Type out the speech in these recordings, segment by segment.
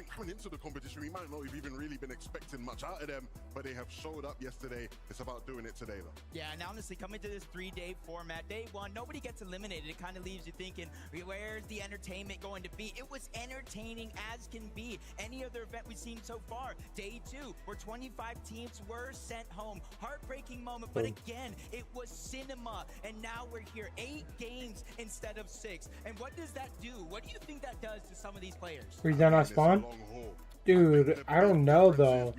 think coming into the competition, we might not have even really been expecting much out of them, but they have showed up yesterday. It's about doing it today, though. Yeah, and honestly, coming to this 3-day format, day one, nobody gets eliminated. It kind of leaves you thinking, where's the entertainment going to be? It was entertaining as can be. Any other event we've seen so far. Day two, where 25 teams were sent home. Heartbreaking moment, but again, it was cinema. And now we're here, 8 games instead of 6. And what does that do? What do you think that does to some of these players? He's done on spawn? Dude, I don't know though.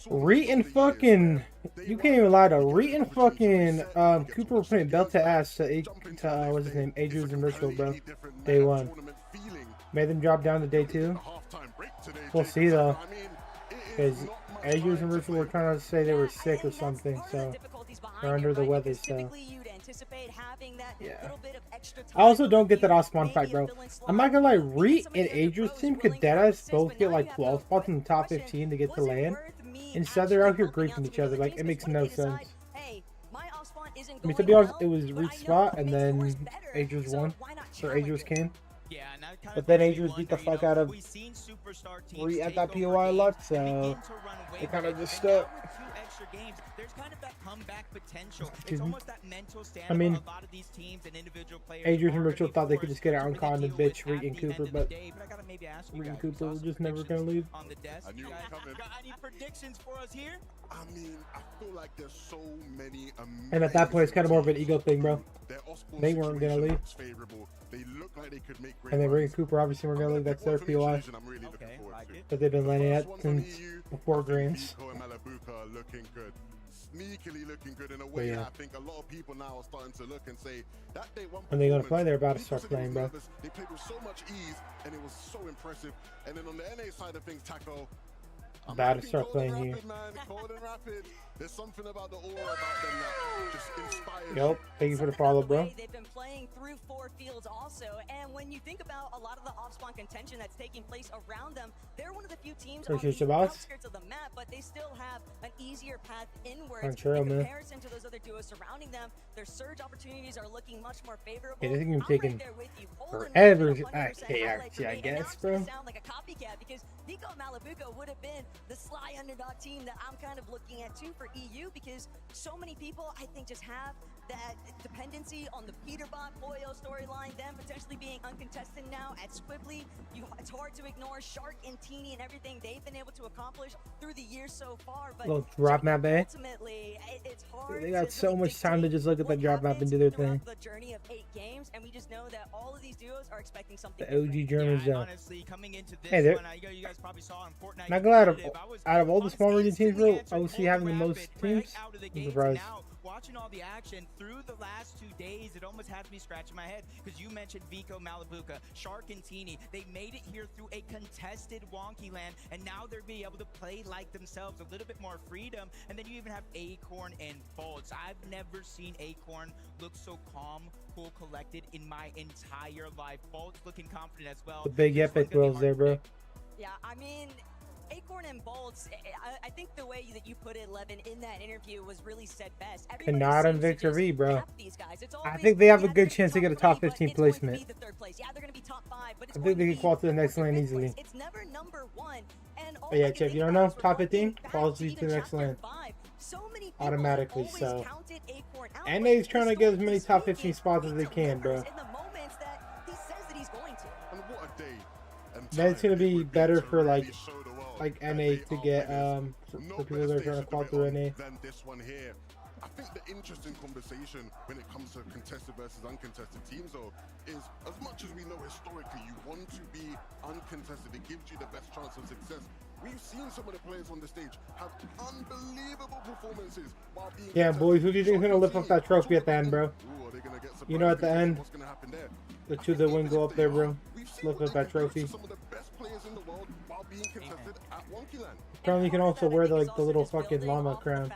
Reet and fucking, you can't even lie to Reet and fucking Cooper were putting belt to ass to what's his name, Adrius and Ritual, bro. Day one. Made them drop down to day 2. We'll see though, because Adrius and Ritual were trying to say they were sick or something, so they're under the weather. So yeah. I also don't get that off spawn fight, bro. I'm not gonna lie, Reet and Adrius team could deadass both get like 12 spots in the top 15 to get to land. Instead, they're out here griefing each other. Like, it makes no sense. I mean, to be honest, it was Reet's spot, and then Adrius won. Or Adrius came. But then Adrius beat the fuck out of Reet at that POI luck, so they kind of just stuck. There's kind of that comeback potential. It's almost that mental stand. I mean, a lot of these teams and individual players. Adrius and Ritual thought they could just get out on con and bitch Reet and Cooper, but Reet and Cooper were just never gonna leave. I knew it was coming. Got any predictions for us here? I mean, I feel like there's so many amazing. And at that point, it's kind of more of an ego thing, bro. They weren't gonna leave. They look like they could make great and then Reet and Cooper obviously weren't gonna leave. That's their POI. That they've been landing at since before Greens. Looking good. Sneakily looking good in a way. I think a lot of people now are starting to look and say that day one. When they gonna play, they're about to start playing, bro. They played with so much ease, and it was so impressive. And then on the NA side of things, Taco. About to start playing here. Cold and rapid. There's something about the aura about them that just inspires. Yep. Thank you for the follow, bro. They've been playing through 4 fields also, and when you think about a lot of the off-spawn contention that's taking place around them, they're one of the few teams on the outskirts of the map, but they still have an easier path inwards in comparison to those other duos surrounding them. Their surge opportunities are looking much more favorable. I think you're taking forever. Okay, actually, I guess, bro. Sound like a copycat because Nico Malabuco would have been the sly underdog team that I'm kind of looking at too for EU, because so many people I think just have that dependency on the Peterbot Boyo storyline, them potentially being uncontested now at Squibbly. It's hard to ignore Shark and Teeny and everything they've been able to accomplish through the years so far. But little drop map, eh? Ultimately, it's hard. They got so much time to just look at the drop map and do their thing. The journey of 8 games, and we just know that all of these duos are expecting something. The OG Germans, though. Hey, there. Not glad out of all the small region teams, bro, OC having the most teams. I'm surprised. Watching all the action through the last 2 days, it almost has me scratching my head because you mentioned Vico, Malabuca, Shark, and Teeny. They made it here through a contested wonky land, and now they're being able to play like themselves, a little bit more freedom. And then you even have Acorn and Bolts. I've never seen Acorn look so calm, cool, collected in my entire life. Bolts looking confident as well. The big epic rolls there, bro. Yeah, I mean, Acorn and Bolts, I think the way that you put it, Levin, in that interview was really said best. Canada and Victor V, bro. I think they have a good chance to get a top 15 placement. Yeah, they're going to be top 5, but I think they can qualify to the next lane easily. It's never number 1. But yeah, check, you don't know, top 15 qualifies to the next lane automatically. So, and they're trying to get as many top 15 spots as they can, bro. Then it's gonna be better for like NA to get for people that are trying to qualify through NA. I think the interesting conversation when it comes to contested versus uncontested teams, though, is as much as we know historically, you want to be uncontested. It gives you the best chance of success. We've seen some of the players on the stage have unbelievable performances while being. Yeah, boys, who do you think is gonna lift up that trophy at the end, bro? You know, at the end, the two that win go up there, bro. Lift up that trophy. Apparently, you can also wear the little fucking llama crown.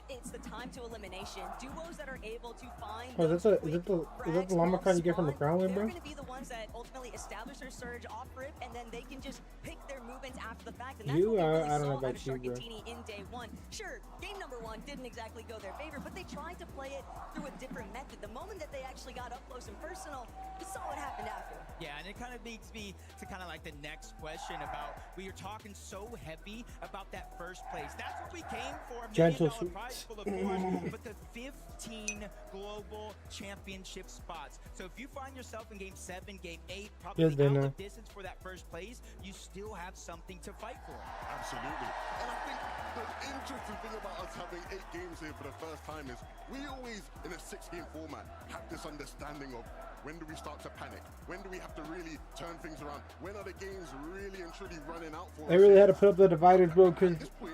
It's the time to elimination. Duos that are able to find is that the llama crown you get from the crown win, bro? They're going to be the ones that ultimately establish their surge off rip, and then they can just pick their move moments after the fact, and that's You what we really I don't know saw out about of you, bro. Sharkatini in day one. Sure, game number one didn't exactly go their favor, but they tried to play it through a different method. The moment that they actually got up close and personal, we saw what happened after. Yeah, and it kind of leads me to kind of like the next question about, we were talking so heavy about that first place. That's what we came for, $1 Gentle million prize full of course, but the 15 global championship spots. So if you find yourself in game 7, game 8, probably out of distance for that first place, you still have something to fight for. Absolutely. And I think the interesting thing about us having 8 games here for the first time is we always, in a 6-game format, have this understanding of when do we start to panic? When do we have to really turn things around? When are the games really and truly running out for us? They really had to put up the dividers, bro, because at this point,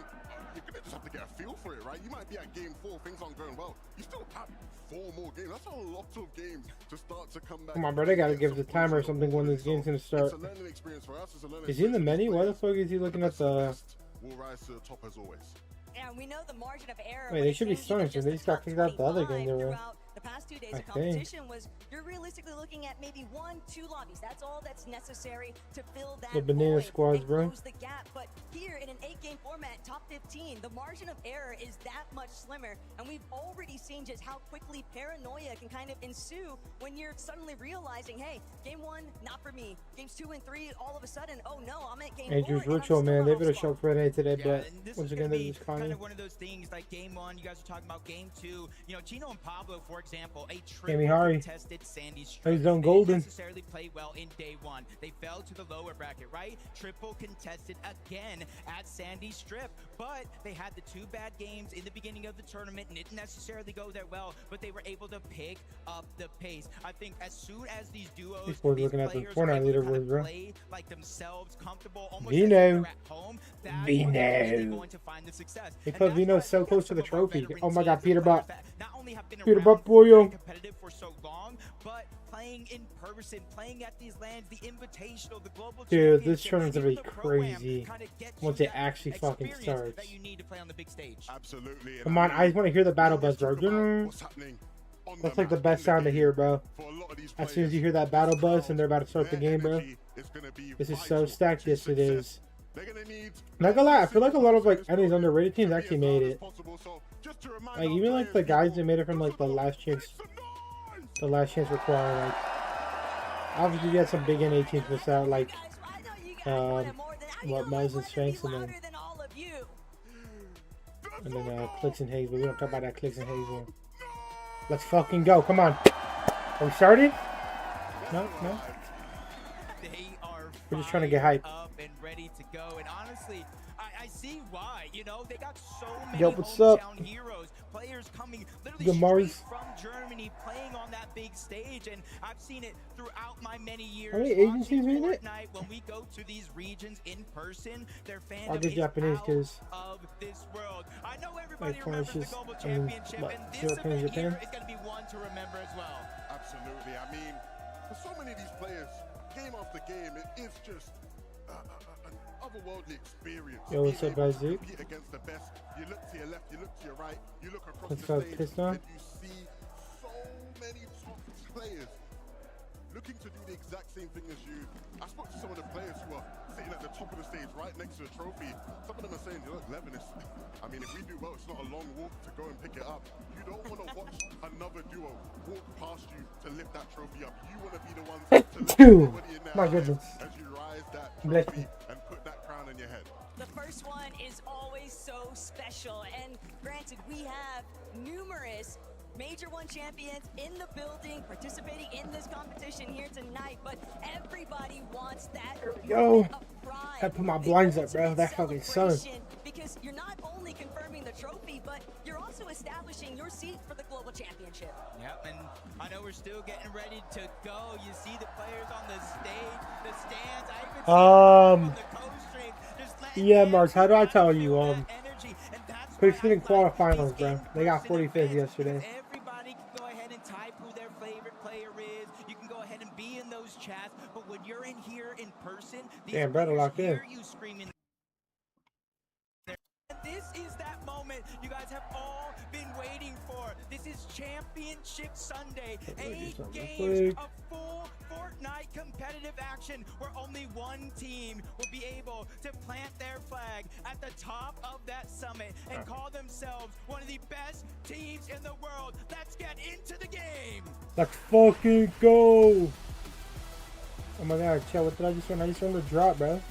you're going to just have to get a feel for it, right? You might be at game 4, things aren't going well. You still have 4 more games. That's a lot of games to start to come back. come on, bro, they gotta give the timer or something when this game's gonna start. It's a learning experience for us. It's a learning Is he in the experience menu? Why the fuck is he looking at the... We'll rise to the top as always. And we know the margin of error. Wait, they should be starting soon. They just got kicked out the other game they were in. The past 2 days I of competition was you're realistically looking at maybe 1-2 lobbies. That's all that's necessary to fill that The banana void squads, and bro. close the gap. But here in an 8-game format, top 15, the margin of error is that much slimmer. And we've already seen just how quickly paranoia can kind of ensue when you're suddenly realizing, hey, game 1, not for me. Games 2 and 3, all of a sudden, oh no, I'm at game 4. Andrew's and I'm ritual, still man. not They on better spot. show for an today, Yeah, but and this once is again, gonna they're be just kind calling. of one of those things like game 1, you guys are talking about game 2. You know, Chino and Pablo, for example, a Hari. triple contested Sandy Strip. He's on They golden. didn't necessarily play well in day 1. They fell to the lower bracket, right? Triple contested again at Sandy Strip, but they had the 2 bad games in the beginning of the tournament and didn't necessarily go there well, but they were able to pick up the pace. I think as soon as these duos, These boys looking at the players Fortnite are able to leaderboards, bro. play like themselves, comfortable, almost Vino. as if they're at home, that's Vino. when they're really going to find the success. They And put that's Vino why so we got close to some the of our trophy. veteran Oh my God, teams and Peterbot. players that not only have been Peterbot, around boyo. and competitive for so long, but playing in person, playing at these lands, the Invitational, the Global Dude, this Championship, tournament's gonna even be the Pro-Am crazy kinda gets once you it that actually fucking experience starts. that you need to play on the big stage. Absolutely. And Come on, I just want to hear the battle buzz, bro. what's happening on That's the like the map, best in sound to game. hear, bro. For a lot of these As soon as you players, hear that battle buzz and they're about to start the their game, bro. energy is gonna be This is so vital stacked. to Yes, it success. is. They're gonna need Not gonna lie, I feel like a lot of like any of these underrated teams to be actually as made loud as it. possible. So just to remind Like our even like the players, guys people, that made it from like the make last chance, some noise! the last chance require. Like obviously you had some big NA teams miss out, like what Muzz and Shanks, and then Clicks and Hayes. But we don't talk about that Clicks and Hayes one. Let's fucking go! Come on. Are we started? No, no. They are We're just trying to get hype. up and ready to go. And honestly, I see why. You know, they got so many Yo, what's up? hometown heroes, players coming literally Good Mars. straight from Germany, playing on that big stage. And I've seen it throughout my many years. How many watching agencies made it? Fortnite. When we go to these regions in person, their fandom Are they is Japanese? out 'Cause of this world. I know everybody like, remembers the just, Global I mean, Championship, what, and this European event Japan? here is going to be one to remember as well. Absolutely. I mean, for so many of these players, game after game, it is just an otherworldly experience. Yo, what's Being up, able guys, to Zeke? compete against the best. You look to your left, you look to your right, you look across What's the up, stage, Piston? and you see so many top players looking to do the exact same thing as you. I spoke to some of the players who are sitting at the top of the stage right next to the trophy. Some of them are saying, look, Levin, I mean, if we do well, it's not a long walk to go and pick it up. You don't want to watch another duo walk past you to lift that trophy up. You want to be the ones to lift Dude, everybody in their my eyes goodness. as you rise that Bless trophy you. and put that crown on your head. The first one is always so special, and granted, we have numerous Major 1 champions in the building participating in this competition here tonight, but everybody wants that Yo, moment of pride, I put my the blinds up, bro. ultimate That fucking sun. celebration, because you're not only confirming the trophy, but you're also establishing your seat for the Global Championship. Yep, and I know we're still getting ready to go. You see the players on the stage, the stands. I even see on the co-string, just letting yeah, Mars, how do I tell everybody you, feel that energy, and that's Quick why Fit in I like quarterfinals, these bro. They got in-person 45th events, yesterday. because everybody can go ahead and type who their favorite player is. You can go ahead and be in those chats, but when you're in here in person, these Damn, brother, players locked in. hear you screaming. This This is that moment you guys have all been waiting for. This is Championship Sunday. 8 games of full Fortnite competitive action where only one team will be able to plant their flag at the top of that summit and call themselves one of the best teams in the world. Let's get into the game. Let's fucking go. Oh my god, chat, what did I just run? I just run the drop, bro.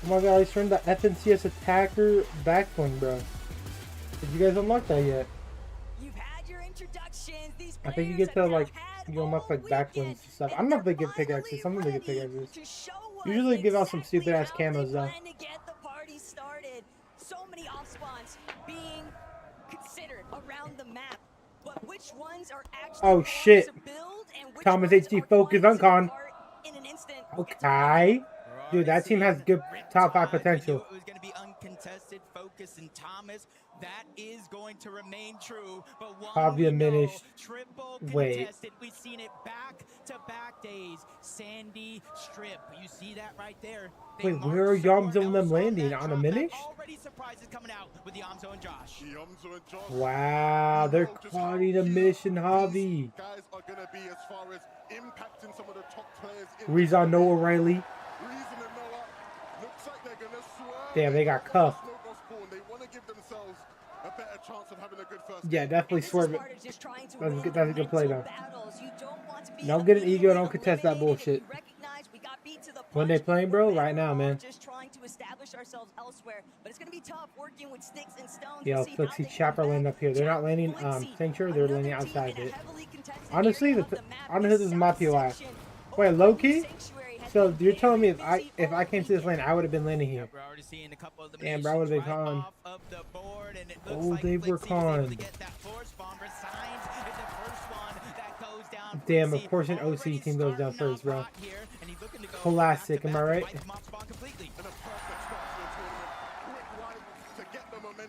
Oh my god, I just run the FNCS attacker backfling, bro. Did you guys unlock that yet? You've had your introductions. These I think you players get to have now like, had you unlock all like backflings and weekend, stuff. I and don't know if they're they give pickaxes. Some of them they give finally pickaxes. ready to show us Usually give out some exactly stupid ass how they camos though. plan to get the party started. So many off spawns being considered around the map. But which ones are actually Oh, going shit. to build and which Thomas ones HD are focus going on to con. depart in an instant? Okay. Dude, that team has good top 5 potential. It was going to be uncontested focus, and Thomas, that is going to remain true. But one Probably we know, diminished. triple Wait. contested. We've seen it back-to-back days. Sandy Strip, you see that right there. They Wait, where are marched somewhere Yomzo and them else on landing? that On a drop. Minish? Already surprises coming out with Yomzo and Josh. Yomzo and Josh. Wow, they're calling a mission hobby. Guys are gonna be as far as impacting some of the top players. Rezon Noah Riley. Reason and Noah looks like they're gonna swerve. Damn, they got cuffed. They want to give themselves a better chance of having a good first. Yeah, definitely swerve it. That's a good play though. Don't Don't get an ego, don't contest that bullshit. When they playing, bro? Right now, man. Just trying to establish ourselves elsewhere, but it's gonna be tough working with sticks and stones. Yo, to see let's how see they Chopper come land back. up here. They're not landing Sanctuary, they're landing outside of it. Honestly, honestly, this is my POI. Wait, low key? So you're telling me if I came to this lane, I would have been landing here? We're already seeing a couple of Damn, bro, I would have been con. Oh, they were con. Damn, of course an OC team goes down first, bro. Classic, am I right?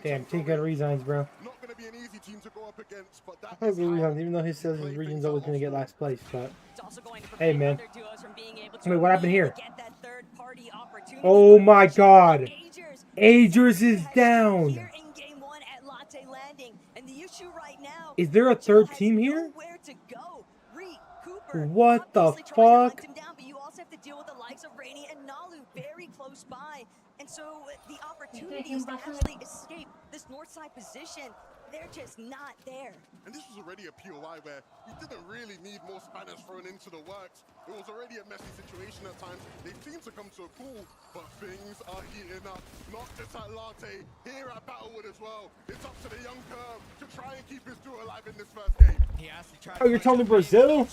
Damn, team got resigns, bro. Not gonna be an easy team to go up against, but that I hope is he how resigns, even though his says his region's always gonna get last place, but It's also going to hey, prevent man. other duos from being able to Wait, what happened here? get that third-party opportunity. Oh my god! Agers Agers is down! here in game 1 at Latte Landing, and the issue right now, Is there a Joe third has team here? nowhere to go. Reed, Cooper, What the obviously trying to fuck? hunt him down, but you also have to deal with the likes of Rainy and Nalu very close by. And so the opportunities to actually escape this north side position, they're just not there. And this was already a POI where you didn't really need more Spanish thrown into the works. It was already a messy situation at times. They seem to come to a cool, but things are heating up. Not just at Latte, here at Battlewood as well. It's up to the young Curve to try and keep his duo alive in this first game. Oh, you're telling me Brazil?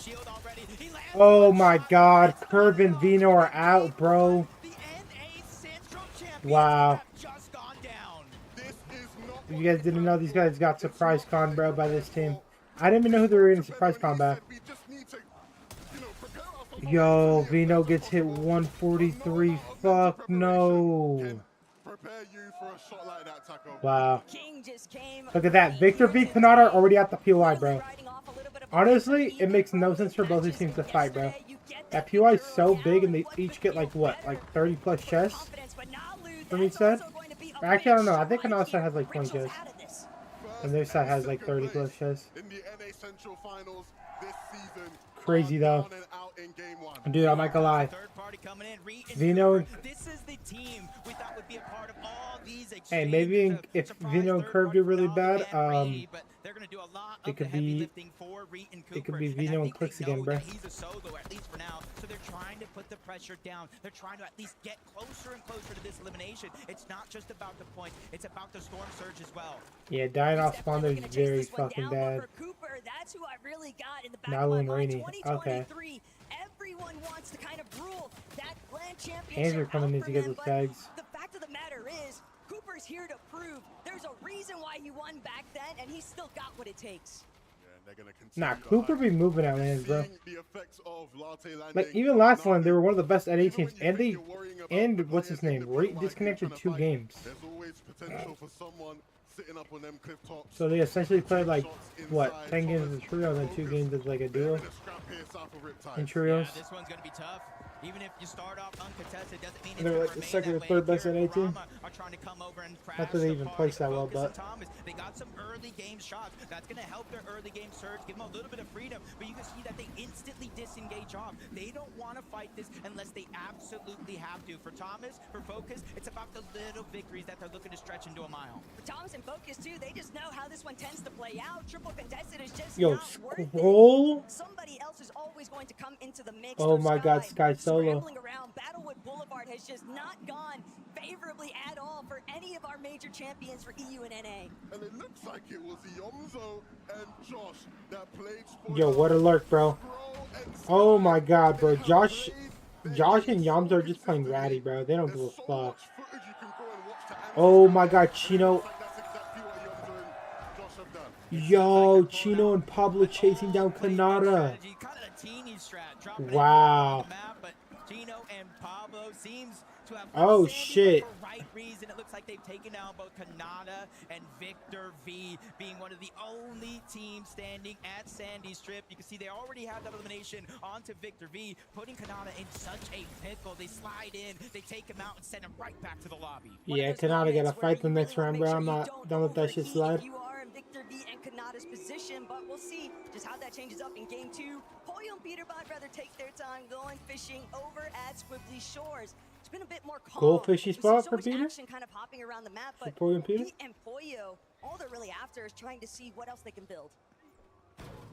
Oh my god, Curve and Vino are out, bro. Wow. You guys didn't know these guys got surprise con, bro, by this team. I didn't even know who they were in surprise con by. Yo, Vino gets hit 143. Fuck no. Wow. Look at that. Victor v. Panada already at the POI, bro. Honestly, it makes no sense for both these teams to fight, bro. That POI is so big and they each get like what? Like 30 plus chests? From each side? Actually, I don't know. I think another side has like 20 chests. And their side has like 30 plus chests. Crazy though. Dude, I'm not gonna lie. Vino. Hey, maybe if Vino and Curve do really bad, it could be Vino and Clicks again, bro. He's a solo, at least for now. So they're trying to put the pressure down. They're trying to at least get closer and closer to this elimination. It's not just about the points, it's about the storm surge as well. Yeah, dying off spawn is very fucking bad. Now and Rainy. Okay. Everyone wants to kind of rule that land championship. Hands are coming in to get those tags. The fact of the matter is, Cooper's here to prove there's a reason why he won back then, and he's still got what it takes. Nah, Cooper be moving at lands, bro. Like even last one, they were one of the best at 8 teams, and what's his name? Disconnected 2 games. So they essentially played like what 10 games as a trio, and then 2 games as like a duo in trios. This one's gonna be tough. Even if you start off uncontested, doesn't mean they're like the second or third best at 8 team. Are trying trying to come over and crash. Not that they the even party. placed that well, Focus and but Thomas, they got some early game shots. That's going to help their early game surge, give them a little bit of freedom. But you can see that they instantly disengage off. They don't want to fight this unless they absolutely have to. For Thomas, for Focus, it's about the little victories that they're looking to stretch into a mile. For Thomas and Focus too, they just know how this one tends to play out. Triple contested is just yo, not worth it. Scroll. Somebody else is always going to come into the mix. Oh for my God, Sky Solo. Scrambling around, Battlewood Boulevard has just not gone favorably at all for any of our major champions for EU and NA. And it looks like it was Yomzo and Josh that played for Yo, what a lurk, bro. Oh my God, bro. Josh and Yams are just playing ratty, bro. They don't give a fuck. Oh my God, Chino. Yo, Chino and Pablo chasing down Kanata. Wow. Chino and Pablo seems to have shit. for right reason. It looks like they've taken down both Kanata and Victor V, being one of the only teams standing at Sandy Strip. You can see they already have that elimination onto Victor V, putting Kanata in such a pickle. They slide in, they take him out and send him right back to the lobby. Yeah, Kanata gotta fight the next round, bro. I'm not done with that shit slide. You are in Victor V and Kanata's position, but we'll see just how that changes up in game 2. Poyo and Peterbot rather take their time going fishing over at Squibbly Shores. It's been a bit more calm. Goldfishy spot so for much Peter? action kind of hopping around the map, but Poyo and Peter? Pete and Poyo, all they're really after is trying to see what else they can build.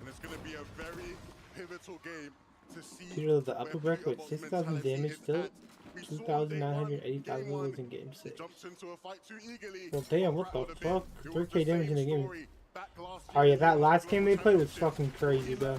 And it's going to be a very pivotal game to see. Peter the upper bracket with 6,000 damage, still 2,980,000 was in game 6. Well, damn, what the fuck? 3k damage in the game. Oh yeah, that last game they played was fucking crazy, bro.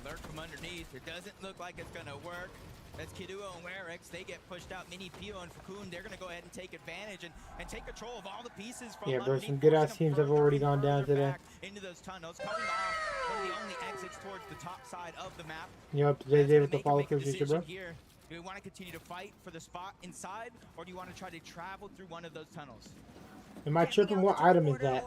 Alert from underneath. It doesn't look like it's gonna work. That's Kiduo and Werix. They get pushed out. Mini Pio and Fakun, they're gonna go ahead and take advantage and take control of all the pieces from Yeah, bro, underneath, some good ass pushing them teams have already further gone and down further today. back into those tunnels, cutting off one of the only exits towards the top side of the map. Yep, That's JJ gonna with the make follow them make a through feature, bro. decision here. Do we want to continue to fight for the spot inside, or do you want to try to travel through one of those tunnels? Am I tripping? What item is that?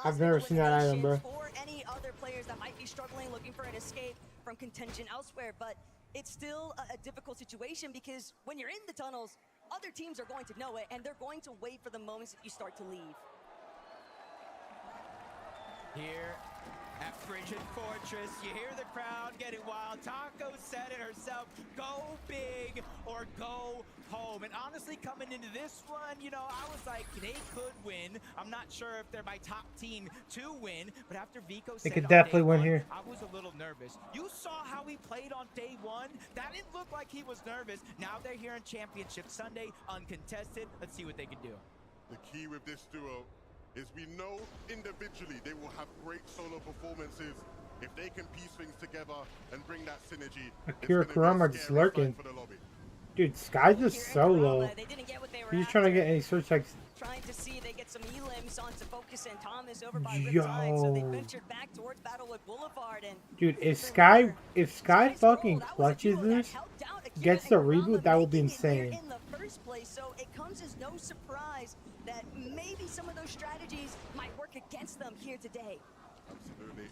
I've never seen that item, bro. For any other players that might be struggling, looking for an escape from contention elsewhere, but it's still a difficult situation because when you're in the tunnels, other teams are going to know it, and they're going to wait for the moments that you start to leave. Here at Frigid Fortress, you hear the crowd getting wild. Taco said it herself, go big or go home. And honestly, coming into this one, you know, I was like, they could win. I'm not sure if they're my top team to win, but after Vico said They could on definitely day win one, here. I was a little nervous. You saw how he played on day one. That didn't look like he was nervous. Now they're here in Championship Sunday, uncontested. Let's see what they can do. The key with this duo is we know individually they will have great solo performances. If they can piece things together and bring that synergy, Akira Kurama just lurking. for the lobby. Dude, Sky's just so low. They didn't get what they were He's trying to get any search tags. Trying to see they get some elims onto Focus and Thomas over by Yo. Riptide, so they ventured back towards Battlewood Boulevard. And Dude, if Sky fucking clutches this, gets the reboot, that will be insane. In the first place, so it comes as no surprise that maybe some of those strategies might work against them here today. Absolutely.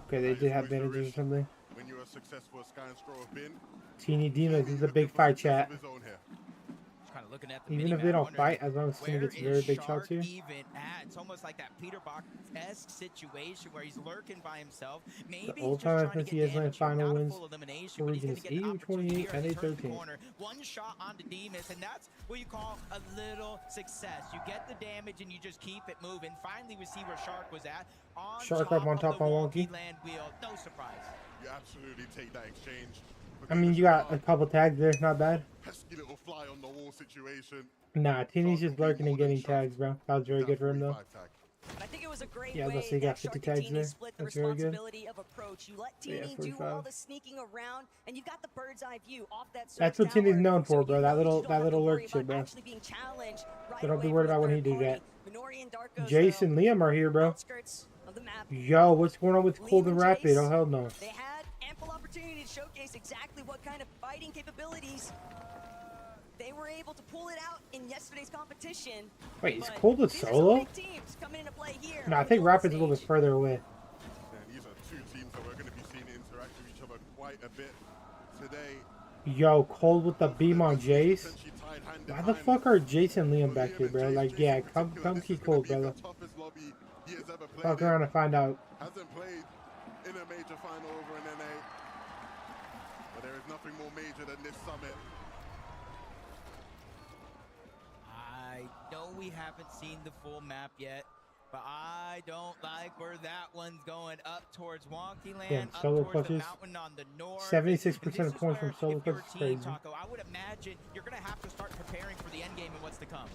Okay, they did have bandages or something. When you're as successful as Sky and Scroll have been, Teeny Dima, this is a big fight, chat. his own here. Kind of looking at the Even if they don't fight, as long as Teeny gets very big shots here. Even at? It's almost like that Peterbot-esque situation where he's lurking by himself. Maybe The old time FNC has landed final wins for regions EU28 and A13. One shot onto Demas, and that's what you call a little success. You get the damage and you just keep it moving. Finally, we see where Shark was at. Shark up on top on Wonky. Land wheel. No surprise. You absolutely take that exchange. I mean, you got a couple tags there, not bad. Pesky little fly on the wall situation. Nah, Teeny's just lurking and getting tags, bro. That was very good for him, though. I think it was a great Yeah, I was way gonna say you that got 50 Shark and tags Teeny there. split the That's very good. responsibility of approach. You let Yeah, Teeny do 45. all the sneaking around, and you've got the bird's eye view off that surge That's what tower, Teeny's known so for, you bro. know That you little don't have to worry lurk shit, about bro. actually being challenged right So don't be away worried from about when the he do third that. party. Minori and Darko, Jace and Liam are here, bro. outskirts of the map. Yo, what's going on with Cold Liam and and Rapid? Jace, Oh, hell no. They had ample opportunity to showcase exactly what kind of fighting capabilities they were able to pull it out in yesterday's competition. Wait, is But Cold a these are some solo? big teams coming into play here No, I on the think global Rapid's a little bit stage. further away. And these are two teams that we're going to be seeing interact with each other quite a bit today. Yo, Cold with the beam on Jace. Essentially tied hand in Why the hand. fuck are Jace and Liam back Liam here, and bro? Jace, Like, Jace yeah, in come particular, this keep is gonna cold, be the brother. toughest lobby he has ever played Fuck in. around and find out. Hasn't played in a major final over an NA, but there is nothing more major than this summit. I know we haven't seen the full map yet, but I don't like where that one's going. Up towards Wonky Land, Damn, up solo towards the clutches. mountain on the north. 76% And this of is points where, from solo if you're clutches a is team, crazy. Taco, I would imagine you're going to have to start preparing for the end game and what's to come.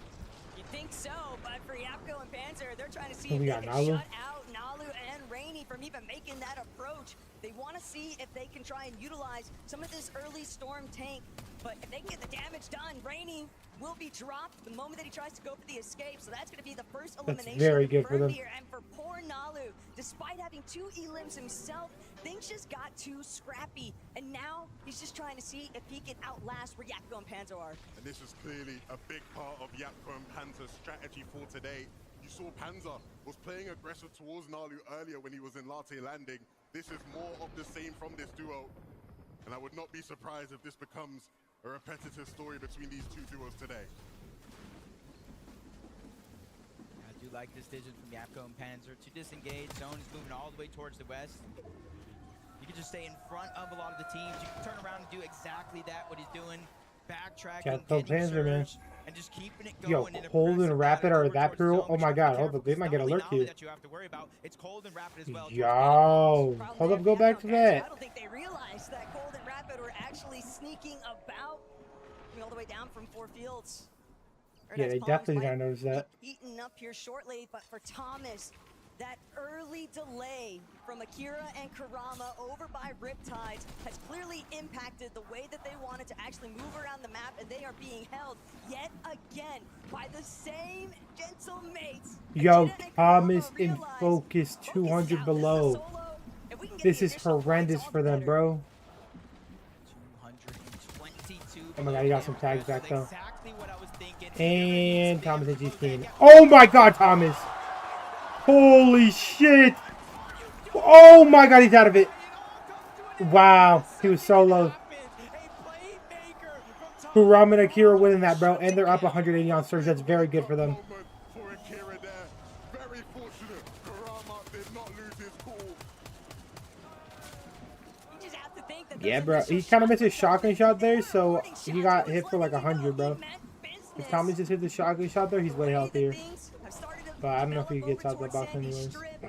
You think so, but for Yapko and Panzer, they're trying to see Oh, if we they got can Nalu? shut out Nalu and Rainy from even making that approach. They want to see if they can try and utilize some of this early Storm tank, but if they can get the damage done, Rainy will be dropped the moment that he tries to go for the escape, so that's going to be the first elimination very good for confirmed them. here. And for poor Nalu, despite having 2 elims himself, things just got too scrappy, and now he's just trying to see if he can outlast where Yapko and Panzer are. And this is clearly a big part of Yapko and Panzer's strategy for today. You saw Panzer was playing aggressive towards Nalu earlier when he was in Latte landing. This is more of the same from this duo. And I would not be surprised if this becomes a repetitive story between these two duos today. I do like this decision from Yapko and Panzer to disengage. Zone is moving all the way towards the west. You can just stay in front of a lot of the teams. You can turn around and do exactly that, what he's doing. Backtracking, Got the getting Panzer, man. surge, and just keeping it Yo, going in a Cold and progressive Rapid manner are over that towards the pro? zone. Oh We my try to be god, hold careful up, they because might get it's not only alert Nalu here. that you have to worry about. It's Cold and Rapid as well. towards the Yo, Problem hold there up, for go back Yapko to and Panzer, I that. don't think they realized that Cold and Rapid were actually sneaking about, all the way down from 4 fields. Yeah, they definitely not notice that. Eaten up here shortly, but for Thomas, that early delay from Akira and Kurama over by Riptides has clearly impacted the way that they wanted to actually move around the map, and they are being held yet again by the same gentle mates. Yo, Akira and Thomas Kurama in realize, focus, focus 200 out. below. This is a solo. If we can get This the is additional points, horrendous all for the them, better. bro. 222 Oh my god, he got some tags back though. Exactly what I was thinking. And Thomas and G-Skin. Oh my god, Thomas! Holy shit! Oh my god, he's out of it! Wow, he was so low. Kurama and Akira winning that, bro, and they're up 180 on surge. That's very good for them. Moment for Akira there. Very fortunate. Kurama did not lose his cool. You just have to think that Yeah, those bro, initial he kind of missed his shots shotgun were shot there, they so were warning he shots. got He hit was for like letting you know 100, bro. he meant If business. Thomas just hit the shotgun shot there, he's way The way that healthier. things have started to But I don't know if he develop gets out over the box towards Sandy anyways. Strip.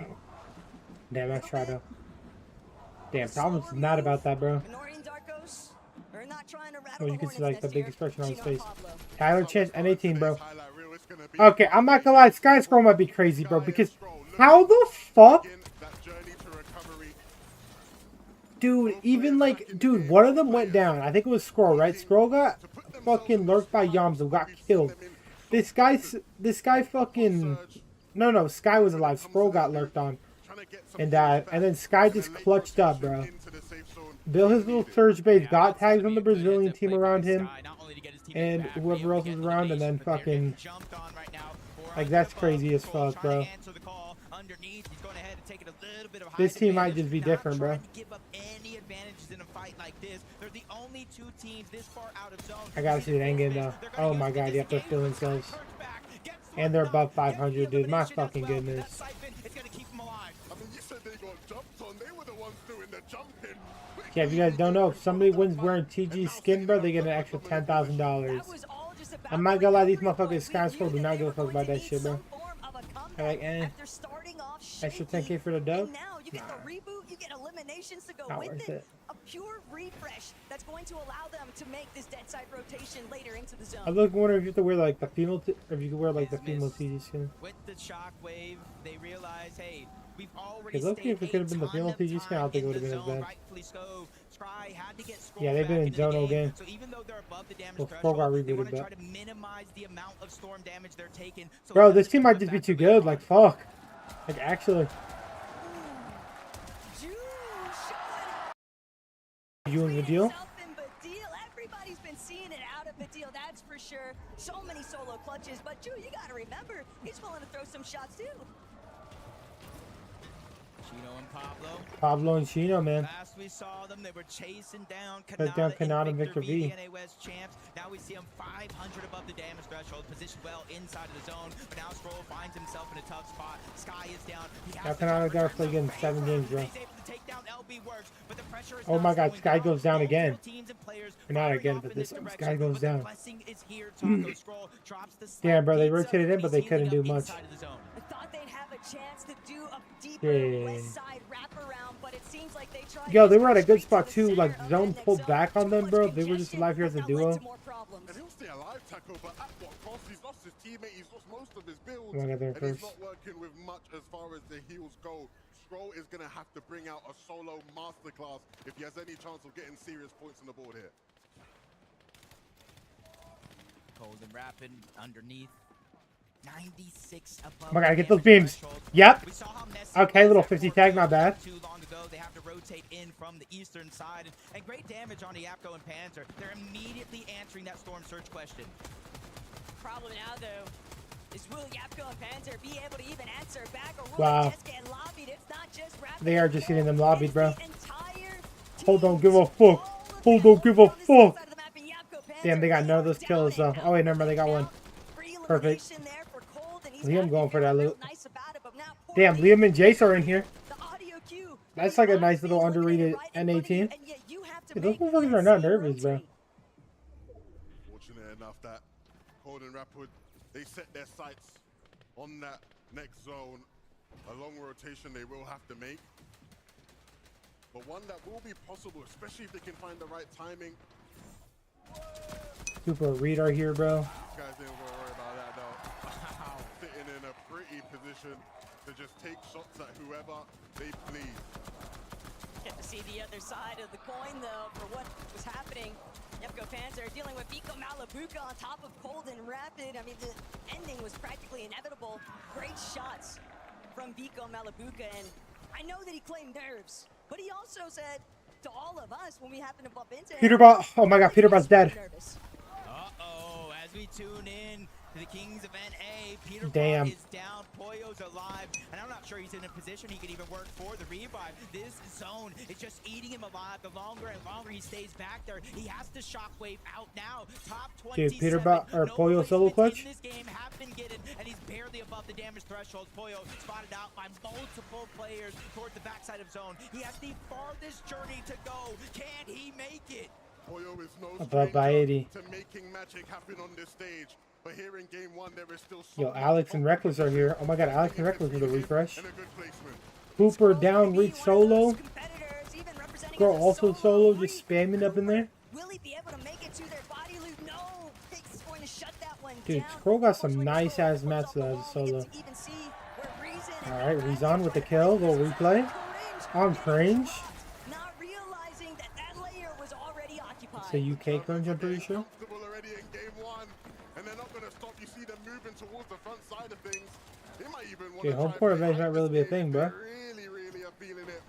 Damn, nice try though. Damn, Slower Thomas is not move. about that, bro. Minori and Darkos are not trying to rattle Oh, you the can see hornet's like the nest big here. expression on his Chino and face. Pablo. Tyler Chance, N18, bro. Highlight reel is gonna be Okay, I'm not gonna lie, Sky Scroll might be crazy, bro, because how the fuck, begin that journey to recovery. dude, even like, dude, one of them went down. I think it was Scroll, right? Scroll got fucking lurked by Yamza, got killed. This guy fucking, no, Sky was alive. Scroll got lurked on and died, and then Sky just clutched up, bro. Built his little surge base, got tags from the Brazilian team around him, and whoever else was around, and then fucking, like, that's crazy as fuck, bro. This team might just be different, bro. I gotta see the end game, though. Oh my god, yep, they're stealing kills. And they're above 500, dude. My fucking goodness. I mean, you said they got jumped on. They were the ones doing the jumping. Yeah, if you guys don't know, if somebody wins wearing TG skin, bro, they get an extra $10,000. That was all just about I'm not gonna lie, these recovery, motherfuckers but Sky we Scroll do knew not that give a they fuck were about going that to shit, bro. need some form of a They're like, comeback eh. after starting off Extra shaky. 10K for the dub? And now you get the reboot, you get eliminations to go Not with worth it. it. A pure refresh that's going to allow them to make this dead side rotation later into the zone. I look wondering if you have to wear like the female, or if you could wear like the female TG skin. With the shockwave, they realize, hey, we've already Because look, if it could have been the female TG skin, I don't think it would have been as bad. Yeah, they've been in zone all game. So even though they're above the damage Well, Scroll got threshold, they rebooted, want to but- try to minimize the amount of storm damage they're taking. So Bro, it this doesn't team might come just be back too later good. on. Like, fuck. Like, actually. You in the deal? Everybody's been seeing it out of the deal, that's for sure. So many solo clutches, but Drew, you gotta remember, he's willing to throw some shots too. Chino and Pablo. Pablo and Chino, man. Last we saw them, they were chasing down Took down Kanata and Victor V. VNA West champs. Now we see him 500 above the damage threshold, positioned well inside of the zone. But now Stroll finds himself in a tough spot. Sky is down. Now Kanata gotta play again 7 games, bro. He's able to take down LB Works, but the pressure is Oh my God, slowing Sky down. goes down again. Teams and players Or not firing again, off but in this direction, Sky goes but the down. blessing is here. Taco Scroll drops the Yeah, slap, bro, they beats rotated up, in, but they he's healing couldn't do up much. inside of the zone. I thought they'd have a chance to do a deeper Yeah. west side wraparound, but it seems like they tried. Yo, to they were at a straight good to spot the too. center Like of zone that next pulled zone. back on Too them, much bro. They were just congestion alive here as a has now led duo. to more problems. And he'll stay alive, Taco, but at what cost? He's lost his teammate, he's lost most of his builds, Oh, I got there and he's first. not working with much as far as the heals go. Scroll is going to have to bring out a solo masterclass if he has any chance of getting serious points on the board here. Cold and rapid underneath. 96 above. Oh my God, the get those damage beams. threshold. Yep. We saw how messy Okay, it little was 50 at tag, not bad. Too long ago, they have to rotate in from the eastern side, and great damage on the Yapko and Panzer. They're immediately answering that Storm Surge question. Problem now, though, is will Yapko and Panzer be able to even answer back, or will Wow. they just get lobbied? It's not just Rapid. They are just getting them lobbied, It's bro. the entire Hold don't teams give a all fuck. of Hold them don't give a on this fuck. side of the map, and Yapko, Panzer, Damn, they got they none of are those kills, down though. and Oh, wait, out. never mind, they got one. Free Perfect. elimination there for Cold, and he's Liam not going for feeling that real loot. nice about it, but now poor Damn, Liam Liam and Jace are in here. the audio cue. That's He's like a not nice being little eliminated underrated right in front of you, N18. and yet you have to Dude, those make motherfuckers that are not same nervous, bro. rotate. Fortunate enough that Cold and Rapid, they set their sights on that next zone. A long rotation they will have to make, but one that will be possible, especially if they can find the right timing. Super radar here, bro. These guys ain't gonna worry about that though. Wow. Sitting in a pretty position to just take shots at whoever they please. Get to see the other side of the coin, though, for what was happening. Yapko Panzer dealing with Biko Malabuka on top of Cold and Rapid. I mean, the ending was practically inevitable. Great shots from Biko Malabuka, and I know that he claimed nerves, but he also said to all of us when we happened to bump into him, Peterbot. Oh my God, Peterbot's dead. nervous. Uh-oh, as we tune in to the Kings of NA, Peterbot Damn. is down, Pollo's alive, and I'm not sure he's in a position he can even work for the revive. This zone is just eating him alive. The longer and longer he stays back there, he has to shockwave out now. Top 27. Peterbot or No Pollo solo placements clutch? in this game have been getting, and he's barely above the damage threshold. Pollo spotted out by multiple players towards the backside of zone. He has the farthest journey to go. Can he make it? Pollo is no Above by 80. to making magic happen on this stage. But here in game one, there is still so Yo, much Alex and hope. Reckless are here. Oh my God, Alex and Reckless with a refresh. And a good placement. Hooper down, reach solo. Competitors, even representing Girl as a also solo, free. just spamming up in there. Will he be able to make it to their body loop? No. Big's going to shut that one Dude, down. Scroll got some Unfortunately, nice Scroll ass comes mats off the as a wall. We solo. get to even see where Reason and Alright, Rapid Rezon with the try to kill, play little this. replay. On cringe. Not realizing that that layer was already occupied. It's a UK cringe, I'm pretty sure. Comfortable already in game one, and they're not going to stop. You see them moving towards the front side of things. They might even want Dude, to home try court and play advantage might really be a this game. thing, bro. They really are feeling it.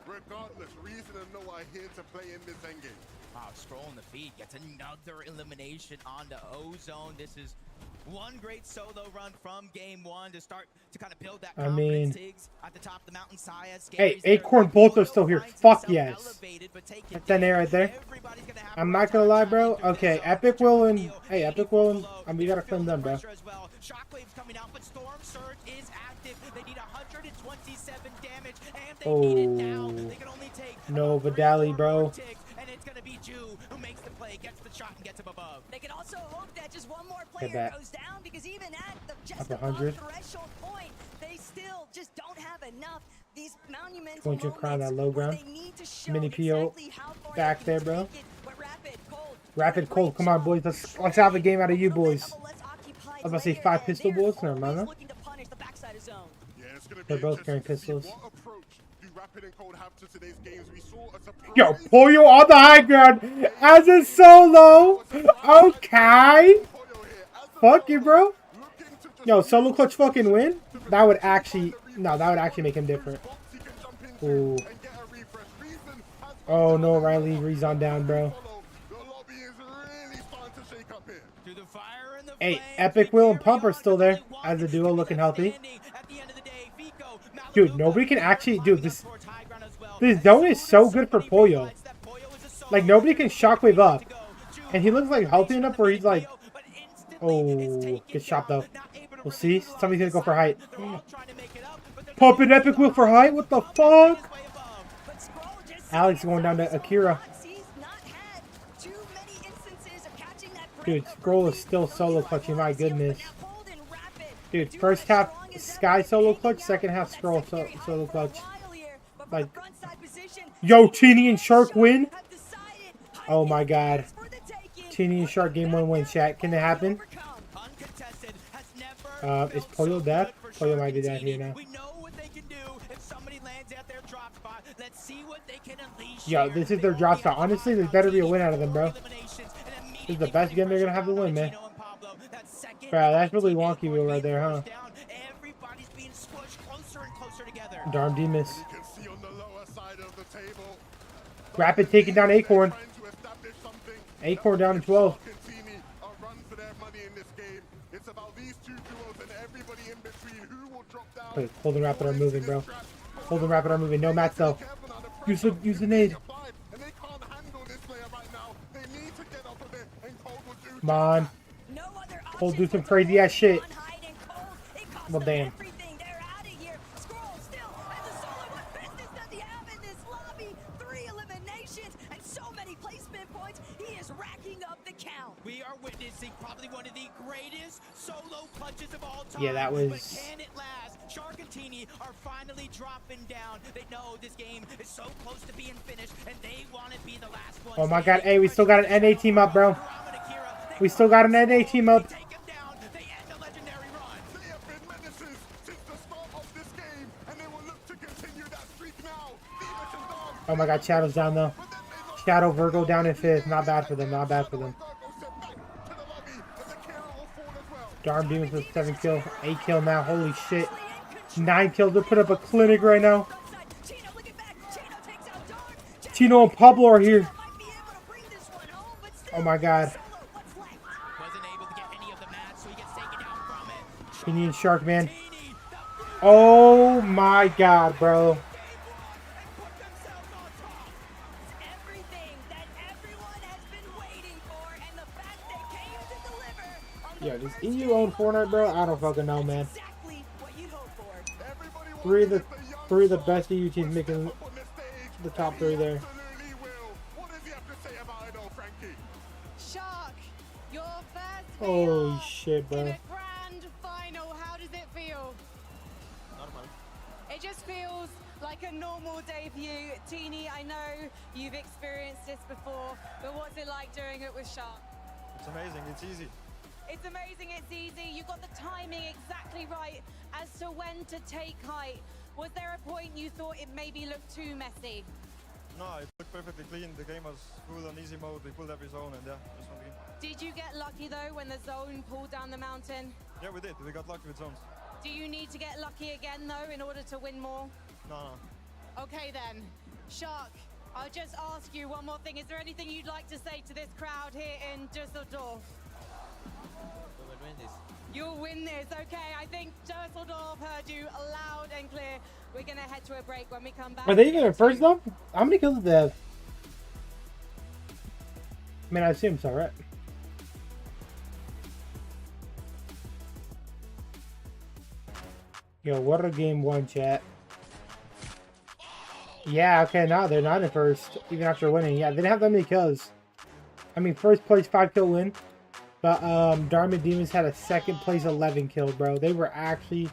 Regardless, Reason and Noah are here to play in this endgame. Wow, Scroll in the feed gets another elimination on the O-Zone. This is one great solo run from game one to start to kind of build that I confidence. mean- Tiggs at the top of the mountain, Saya, Hey, Scary's there. Acorn, both are Pollo still here. finds Fuck himself yes. elevated, but take it That's that down. right there. Everybody's gonna have I'm a not gonna hard lie, time bro. getting through Okay, this zone. Epic will and Feel hey, 80 Epic will and below. I mean, we gotta They're claim feeling them, the bro. pressure as well. Shockwave's coming out, but Storm Surge is active. They need 127 damage, and they need it now. They can only take No, about 3 Vidali, more bro. ticks, and it's gonna be Jew who makes the play, gets the shot, and gets him above. They can also hope that just one more Get player that. goes down, because even at the just Up above 100. threshold point, they still just don't have enough. These monumental Going to crown that moments low where ground. they need to show Mini PO exactly how far back they there, can bro. take it. But Rapid, Cold, Rapid doing a Cold, great come on, job boys. Let's controlling have a game out of you a little bit boys. of a less occupied I was about to say layer, 5 and pistol they're bullets. Never mind, always huh? looking to punish the backside of zone. Yeah, it's going to be They're both interesting carrying to see pistols. what approach do Rapid and Cold have to today's games. We saw a surprise. Yo, Pollo on the high ground as a solo. Okay. Fuck you, bro. Yo, solo clutch fucking win? That would actually, no, that would actually make him different. Ooh. Oh no, Riley, Rezon down, bro. Through the fire and the Hey, flames, Epic we Will and carry Pump are on. still there There's only as a one duo looking healthy. standing. At the end of the day, Vico, Dude, nobody can actually... Dude, this zone is so good for Pollo. Like, nobody can shockwave up. And he looks like healthy enough where he's like... Oh, good shot, though. We'll see. Somebody's gonna go for height. Pump an epic wheel for height? What the fuck? Alex going down to Akira. Dude, Scroll is still solo clutching. My goodness. Dude, first half Sky solo clutch, second half Scroll solo clutch. Like, yo, Teeny and Shark win? Oh my god. Teeny and Shark game 1 win, chat. Can it happen? Is Pollo dead? Pollo might be dead here now. Yo, this is their drop spot. Honestly, there better be a win out of them, bro. This is the best game they're gonna have to win, man. Bro, that's really wonky wheel right there, huh? Darn Demus. Rapid taking down Acorn. Acorn down to 12. Wait, Hold and Rapid are moving, bro. Hold and Rapid are moving. No mats though. Use the nade. Come on. Cold do some crazy ass shit. Well, damn. We are witnessing probably one of the greatest solo clutches of all time. Yeah, that was... But can it last? Shark and Teeny are finally dropping down. They know this game is so close to being finished, and they want to be the last one. Oh my god, hey, we still got an NA team up, bro. We still got an NA team up. Oh my god, Shadow's down though. Shadow Virgo down in 5th. Not bad for them, not bad for them. Darn Demons with 7 kills. 8 kill now, holy shit. 9 kills, they put up a clinic right now. Tino and Pablo are here. Oh my god. Teeny and Shark, man. Oh my god, bro. Yo, does EU own Fortnite, bro? I don't fucking know, man. Three of the best EU teams making the top 3 there. Shark, your first Holy shit, bro. in a grand final. How does it feel? Normal. It just feels like a normal day for you. Teeny, I know you've experienced this before, but what's it like doing it with Shark? It's amazing. It's easy. It's amazing, it's easy. You got the timing exactly right as to when to take height. Was there a point you thought it maybe looked too messy? No, it looked perfectly clean. The game was full on easy mode. We pulled every zone and yeah, just one game. Did you get lucky though when the zone pulled down the mountain? Yeah, we did. We got lucky with zones. Do you need to get lucky again though in order to win more? No. Okay then. Shark, I'll just ask you one more thing. Is there anything you'd like to say to this crowd here in Düsseldorf? We will win this. You'll win this, okay. I think Düsseldorf heard you loud and clear. We're gonna head to a break. When we come back. Are they even at first though? How many kills did they have? I mean, I assume so, right? Yo, what a game 1, chat. Yeah, okay, no, they're not in first, even after winning. Yeah, they didn't have that many kills. I mean, first place 5-kill win. But Darman Demons had a second place 11 kill, bro. They were actually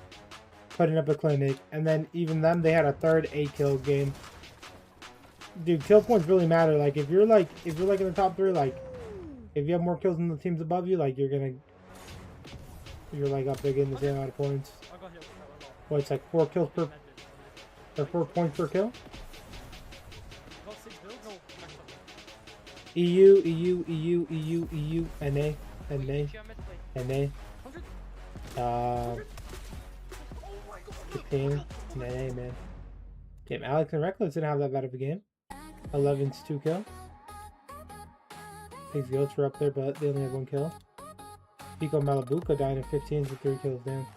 putting up a clinic. And then even them, they had a third 8-kill game. Dude, kill points really matter. Like if you're like in the top 3, like if you have more kills than the teams above you, like you're like up there getting the same amount of points. Well, it's like 4 kills per or 4 points per kill. EU, NA. Japan, NA, man. Damn, Alex and Reckless didn't have that bad of a game. 11's 2 kill. Pigs Goats were up there, but they only had 1 kill. Pico Malabuca dying at 15s with 3 kills down.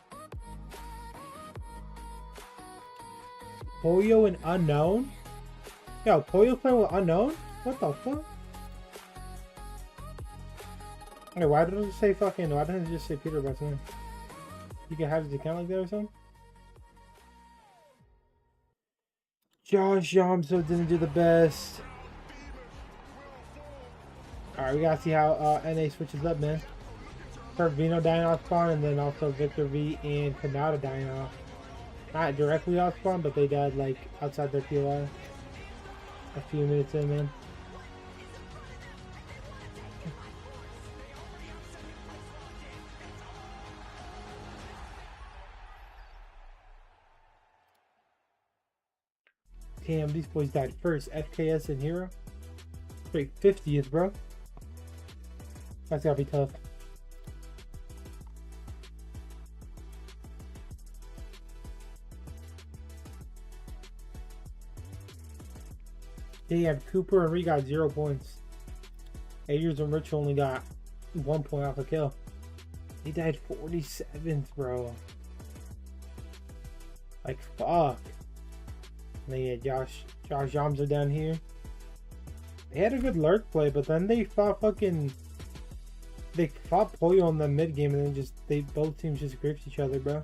Pollo and Unknown? Yo, Pollo playing with Unknown? What the fuck? Hey, why did it say fucking, why didn't it just say Peterbot's name? You can have his account like that or something? Josh Yamso didn't do the best. Alright, we gotta see how NA switches up, man. First Vino dying off spawn, and then also Victor V and Kanata dying off. Not directly off spawn, but they died like outside their POI. A few minutes in, man. Damn, these boys died first. FKS and Hero. Straight 50th, bro. That's gotta be tough. They have Cooper and Ree got 0 points. Ayers and Rich only got 1 point off a kill. He died 47th, bro. Like, fuck. And then Josh Yams are down here. They had a good lurk play, but then they fought they fought Pollo in the mid game, and then both teams just gripped each other, bro.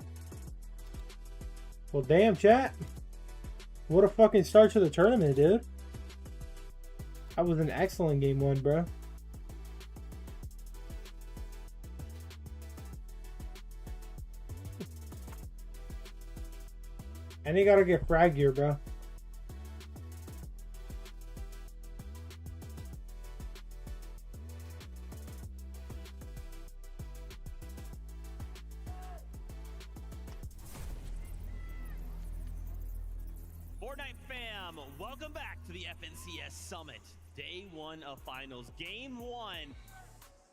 Well, damn, chat. What a fucking start to the tournament, dude. That was an excellent game 1, bro. And they gotta get frag gear, bro. Fortnite fam, welcome back to the FNCS Summit. Day 1 of finals, game 1.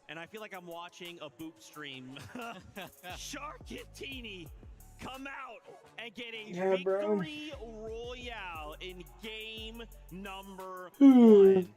And I feel like I'm watching a boop stream. Sharkatini come out and get a victory royale in game number 1.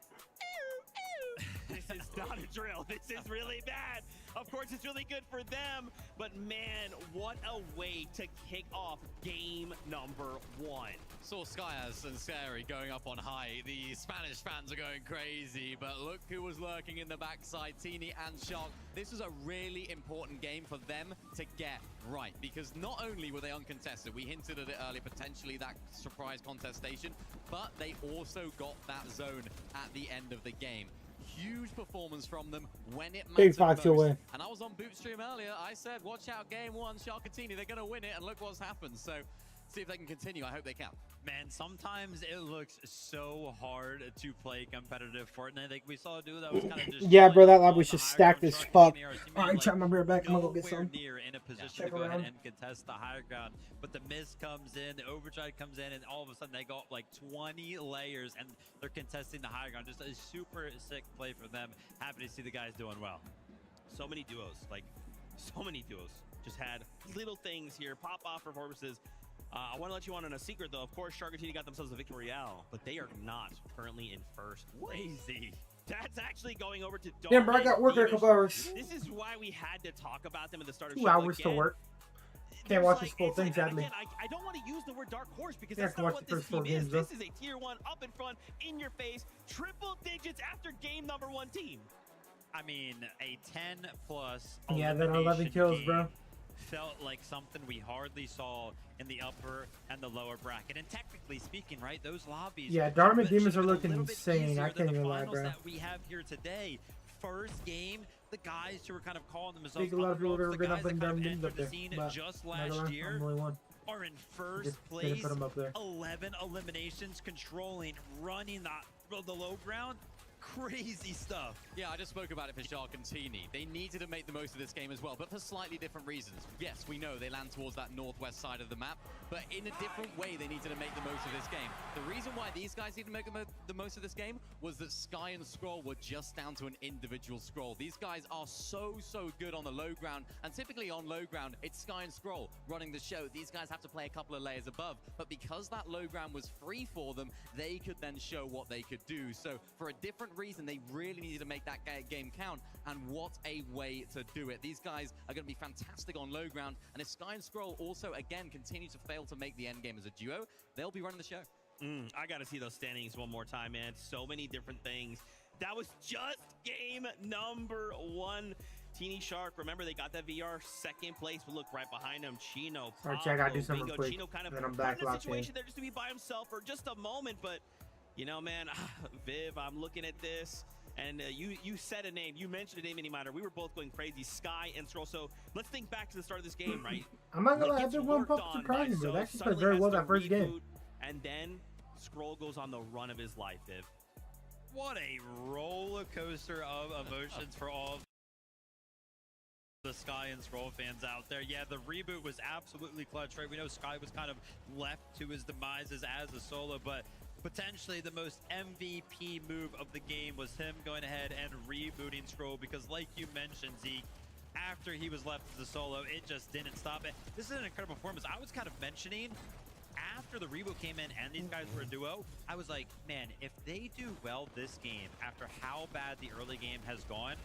This is not a drill. This is really bad. Of course, it's really good for them, but man, what a way to kick off game number 1. Saw Skyaz and Scary going up on high. The Spanish fans are going crazy, but look who was lurking in the backside, Teeny and Shark. This was a really important game for them to get right, because not only were they uncontested, we hinted at it earlier, potentially that surprise contestation, but they also got that zone at the end of the game. Huge performance from them when it mattered most. Win. And I was on Bootstream earlier. I said, watch out, game 1, Sharkatini. They're going to win it, and look what's happened. So, see if they can continue. I hope they can. Man, sometimes it looks so hard to play competitive Fortnite. Like we saw a dude that was kind of just yeah, bro, that lab was just stacked as fuck. Alright, chat my beer back. I'm gonna go get some. Near in a position to go ahead and contest the higher ground, but the miss comes in, the overdrive comes in, and all of a sudden they got like 20 layers, and they're contesting the higher ground. Just a super sick play for them. Happy to see the guys doing well. So many duos, just had little things here pop off for performances. I want to let you on a secret, though. Of course, Sharkatini got themselves a victory royale, but they are not currently in first. Crazy. That's actually going over to Yeah, bro, I got work in a couple hours. This is why we had to talk about them at the start of 2 hours to work. Can't watch this full thing, sadly. I don't want to use the word dark horse because that's not what this team is. This is a tier 1, up in front, in your face, triple digits after game number 1 team. I mean, a 10 plus. Yeah, then 11 kills, bro. Felt like something we hardly saw in the upper and the lower bracket. And technically speaking, right, those lobbies. Yeah, Dharma Demons are looking insane. I can't even lie, bro. That we have here today. First game, the guys who were kind of calling themselves a lot of people underdogs, the been guys up and that kind down of entered the there, scene but just last year are in first place. Put them up there. 11 eliminations, controlling, running the low ground. Crazy stuff. Yeah, I just spoke about it for Sharkatini. They needed to make the most of this game as well, but for slightly different reasons. Yes, we know they land towards that northwest side of the map, but in a different way they needed to make the most of this game. The reason why these guys need to make the the most of this game was that Sky and Scroll were just down to an individual Scroll. These guys are so good on the low ground, and typically on low ground, it's Sky and Scroll running the show. These guys have to play a couple of layers above, but because that low ground was free for them, they could then show what they could do. So for a different reason, they really needed to make that game count, and what a way to do it. These guys are going to be fantastic on low ground, and if Sky and Scroll also, again, continue to fail to make the end game as a duo, they'll be running the show. I got to see those standings one more time, man. So many different things. That was just game number 1. Teeny Shark, remember they got that VR second place. We'll look right behind him. Chino, All right, Jack, I gotta do something Bingo. quick, Chino kind of then I'm put back in a locked situation in. there just to be by himself for just a moment. But you know, man, Viv, I'm looking at this, and you said a name. You mentioned a name, Miner. We were both going crazy. Sky and Scroll. So let's think back to the start of this game, right? I'm not gonna lie, Gets Epic Well worked Pump on surprised me, by bro. They Zoe, actually played suddenly very has well to that first game. reboot, and then Scroll goes on the run of his life, Viv. What a roller coaster of emotions for all the Sky and Scroll fans out there. Yeah, the reboot was absolutely clutch, right? We know Sky was kind of left to his demises as a solo, but potentially the most MVP move of the game was him going ahead and rebooting Scroll, because like you mentioned, Zeke, after he was left as a solo, it just didn't stop it. This is an incredible performance. I was kind of mentioning after the reboot came in and these guys were a duo, I was like, man, if they do well this game after how bad the early game has gone,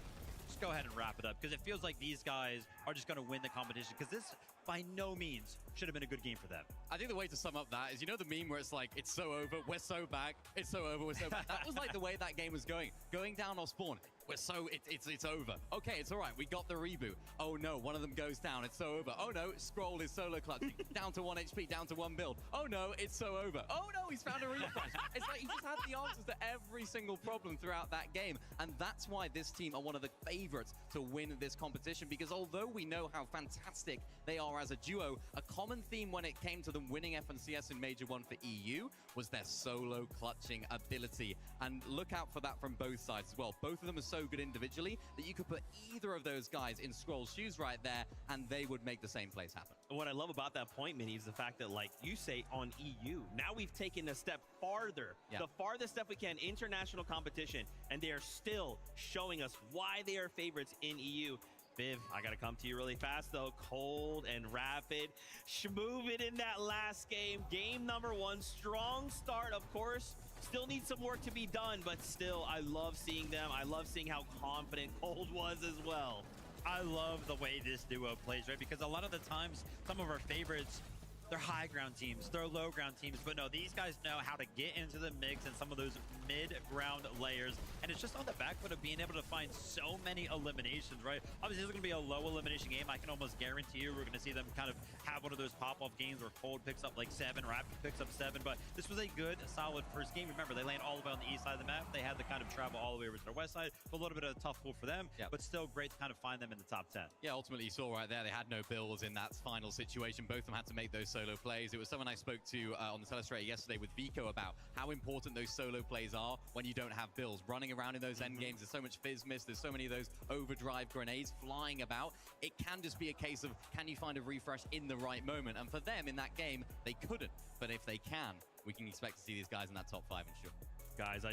just go ahead and wrap it up, because it feels like these guys are just going to win the competition, because this by no means should have been a good game for them. I think the way to sum up that is, you know the meme where it's like, it's so over, we're so back, it's so over, we're so back. That was like the way that game was going down off spawn. We're so, it's over. Okay, it's all right, we got the reboot. Oh no, one of them goes down, it's so over. Oh no, Scroll is solo clutching, down to 1 HP, down to 1 build. Oh no, it's so over. Oh no, he's found a refresh. It's like he just had the answers to every single problem throughout that game, and that's why this team are one of the favorites to win this competition, because although we know how fantastic they are as a duo, a common theme when it came to them winning FNCS in Major 1 for EU was their solo clutching ability, and look out for that from both sides as well. Both of them are so good individually that you could put either of those guys in Scroll's shoes right there and they would make the same plays happen. What I love about that point, Minnie, is the fact that, like you say, on EU, now we've taken a step farther, the farthest step we can, international competition, and they are still showing us why they are favorites in EU. Viv, I gotta come to you really fast though. Cold and rapid. Schmove it in that last game. Game number 1. Strong start, of course. Still needs some work to be done, but still, I love seeing them. I love seeing how confident Cold was as well. I love the way this duo plays, right? Because a lot of the times, some of our favorites, they're high ground teams, they're low ground teams, but no, these guys know how to get into the mix and some of those mid-ground layers, and it's just on the back foot of being able to find so many eliminations, right? Obviously, this is going to be a low elimination game. I can almost guarantee you we're going to see them kind of have one of those pop-off games where Cold picks up like 7, Rapid picks up 7, but this was a good, solid first game. Remember, they land all the way on the east side of the map. They had to kind of travel all the way over to the west side, a little bit of a tough pull for them, but still great to kind of find them in the top 10. Yeah, ultimately, you saw right there, they had no bills in that final situation. Both of them had to make those solo plays. It was someone I spoke to on the Telestrator yesterday with Vico about how important those solo plays are when you don't have bills. Running around in those end games, there's so much fizz miss, there's so many of those overdrive grenades flying about. It can just be a case of, can you find a refresh in the right moment? And for them in that game, they couldn't. But if they can, we can expect to see these guys in that top 5, I'm sure. Guys,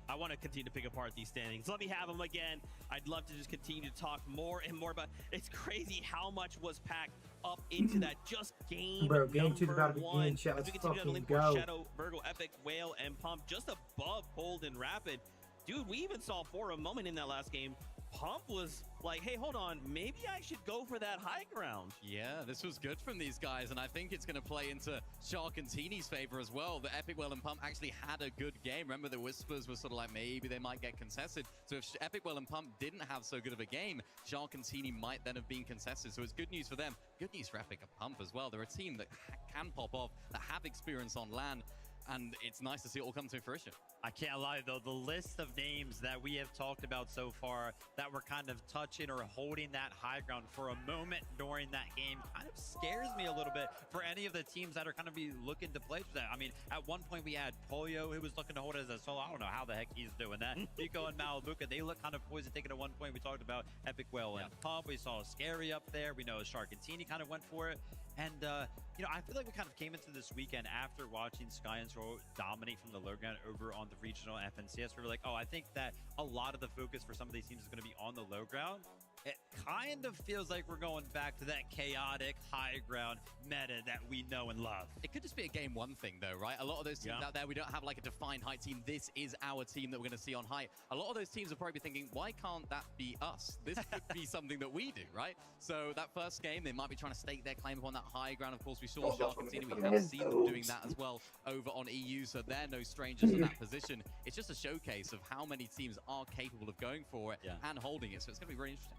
I want to continue to pick apart these standings. Let me have them again. I'd love to just continue to talk more and more about. It's crazy how much was packed up into that just game. Bro, game 2 about to one. begin. Chat, let's As we continue to fucking link go. Shadow, Virgo, Epic, Whale, and Pump just above Cold and Rapid. Dude, we even saw for a moment in that last game, Pump was like, hey, hold on, maybe I should go for that high ground. Yeah, this was good from these guys, and I think it's going to play into Shark and Teeny's favor as well. The Epic, Well, and Pump actually had a good game. Remember, the whispers were sort of like, maybe they might get contested. So if Epic, Well, and Pump didn't have so good of a game, Shark and Teeny might then have been contested. So it's good news for them. Good news for Epic and Pump as well. They're a team that can pop off, that have experience on LAN, and it's nice to see it all come to fruition. I can't lie, though, the list of names that we have talked about so far that were kind of touching or holding that high ground for a moment during that game kind of scares me a little bit for any of the teams that are kind of be looking to play for that. I mean, at one point we had Pollo who was looking to hold it as a solo. I don't know how the heck he's doing that. Nico and Malabuka, they look kind of poised to take it at one point. We talked about Epic Well and Pump. We saw Scary up there. We know Shark and Teeny kind of went for it. And, you know, I feel like we kind of came into this weekend after watching Sky and Soul dominate from the low ground over on the regional FNCS. We were like, oh, I think that a lot of the focus for some of these teams is going to be on the low ground. It kind of feels like we're going back to that chaotic high ground meta that we know and love. It could just be a game one thing, though, right? A lot of those teams out there, we don't have like a defined height team. This is our team that we're going to see on height. A lot of those teams will probably be thinking, why can't that be us? This could be something that we do, right? So that first game, they might be trying to stake their claim upon that high ground. Of course, we saw Shark and Tina. We have seen them doing that as well over on EU, so they're no strangers in that position. It's just a showcase of how many teams are capable of going for it and holding it, so it's going to be very interesting.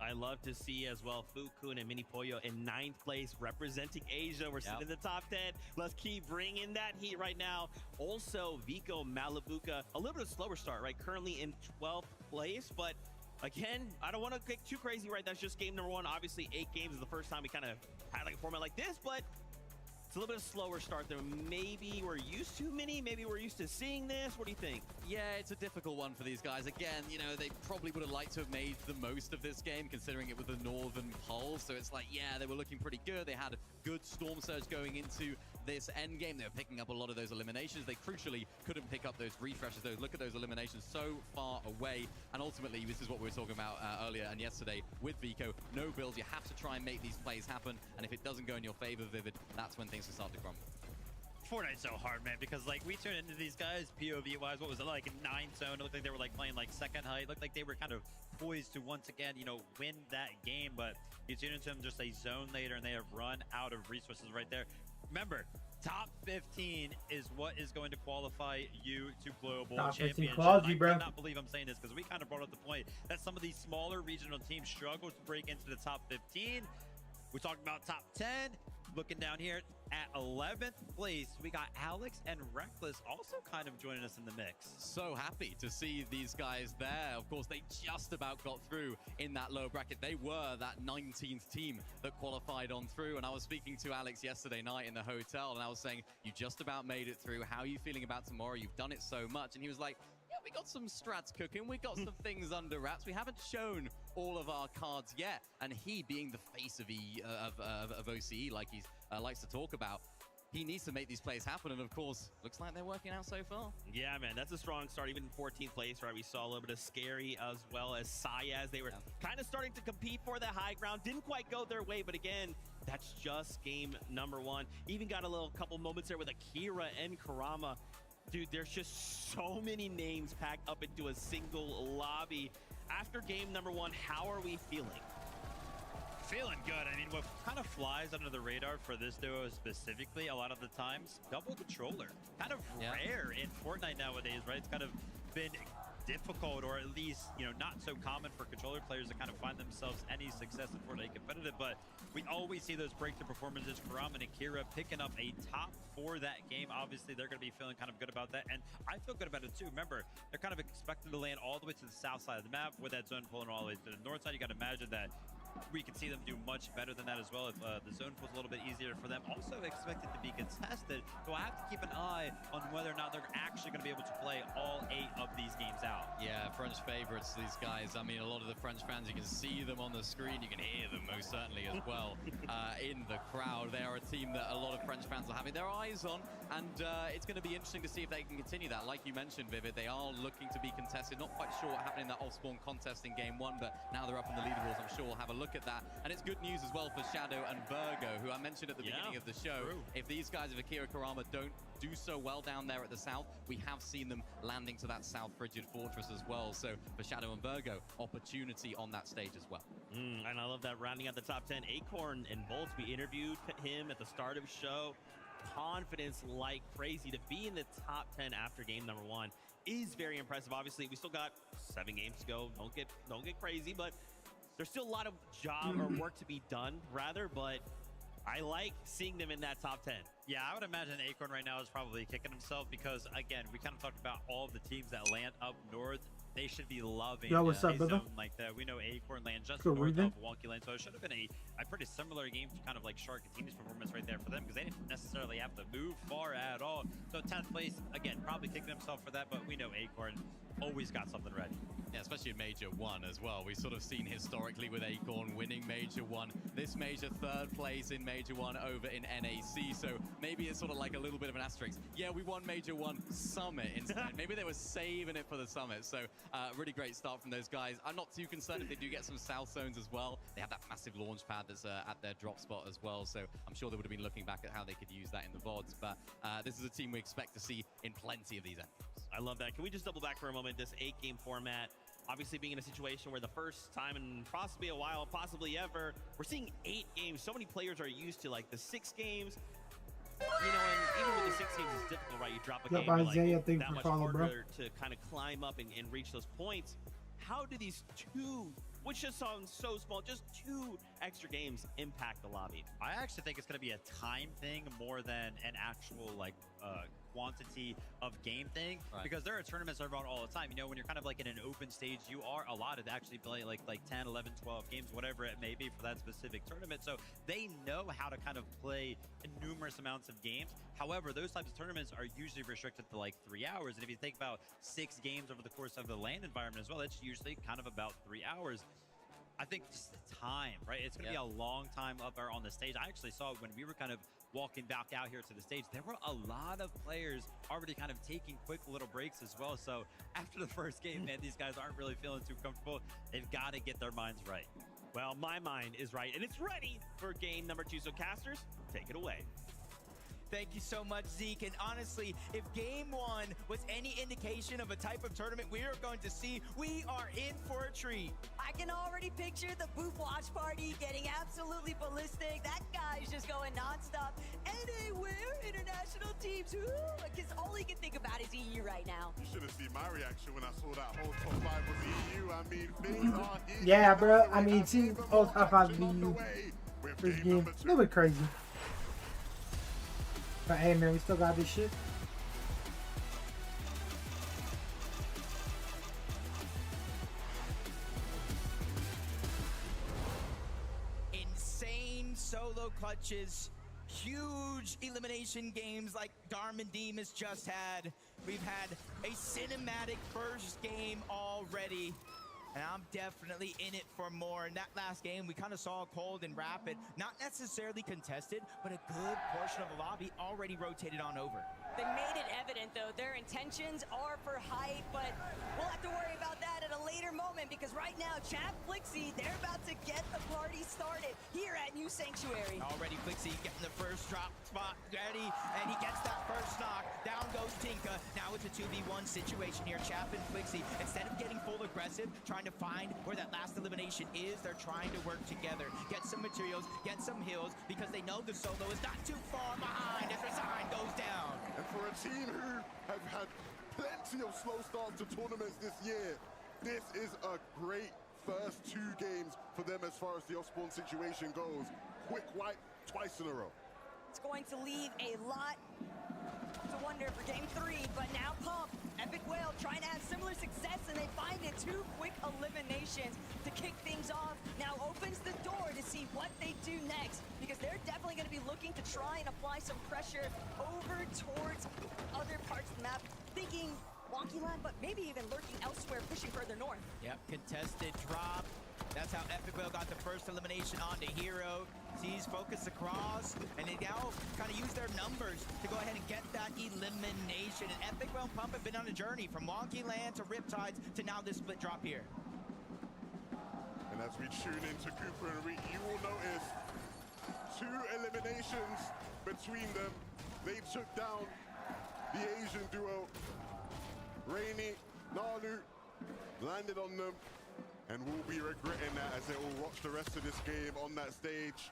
I love to see as well Fukun and Mini Pollo in 9th place representing Asia. We're sitting in the top 10. Let's keep bringing that heat right now. Also, Vico Malabuka, a little bit of slower start, right? Currently in 12th place, but again, I don't want to get too crazy, right? That's just game number 1. Obviously, 8 games is the first time we kind of had like a format like this, but it's a little bit of slower start than maybe we're used to, Mini. Maybe we're used to seeing this. What do you think? Yeah, it's a difficult one for these guys. Again, you know, they probably would have liked to have made the most of this game, considering it was the Northern Pole. So it's like, yeah, they were looking pretty good. They had a good Storm Surge going into this end game. They were picking up a lot of those eliminations. They crucially couldn't pick up those refreshes. Look at those eliminations so far away. And ultimately, this is what we were talking about earlier and yesterday with Vico. No builds. You have to try and make these plays happen. And if it doesn't go in your favor, Vivid, that's when things will start to crumble. Fortnite's so hard, man, because like we turned into these guys POV wise. What was it like in 9th zone? It looked like they were like playing like second height. It looked like they were kind of poised to once again, you know, win that game. But you tune into them just a zone later, and they have run out of resources right there. Remember, top 15 is what is going to qualify you to global championship. I cannot believe I'm saying this because we kind of brought up the point that some of these smaller regional teams struggle to break into the top 15. We talked about top 10. Looking down here at 11th place, we got Alex and Reckless also kind of joining us in the mix. So happy to see these guys there. Of course, they just about got through in that low bracket. They were that 19th team that qualified on through. And I was speaking to Alex yesterday night in the hotel, and I was saying, you just about made it through. How are you feeling about tomorrow? You've done it so much. And he was like, yeah, we got some strats cooking. We got some things under wraps. We haven't shown all of our cards yet. And he, being the face of OCE, like he likes to talk about, he needs to make these plays happen. And of course, looks like they're working out so far. Yeah, man, that's a strong start. Even in 14th place, right? We saw a little bit of Scary as well as Sayaz. They were kind of starting to compete for that high ground. Didn't quite go their way, but again, that's just game number 1. Even got a couple moments there with Akira and Karama. Dude, there's just so many names packed up into a single lobby. After game number 1, how are we feeling? Feeling good. I mean, what kind of flies under the radar for this duo specifically a lot of the times, double controller. Kind of rare in Fortnite nowadays, right? It's kind of been difficult, or at least, you know, not so common for controller players to kind of find themselves any success in Fortnite competitive, but we always see those breakthrough performances. Karama and Akira picking up a top 4 that game. Obviously, they're going to be feeling kind of good about that, and I feel good about it too. Remember, they're kind of expected to land all the way to the south side of the map with that zone pulling all the way to the north side. You got to imagine that we can see them do much better than that as well if the zone pull's a little bit easier for them. Also expected to be contested, so I have to keep an eye on whether or not they're actually going to be able to play all 8 of these games out. Yeah, French favorites, these guys. I mean, a lot of the French fans, you can see them on the screen, you can hear them most certainly as well in the crowd. They are a team that a lot of French fans are having their eyes on, and it's going to be interesting to see if they can continue that. Like you mentioned, Vivid, they are looking to be contested. Not quite sure what happened in that off-spawn contest in game 1, but now they're up in the leaderboards. I'm sure we'll have a look at that. And it's good news as well for Shadow and Virgo, who I mentioned at the beginning of the show. True. If these guys of Akira Karama don't do so well down there at the south, we have seen them landing to that South Frigid Fortress as well. So for Shadow and Virgo, opportunity on that stage as well. And I love that rounding out the top 10. Acorn and Bolts, we interviewed him at the start of the show. Confidence like crazy to be in the top 10 after game number 1 is very impressive. Obviously, we still got 7 games to go. Don't get crazy, but there's still a lot of job or work to be done, rather, but I like seeing them in that top 10. Yeah, I would imagine Acorn right now is probably kicking himself because, again, we kind of talked about all of the teams that land up north. They should be loving a zone like that. We know Acorn land just north of Wonky Lane, so it should have been a pretty similar game to kind of like Shark and Tina's performance right there for them because they didn't necessarily have to move far at all. So 10th place, again, probably kicking himself for that, but we know Acorn always got something ready. Yeah, especially in Major 1 as well. We've sort of seen historically with Acorn winning Major 1. This Major 3rd place in Major 1 over in NAC. So maybe it's sort of like a little bit of an asterisk. Yeah, we won Major 1 Summit instead. Maybe they were saving it for the Summit. So really great start from those guys. I'm not too concerned if they do get some South zones as well. They have that massive launch pad that's at their drop spot as well. So I'm sure they would have been looking back at how they could use that in the VODs. But this is a team we expect to see in plenty of these endgames. I love that. Can we just double back for a moment? This 8-game format, obviously being in a situation where the first time in possibly a while, possibly ever, we're seeing 8 games. So many players are used to like the 6 games. You know, and even with the 6 games, it's difficult, right? You drop a game, Isaiah, like, that much follow, harder to kind of climb up and reach those points. How do these 2, which just sounds so small, just 2 extra games impact the lobby? I actually think it's going to be a time thing more than an actual like quantity of game thing, because there are tournaments that are on all the time. You know, when you're kind of like in an open stage, you are allotted to actually play like 10, 11, 12 games, whatever it may be for that specific tournament. So they know how to kind of play numerous amounts of games. However, those types of tournaments are usually restricted to like 3 hours. And if you think about 6 games over the course of the LAN environment as well, that's usually kind of about 3 hours. I think just the time, right? It's going to be a long time up there on the stage. I actually saw when we were kind of walking back out here to the stage, there were a lot of players already kind of taking quick little breaks as well. So after the first game, man, these guys aren't really feeling too comfortable. They've got to get their minds right. Well, my mind is right, and it's ready for game number 2. So casters, take it away. Thank you so much, Zeke. And honestly, if game 1 was any indication of a type of tournament we are going to see, we are in for a treat. I can already picture the Boop watch party getting absolutely ballistic. That guy's just going nonstop. Anywhere, international teams, because all he can think about is EU right now. You should have seen my reaction when I saw that whole top 5 was EU. I mean, things are easy. Yeah, bro. I mean, see, whole top 5 EU. First game, a little bit crazy. But hey, man, we still got this shit. Insane solo clutches, huge elimination games like Garmin Demas just had. We've had a cinematic first game already. And I'm definitely in it for more. In that last game, we kind of saw Cold and Rapid, not necessarily contested, but a good portion of the lobby already rotated on over. They made it evident, though. Their intentions are for hype, but we'll have to worry about that at a later moment, because right now, Chap Flixie, they're about to get the party started here at New Sanctuary. Already Flixie getting the first drop spot ready, and he gets that first knock. Down goes Tinka. Now it's a 2v1 situation here. Chap and Flixie, instead of getting full aggressive, trying to find where that last elimination is, they're trying to work together, get some materials, get some heals, because they know the solo is not too far behind as Resign goes down. And for a team who have had plenty of slow starts to tournaments this year, this is a great first 2 games for them as far as the off-spawn situation goes. Quick wipe twice in a row. It's going to leave a lot to wonder for game 3, but now Pump, Epic Whale trying to have similar success, and they find it 2 quick eliminations to kick things off. Now opens the door to see what they do next, because they're definitely going to be looking to try and apply some pressure over towards other parts of the map, thinking Wonky Land, but maybe even lurking elsewhere, pushing further north. Yep, contested drop. That's how Epic Whale got the first elimination onto Hero. Sees focus across, and they now kind of use their numbers to go ahead and get that elimination. And Epic Whale and Pump have been on a journey from Wonky Land to Riptides to now this split drop here. And as we tune into Cooper and Reek, you will notice 2 eliminations between them. They took down the Asian duo. Rainy, Nalu landed on them, and we'll be regretting that as they will watch the rest of this game on that stage.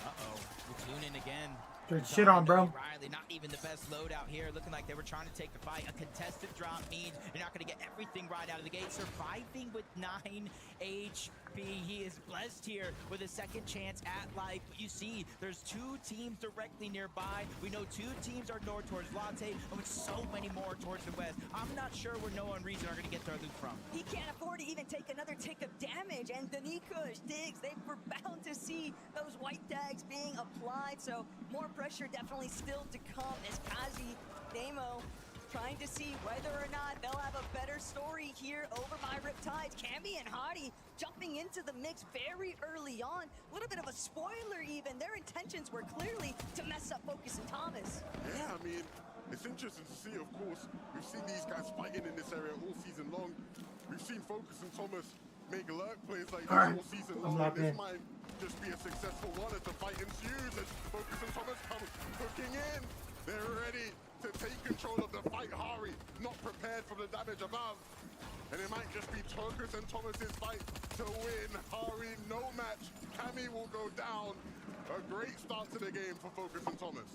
Uh-oh, we'll tune in again. Good shit on, bro. Riley, not even the best loadout here, looking like they were trying to take the fight. A contested drop means you're not going to get everything right out of the gate. Surviving with 9 HP. He is blessed here with a second chance at life. You see, there's 2 teams directly nearby. We know 2 teams are north towards Latte, and with so many more towards the west. I'm not sure where No and Reason are going to get their loot from. He can't afford to even take another tick of damage, and Danikush, Diggs, they were bound to see those white tags being applied, so more pressure definitely still to come as Kazi, Nemo, trying to see whether or not they'll have a better story here over my Riptides. Cammy and Hottie jumping into the mix very early on. A little bit of a spoiler even. Their intentions were clearly to mess up Focus and Thomas. Yeah, I mean, it's interesting to see, of course. We've seen these guys fighting in this area all season long. We've seen Focus and Thomas make lurk plays like this all season long. This might just be a successful one as the fight ensues. As Focus and Thomas come hooking in. They're ready to take control of the fight. Hari not prepared for the damage above. And it might just be Focus and Thomas's fight to win. Hari, no match. Cammy will go down. A great start to the game for Focus and Thomas.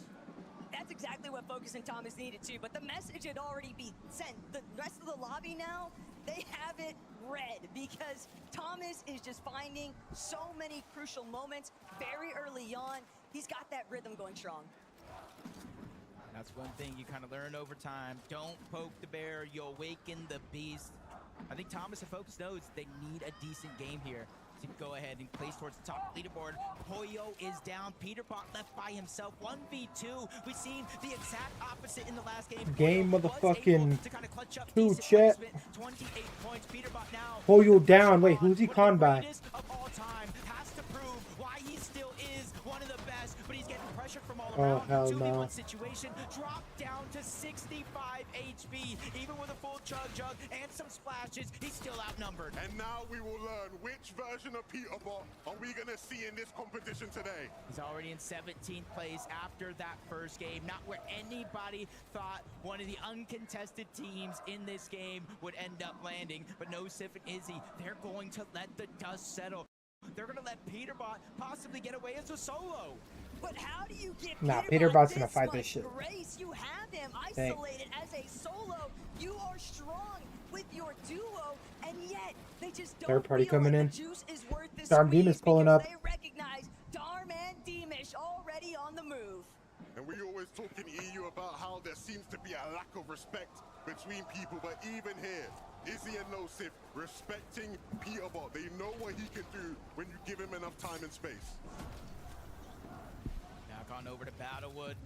That's exactly what Focus and Thomas needed to, but the message had already been sent. The rest of the lobby now, they have it read because Thomas is just finding so many crucial moments very early on. He's got that rhythm going strong. That's one thing you kind of learn over time. Don't poke the bear, you'll awaken the beast. I think Thomas and Focus knows they need a decent game here to go ahead and place towards the top leaderboard. Hoyo is down. Peterbot left by himself. 1v2. We've seen the exact opposite in the last game. Game motherfucking to kind of clutch up 2 chat. 28 points. Peterbot now. Hoyo down. Wait, who's he conned by? Of all time, has to prove why he still is one of the best, but he's getting pressure from all Oh, around. hell 2v1 no. situation, dropped down to 65 HP. Even with a full chug and some splashes, he's still outnumbered. And now we will learn which version of Peterbot are we going to see in this competition today. He's already in 17th place after that first game. Not where anybody thought one of the uncontested teams in this game would end up landing. But no Sif and Izzy, they're going to let the dust settle. They're going to let Peterbot possibly get away as a solo. But how do you get Peterbot's gonna fight this shit. Grace? You have him isolated as a solo. You are strong with your duo, and yet they just don't Third party feel coming like in. the juice is worth the Darm squeeze Demon's pulling because up. They recognize Darm and Demish already on the move. And we always talk in EU about how there seems to be a lack of respect between people, but even here, Izzy and Nosif respecting Peterbot. They know what he can do when you give him enough time and space. Now gone over to Battlewood.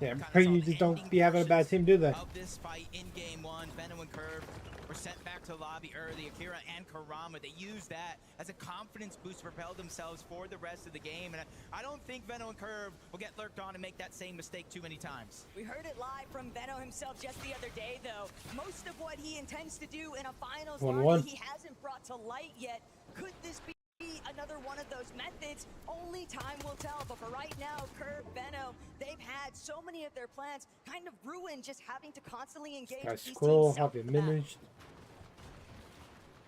Yeah, I'm pretty you just don't be having a bad team, do they? Of this fight in game one, Venom and Curve were sent back to lobby early. Akira and Karama, they used that as a confidence boost to propel themselves for the rest of the game. And I don't think Venom and Curve will get lurked on and make that same mistake too many times. We heard it live from Veno himself just the other day, though. Most of what he intends to do in a finals 1-1. lobby, he hasn't brought to light yet. Could this be another one of those methods? Only time will tell. But for right now, Curve, Veno, they've had so many of their plans kind of ruined just having to constantly engage with these Scroll, teams have you self-back. managed?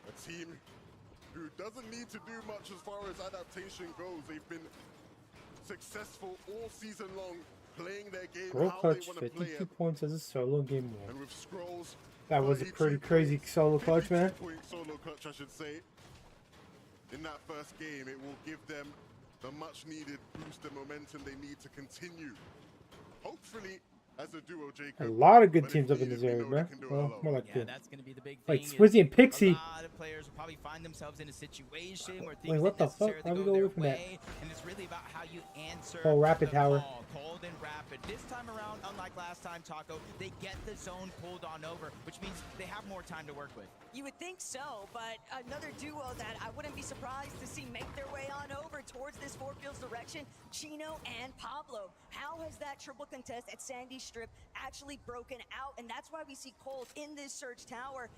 A team who doesn't need to do much as far as adaptation goes. They've been successful all season long, playing their game Scroll how clutch, they want to play 52 it. points as a solo game And win. with Scrolls, That was a 32 pretty crazy points, solo clutch, man. 52-point solo clutch, I should say. In that first game, it will give them the much needed boost and momentum they need to continue. Hopefully, as a duo, Jacob. A lot of good but if teams up in needed, this we area, know bro. they can do it Well, alone. more like Yeah, two. that's going to be the big Like thing. is Swizzy and Pixie. A lot of players will probably find themselves in a situation where things what the didn't fuck? necessarily How'd we go go their away from that? way, and it's really about how you answer Oh, Rapid the Tower. call. Cold and rapid. This time around, unlike last time, Taco, they get the zone pulled on over, which means they have more time to work with. You would think so, but another duo that I wouldn't be surprised to see make their way on over towards this Four Fields direction, Chino and Pablo. How has that triple contest at Sandy Strip actually broken out? And that's why we see Colt in this Surge Tower,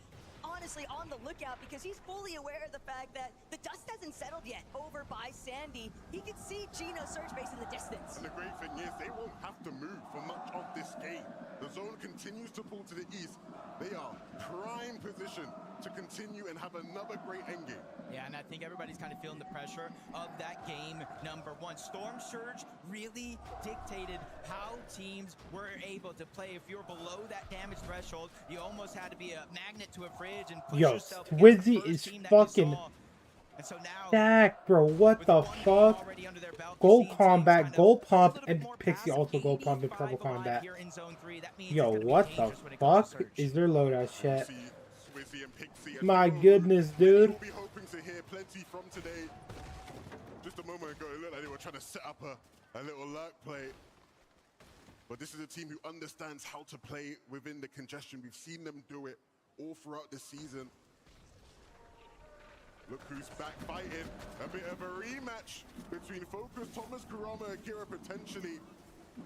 honestly on the lookout, because he's fully aware of the fact that the dust hasn't settled yet over by Sandy. He can see Chino's Surge base in the distance. And the great thing is, they won't have to move for much of this game. The zone continues to pull to the east. They are prime position to continue and have another great endgame. Yeah, and I think everybody's kind of feeling the pressure of that game number one. Storm Surge really dictated how teams were able to play. If you were below that damage threshold, you almost had to be a magnet to a fridge and push Yo, yourself against the Swizzy first is team that you fucking saw. And so now, stacked, bro. What with the one game fuck? already under their belt, Gold we've seen combat, teams gold kind of pump, a little and bit more Pixie passive. also gold pump and 85 purple alive combat. here in Zone 3. That means Yo, it's gonna be what the dangerous when it comes to fuck Surge. is their loadout chat? See Swizzy and Pixie. My goodness, dude. We'll be hoping to hear plenty from today. Just a moment ago, it looked like they were trying to set up a little lurk play. But this is a team who understands how to play within the congestion. We've seen them do it all throughout the season. Look who's back fighting. A bit of a rematch between Focus, Thomas, Kurama, and Kira potentially.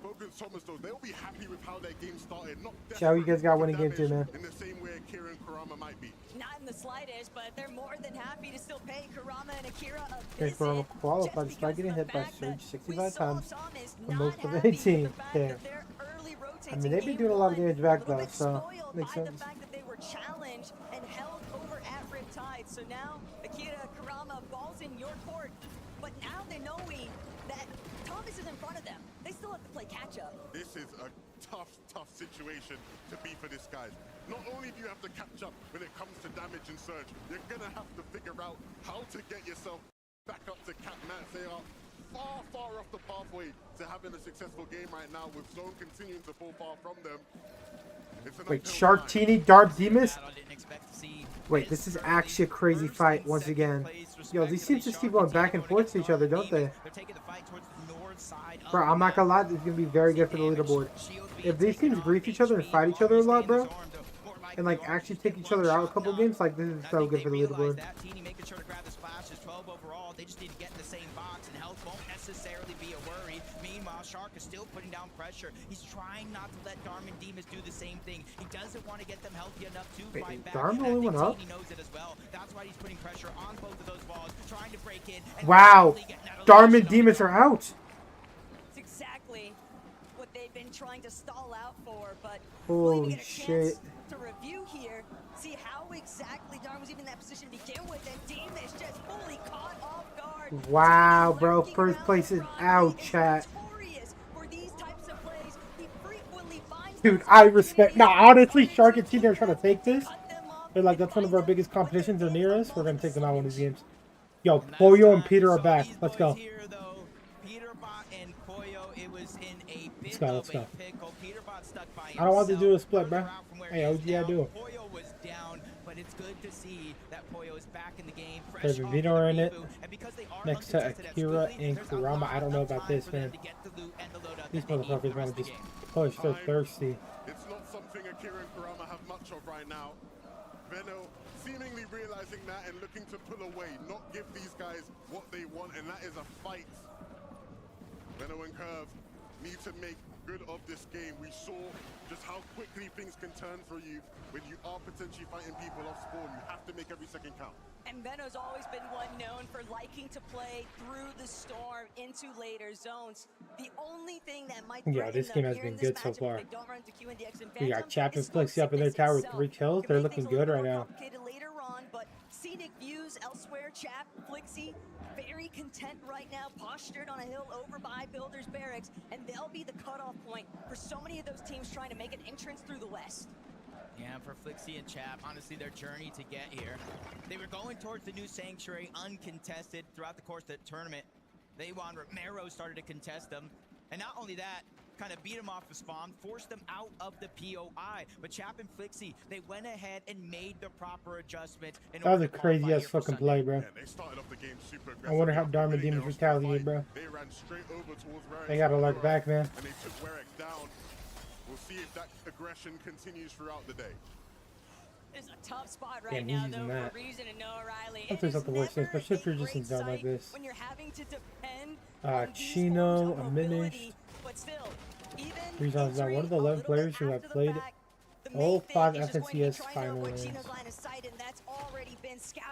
Focus, Thomas, though, they'll be happy with how their game started. Not How you guys got winning game too, man? in the same way Kira and Kurama might be. Not in the slightest, but they're more than happy to still pay Kurama and Akira a Okay, visit. Kurama qualified just despite getting because hit by of the Surge fact 65 that we times saw Thomas for not most of the happy with 18. the fact Damn. that their early I mean, they've been doing a lot of damage back though, so makes by sense. the fact that they were challenged and held over at Riptide. So now Akira, Kurama, balls in your court. But now they're knowing that Thomas is in front of them. They still have to play catch up. This is a tough situation to be for this guys. Not only do you have to catch up when it comes to damage and surge, you're gonna have to figure out how to get yourself back up to cap mats. They are far off the pathway to having a successful game right now, with Zone continuing to fall far from them. Wait, Sharktini, Dark Demus? Wait, this is actually a crazy fight once again. Yo, these teams just keep going back and forth to each other, don't they? Bro, I'm not gonna lie, this is gonna be very good for the leaderboard. If these teams grief each other and fight each other a lot, bro, and like actually take each other out a couple games, like this is so good for the leaderboard. Making sure to grab the splashes, 12 overall. They just need to get in the same box, and health won't necessarily be a worry. Meanwhile, Shark is still putting down pressure. He's trying not to let Darman Demas do the same thing. He doesn't want to get them healthy enough to fight back. Darman only went up? He knows it as well. That's why he's putting pressure on both of those balls, trying to break in. Wow, Darman Demas are out. It's exactly what they've been trying to stall out for, but Holy shit. to review here, see how exactly Darman was even in that position to begin with, and Demas just fully caught off guard. Wow, bro, first place is out, chat. For these types of plays, he frequently finds Dude, I respect. Nah, honestly, Shark and Team are trying to take this. They're like, that's one of our biggest competitions. They're near us. We're gonna take them out one of these games. Yo, Pollo and Peter are back. Let's go. Peterbot and Koyo, it was in a bit Let's go, let's of a go. pickle. Peterbot stuck by I don't want to do a himself. split, bro. Around from where Hey, he is OG, I now. do. Poyo was down, but it's good to see that Poyo is back in the game. Fresh There's a off Vito the in it. reboot. And because they are Next to uncontested as Akira quickly, and there's a Kurama. lot I don't know of about time this, for them man. to get the loot and the loadout These that they need for motherfuckers the want rest to of the just game. push. They're thirsty. It's not something Akira and Kurama have much of right now. Veno seemingly realizing that and looking to pull away, not give these guys what they want, and that is a fight. Veno and Curve need to make good of this game. We saw just how quickly things can turn for you when you are potentially fighting people off spawn. You have to make every second count. And Veno's always been one known for liking to play through the storm into later zones. The only thing that might Yeah, this game has been good so far. We got Chap and Flixie up in their tower with 3 kills. They're looking good right now. Later on, but scenic views elsewhere. Chap, Flixie, very content right now, postured on a hill over by Builders Barracks, and they'll be the cutoff point for so many of those teams trying to make an entrance through the west. Yeah, for Flixie and Chap, honestly, their journey to get here. They were going towards the new Sanctuary uncontested throughout the course of the tournament. They won. Romero started to contest them. And not only that, kind of beat them off the spawn, forced them out of the POI. But Chap and Flixie, they went ahead and made the proper adjustment. That was a crazy ass fucking play, bro. Yeah, they started off the game super aggressive. I wonder how Darman Demons retaliate, bro. They ran straight over towards Warwick. They gotta look back, man. And they took Warwick down. We'll see if that aggression continues throughout the day. It's a tough spot right Damn, now, he's though, using for that. Reason and Noah Riley. That's just not the worst thing, especially if you're just in zone like this. When you're having to depend on these Chino, forms of a Minish. mobility, but still, even Reason's not one of the 11 players who have played all 5 FNCS final rounds.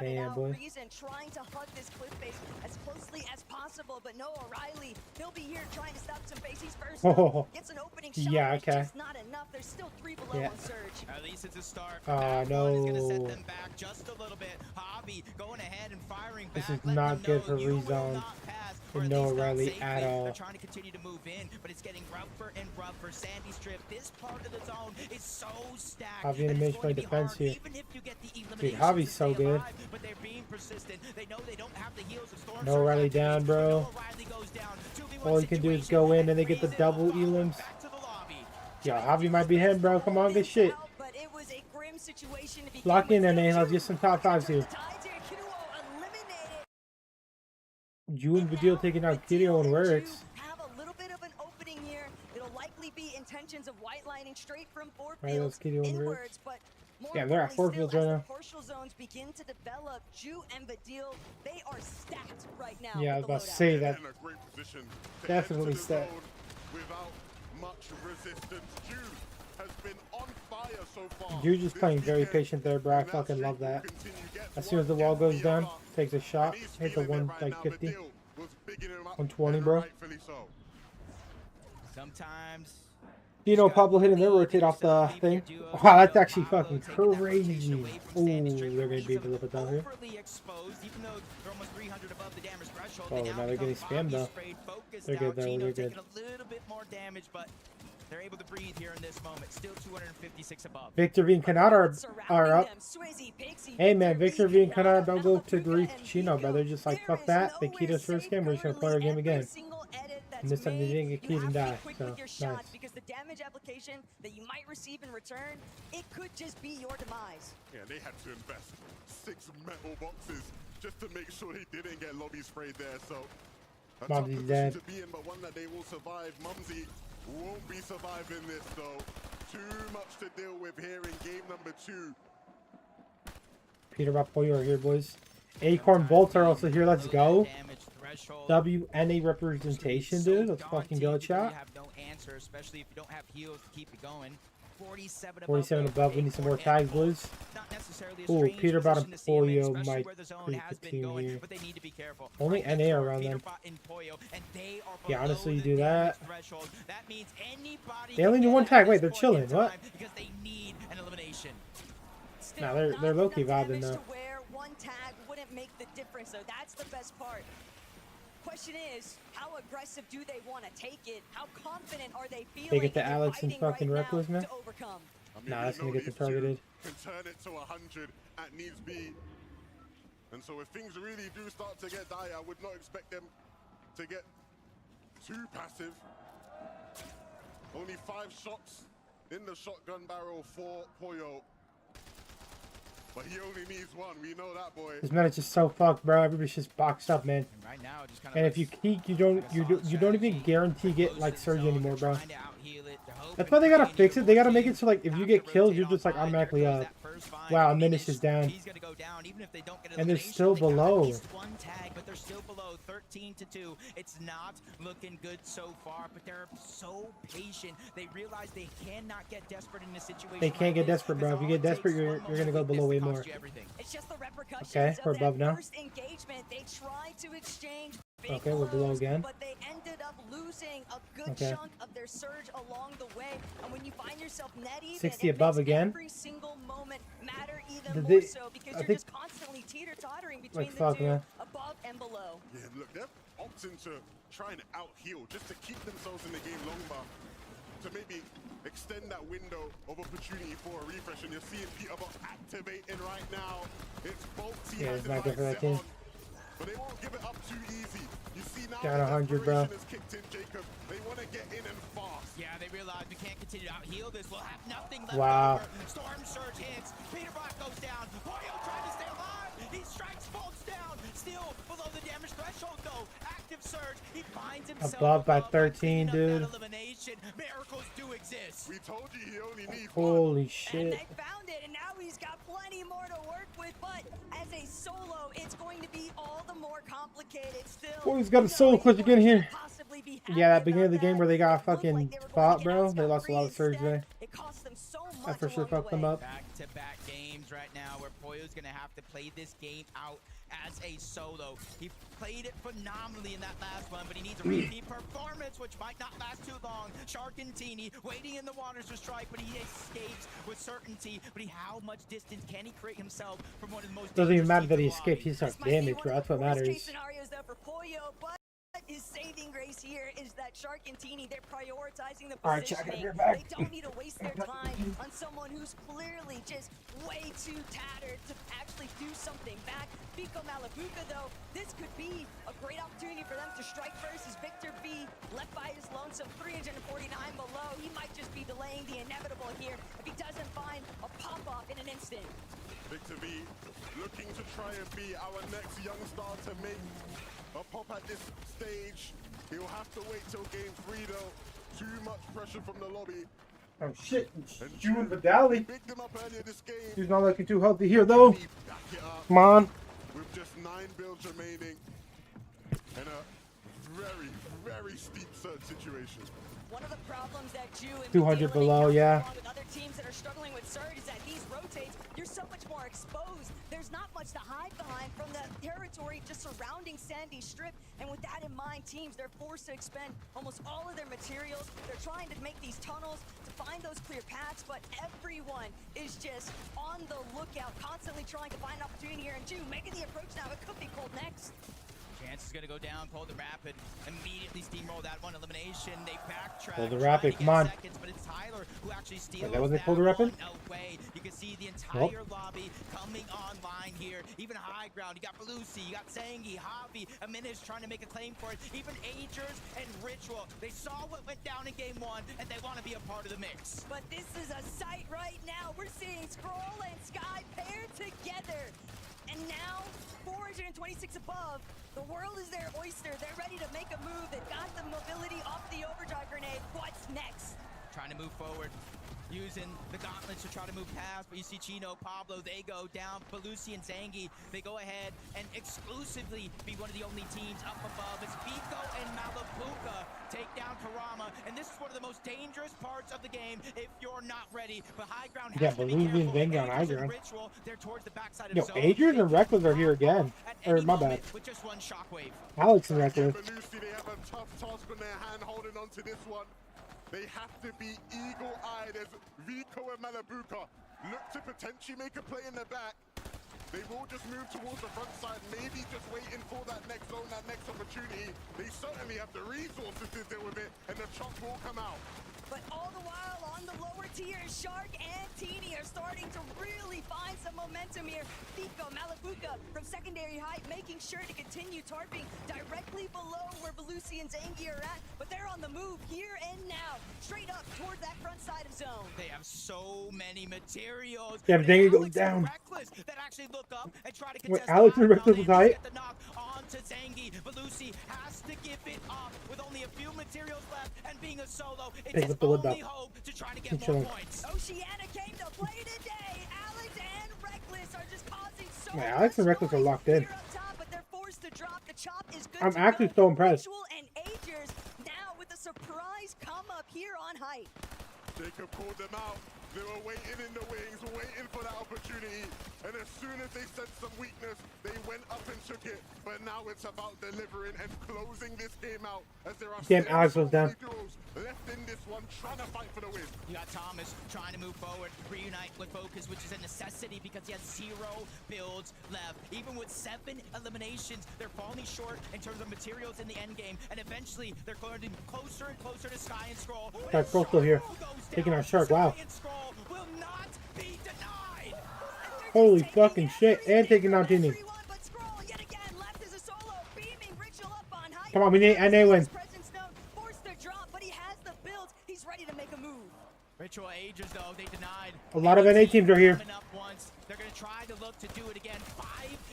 Damn, boy. Reason trying to hug this cliff face as closely as possible, but Noah Riley, he'll be here trying to stop some face. He's first. Oh, Gets an opening shot. yeah, It's okay. just not enough. There's still 3 below Yeah. on Surge. At least it's a start. Oh, That one is gonna no. set them back just a little bit. Hobby going ahead and firing This back. is Let not them good know for you will Rezone not pass, or and at Noah least not Riley safely. at all. They're trying to continue to move in, but it's getting rougher and rougher. Sandy Strip, this part of the zone is so stacked. Javi that it's animation going by to be defense hard, here. even if you get the Dude, eliminations Javi's to so stay good. alive, but they're being persistent. They know they don't have the heals of Storm Noah Surge Riley activated, down, so bro. Noah Riley goes down. 2v1 All you can do is situation, go in and and they get the Reason double follows elims. back to the lobby. Yo, Javi might be him, bro. Come on, good shit. But it was a grim situation to begin Lock in with. there, man. Let's get some top 5s here. Tides here, Kiruo eliminated. June video taking out Kirio and Werix. Have a little bit of an opening here. It'll likely be in intentions of white lining straight from four Right, fields let's get you on the inwards, but more Yeah, they're at four importantly fields still, right as now. the partial zones begin to develop, Ju and Badil, they are stacked right now. Yeah, I with was about the to loadout. say that. In a great position to Definitely enter the set. zone without much resistance. Ju has been on fire so far. You're just this playing very weekend, patient there, bro. I and that fucking streak love will that. continue. Gets As soon as the one, wall gets goes the down, other. takes a shot, And he's hit the feeling it one right like now. 50. Badil was bigging him up, 120, and bro. rightfully so. Sometimes. You know, Pablo hitting their rotate off the thing. Wow, that's actually fucking crazy. Ooh, they're gonna be a little bit down here. Oh, now they're getting spammed though. They're good though. They're good. A little bit more damage, but they're able to breathe here in this moment. Still 256 above. Victor V and Kanata are up. Hey man, Victor V and Kanata don't go to grief Chino, bro. They're just like, fuck that. They keyed us first game. We're just gonna play our game again. And this time they didn't get keyed and die. So nice. Because the damage application that you might receive in return, it could just be your demise. Yeah, they had to invest 6 metal boxes just to make sure they didn't get lobby sprayed there. So a tough Mumsy's position dead. to be in, but one that they will survive. Mumsy won't be surviving this though. Too much to deal with here in game number 2. Peterbot Pollo are here, boys. Acorn Bolts are also here. Let's go. WNA representation, dude. Let's fucking go, chat. have no answer, especially if you don't have heals to keep it going. 47 above. We need some more tags, boys. Ooh, Peterbot and Pollo might creep the team here. But they need to be careful. Only NA around them. Yeah, honestly, you do that. They only need one tag. Wait, they're chilling. What? Because they need an elimination. Nah, they're low-key vibing though. Where one tag wouldn't make the difference, though. That's the best part. Question is, how aggressive do they want to take it? How confident are they feeling? They get the in Alex and fighting fucking right Reckless, now man. to overcome? I mean, Nah, we that's gonna know get them these two targeted. Can turn it to 100 at needs be. And so if things really do start to get dire, I would not expect them to get too passive. Only 5 shots in the shotgun barrel for Pollo. But he only needs one. We know that, boy. This man is just so fucked, bro. Everybody's just boxed up, man. And right now, it just kind And of if you peek, you don't even guarantee get like surge anymore, bro. That's why they gotta fix it. They gotta make it so like if you get killed, you're just like automatically up. Wow, Minish is down. And they're still below. One tag, but they're still below 13-2. It's not looking good so far, but they're so patient. They realize they cannot get desperate in this situation. They can't get desperate, bro. If you get desperate, you're gonna go below way more. It's just the repercussions Okay, of we're that above now. first engagement. They tried to exchange big Okay, we're below blows, again. but they ended up losing a good Okay. chunk of their surge along the way. And when you find yourself net even, 60 it above makes again. every single moment matter even Did more they- so because I you're think- just constantly teeter-tottering between Like, the fuck, two, man. above and below. Yeah, look, they're opting to try and out-heal just to keep themselves in the game longer. To maybe extend that window of opportunity for a refresh. And you're seeing Peterbot activating right now. It's both teams Yeah, has it's their not good for eyes that set team. on. But they won't give it up too easy. You see now Got the 100, bro. desperation has kicked in, Jacob. They want to get in and fast. Yeah, they realize we can't continue to out-heal this. We'll have nothing left Wow. over. Storm Surge hits. Peterbot goes down. Pollo trying to stay alive. He strikes bolts down. Still below the damage threshold, though. Active Surge. He finds himself Above by 13, cleaning dude. up that elimination. Miracles do exist. We told you he only needs Holy And shit. they found it, and now he's got plenty more to work with. But as a solo, it's going to be all the more complicated still. Boy, he's got a solo clutch again here. Yeah, that beginning of the game where they got fucking fought, bro. They lost a lot of surge there. It cost them so much. That for sure along the fucked them way. up. Back-to-back games right now where Pollo's going to have to play this game out as a solo. He played it phenomenally in that last one, but he needs a repeat performance, which might not last too long. Sharkantini waiting in the waters to strike, but he escapes with certainty. But how much distance can he create himself from one of the most Doesn't even dangerous matter that teams he in the escaped. lobby? He starts This might be damage, one bro. of That's the what worst matters. case scenarios though for Pollo, but his saving grace here is that Sharkantini, they're prioritizing the All right, check it, positioning. you're back. They don't need to waste their time on someone who's clearly just way too tattered to actually do something back. Pico Malabuca, though, this could be a great opportunity for them to strike first as Victor B left by his lonesome 349 below. He might just be delaying the inevitable here if he doesn't find a pop-off in an instant. Victor V looking to try and be our next young star to make a pop at this stage. He'll have to wait till game 3 though. Too much pressure from the lobby. Oh shit, Jew and Vidali. Picked them up earlier this game. He's not looking too healthy here though. Back it up Come on. with just 9 builds remaining. And a very, very steep search situation. One of the problems that Jew and 200 Vidali below, have yeah. along with other teams that are struggling with surge is that these rotates, you're so much more exposed. There's not much to hide behind from the territory just surrounding Sandy Strip. And with that in mind, teams, they're forced to expend almost all of their materials. They're trying to make these tunnels to find those clear paths, but everyone is just on the lookout, constantly trying to find an opportunity here. And Jew making the approach now. It could be Cold next. Chance is going to go down, pull the rapid, immediately steamroll that one elimination. They backtrack. Pull the rapid, come on. Seconds, but it's Tyler who actually steals that wasn't pull the rapid? away. You can see the entire lobby coming online here. Even high ground. You got Belusi, you got Zangi, Javi. Aminis trying to make a claim for it. Even Agers and Ritual. They saw what went down in game 1, and they want to be a part of the mix. But this is a sight right now. We're seeing Scroll and Sky paired together. And now, 426 above. The world is their oyster. They're ready to make a move. They've got the mobility off the overdrive grenade. What's next? Trying to move forward, using the gauntlets to try to move past, but you see Chino, Pablo, they go down. Belusi and Zangi, they go ahead and exclusively be one of the only teams up above. It's Vico and Malabuka take down Karama, and this is one of the most dangerous parts of the game if you're not ready. But high ground has to be Belusi and careful. Zangi on high Agers and ground. Ritual, they're towards the backside of Yo, zone. Adrian and Reckless are here again. At Or any my bad. moment with just one shockwave. Alex and Reckless. Belusi, they have a tough task on their hand holding on to this one. They have to be eagle-eyed as Vico and Malabuka look to potentially make a play in the back. They will just move towards the front side, maybe just waiting for that next zone, that next opportunity. They certainly have the resources to deal with it, and the chop will come out. But all the while on the lower tiers, Shark and Teeny are starting to really find some momentum here. Vico, Malabuka from secondary height, making sure to continue targeting directly below where Belusi and Zangi are at. But they're on the move here and now, straight up towards that front side of zone. They have so many materials. Yeah, but Zangi goes Alex down. and Reckless that actually look up and try to Wait, contest Alex the and high Reckless ground. was height? They get the knock onto Zangi. Belusi has to give it up with only a few materials left and being a solo. It's Take his the lid only up. hope to try to get Keep more chilling. points. Oceana came to play today. Alex and Reckless are just causing so Yeah, Alex and much Reckless are noise locked in. here up top, but they're forced to drop. The chop is good I'm to actually go. so impressed. Ritual and Agers now with a surprise come up here on height. Jacob called them out. They were waiting in the wings, waiting for that opportunity. And as soon as they sensed some weakness, they went up and took it. But now it's about delivering and closing this game out, as there are Damn, still Alex so was down. many duels left in this one, trying to fight for the win. You got Thomas trying to move forward, reunite with Focus, which is a necessity because he has 0 builds left. Even with 7 eliminations, they're falling short in terms of materials in the end game, and eventually they're getting closer and closer to Sky and Scroll. Got Scroll still here. Taking our shark, wow. Sky and Scroll will not be denied. Holy fucking shit. And taking down Teeny. Everyone but Scroll yet again left as a solo, beaming Ritual up on height. Come on, we need an NA win. His presence known, forced to drop, but he has the build. He's ready to make a move. Ritual Agers, though, they denied. A lot of NA teams are here. Coming up once. They're going to try to look to do it again. 5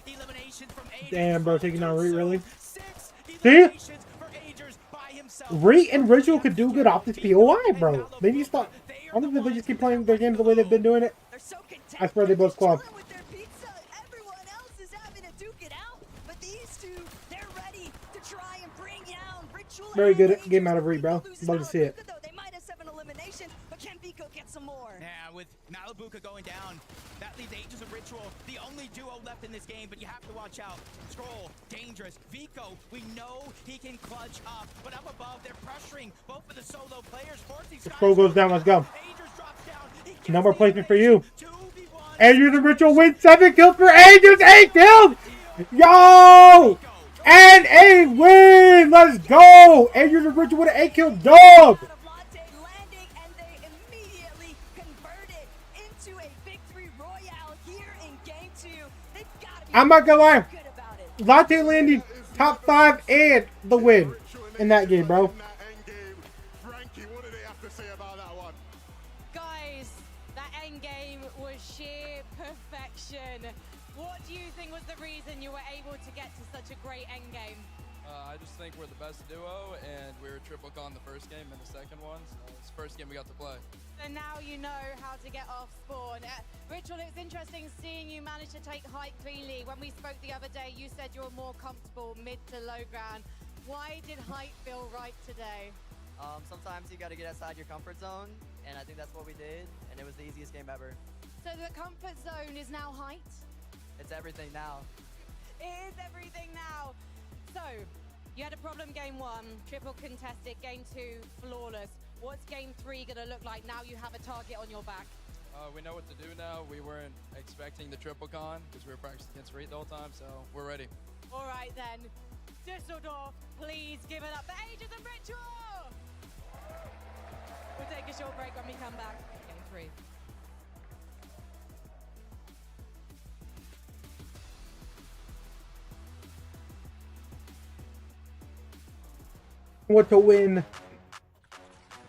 eliminations from Agers. Damn, bro, taking down Reed, really? 6 See? eliminations for Agers by himself. Reed and Ritual could do good off this POI, bro. They need to stop. I don't think they just keep playing their games the way they've been doing it. They're so content. I swear they both squad. Chilling with their pizza. Everyone else is having to duke it out, but these two, they're ready to try and bring down Ritual. Very and good Agers. game out of Reed, bro. Loses Love to see it. Malabuka, though. They might have 7 eliminations, but can Vico get some more? Yeah, with Malabuka going down, that leaves Agers and Ritual, the only duo left in this game, but you have to watch out. Scroll, dangerous. Vico, we know he can clutch up, but up above, they're pressuring both of the solo players, forcing Sky. Scroll goes down, let's go. Agers drops down. He gets No more the placement for you. 2v1. Agers and Ritual win 7 kills for Agers, 8 kills! Yo! And a win! Let's go! Agers and Ritual with an 8-kill dog! Out of Latte landing, and they immediately convert it into a victory royale here in game 2. They've got to be I'm not gonna lie. good about it. Latte landing top 5 and the win in that game, bro. In that end game. Frankie, what do they have to say about that one? Guys, that end game was sheer perfection. What do you think was the reason you were able to get to such a great end game? I just think we're the best duo, and we were triple con the first game and the second one. So it's the first game we got to play. And now you know how to get off spawn. Ritual, it's interesting seeing you manage to take height cleanly. When we spoke the other day, you said you were more comfortable mid to low ground. Why did height feel right today? Sometimes you got to get outside your comfort zone, and I think that's what we did, and it was the easiest game ever. So the comfort zone is now height? It's everything now. It is everything now. So, you had a problem game 1, triple contested, game 2, flawless. What's game 3 gonna look like now you have a target on your back? We know what to do now. We weren't expecting the triple con because we were practicing against Reed the whole time, so we're ready. All right then, Düsseldorf, please give it up for Ages and Ritual! We'll take a short break when we come back. Game 3. What to win?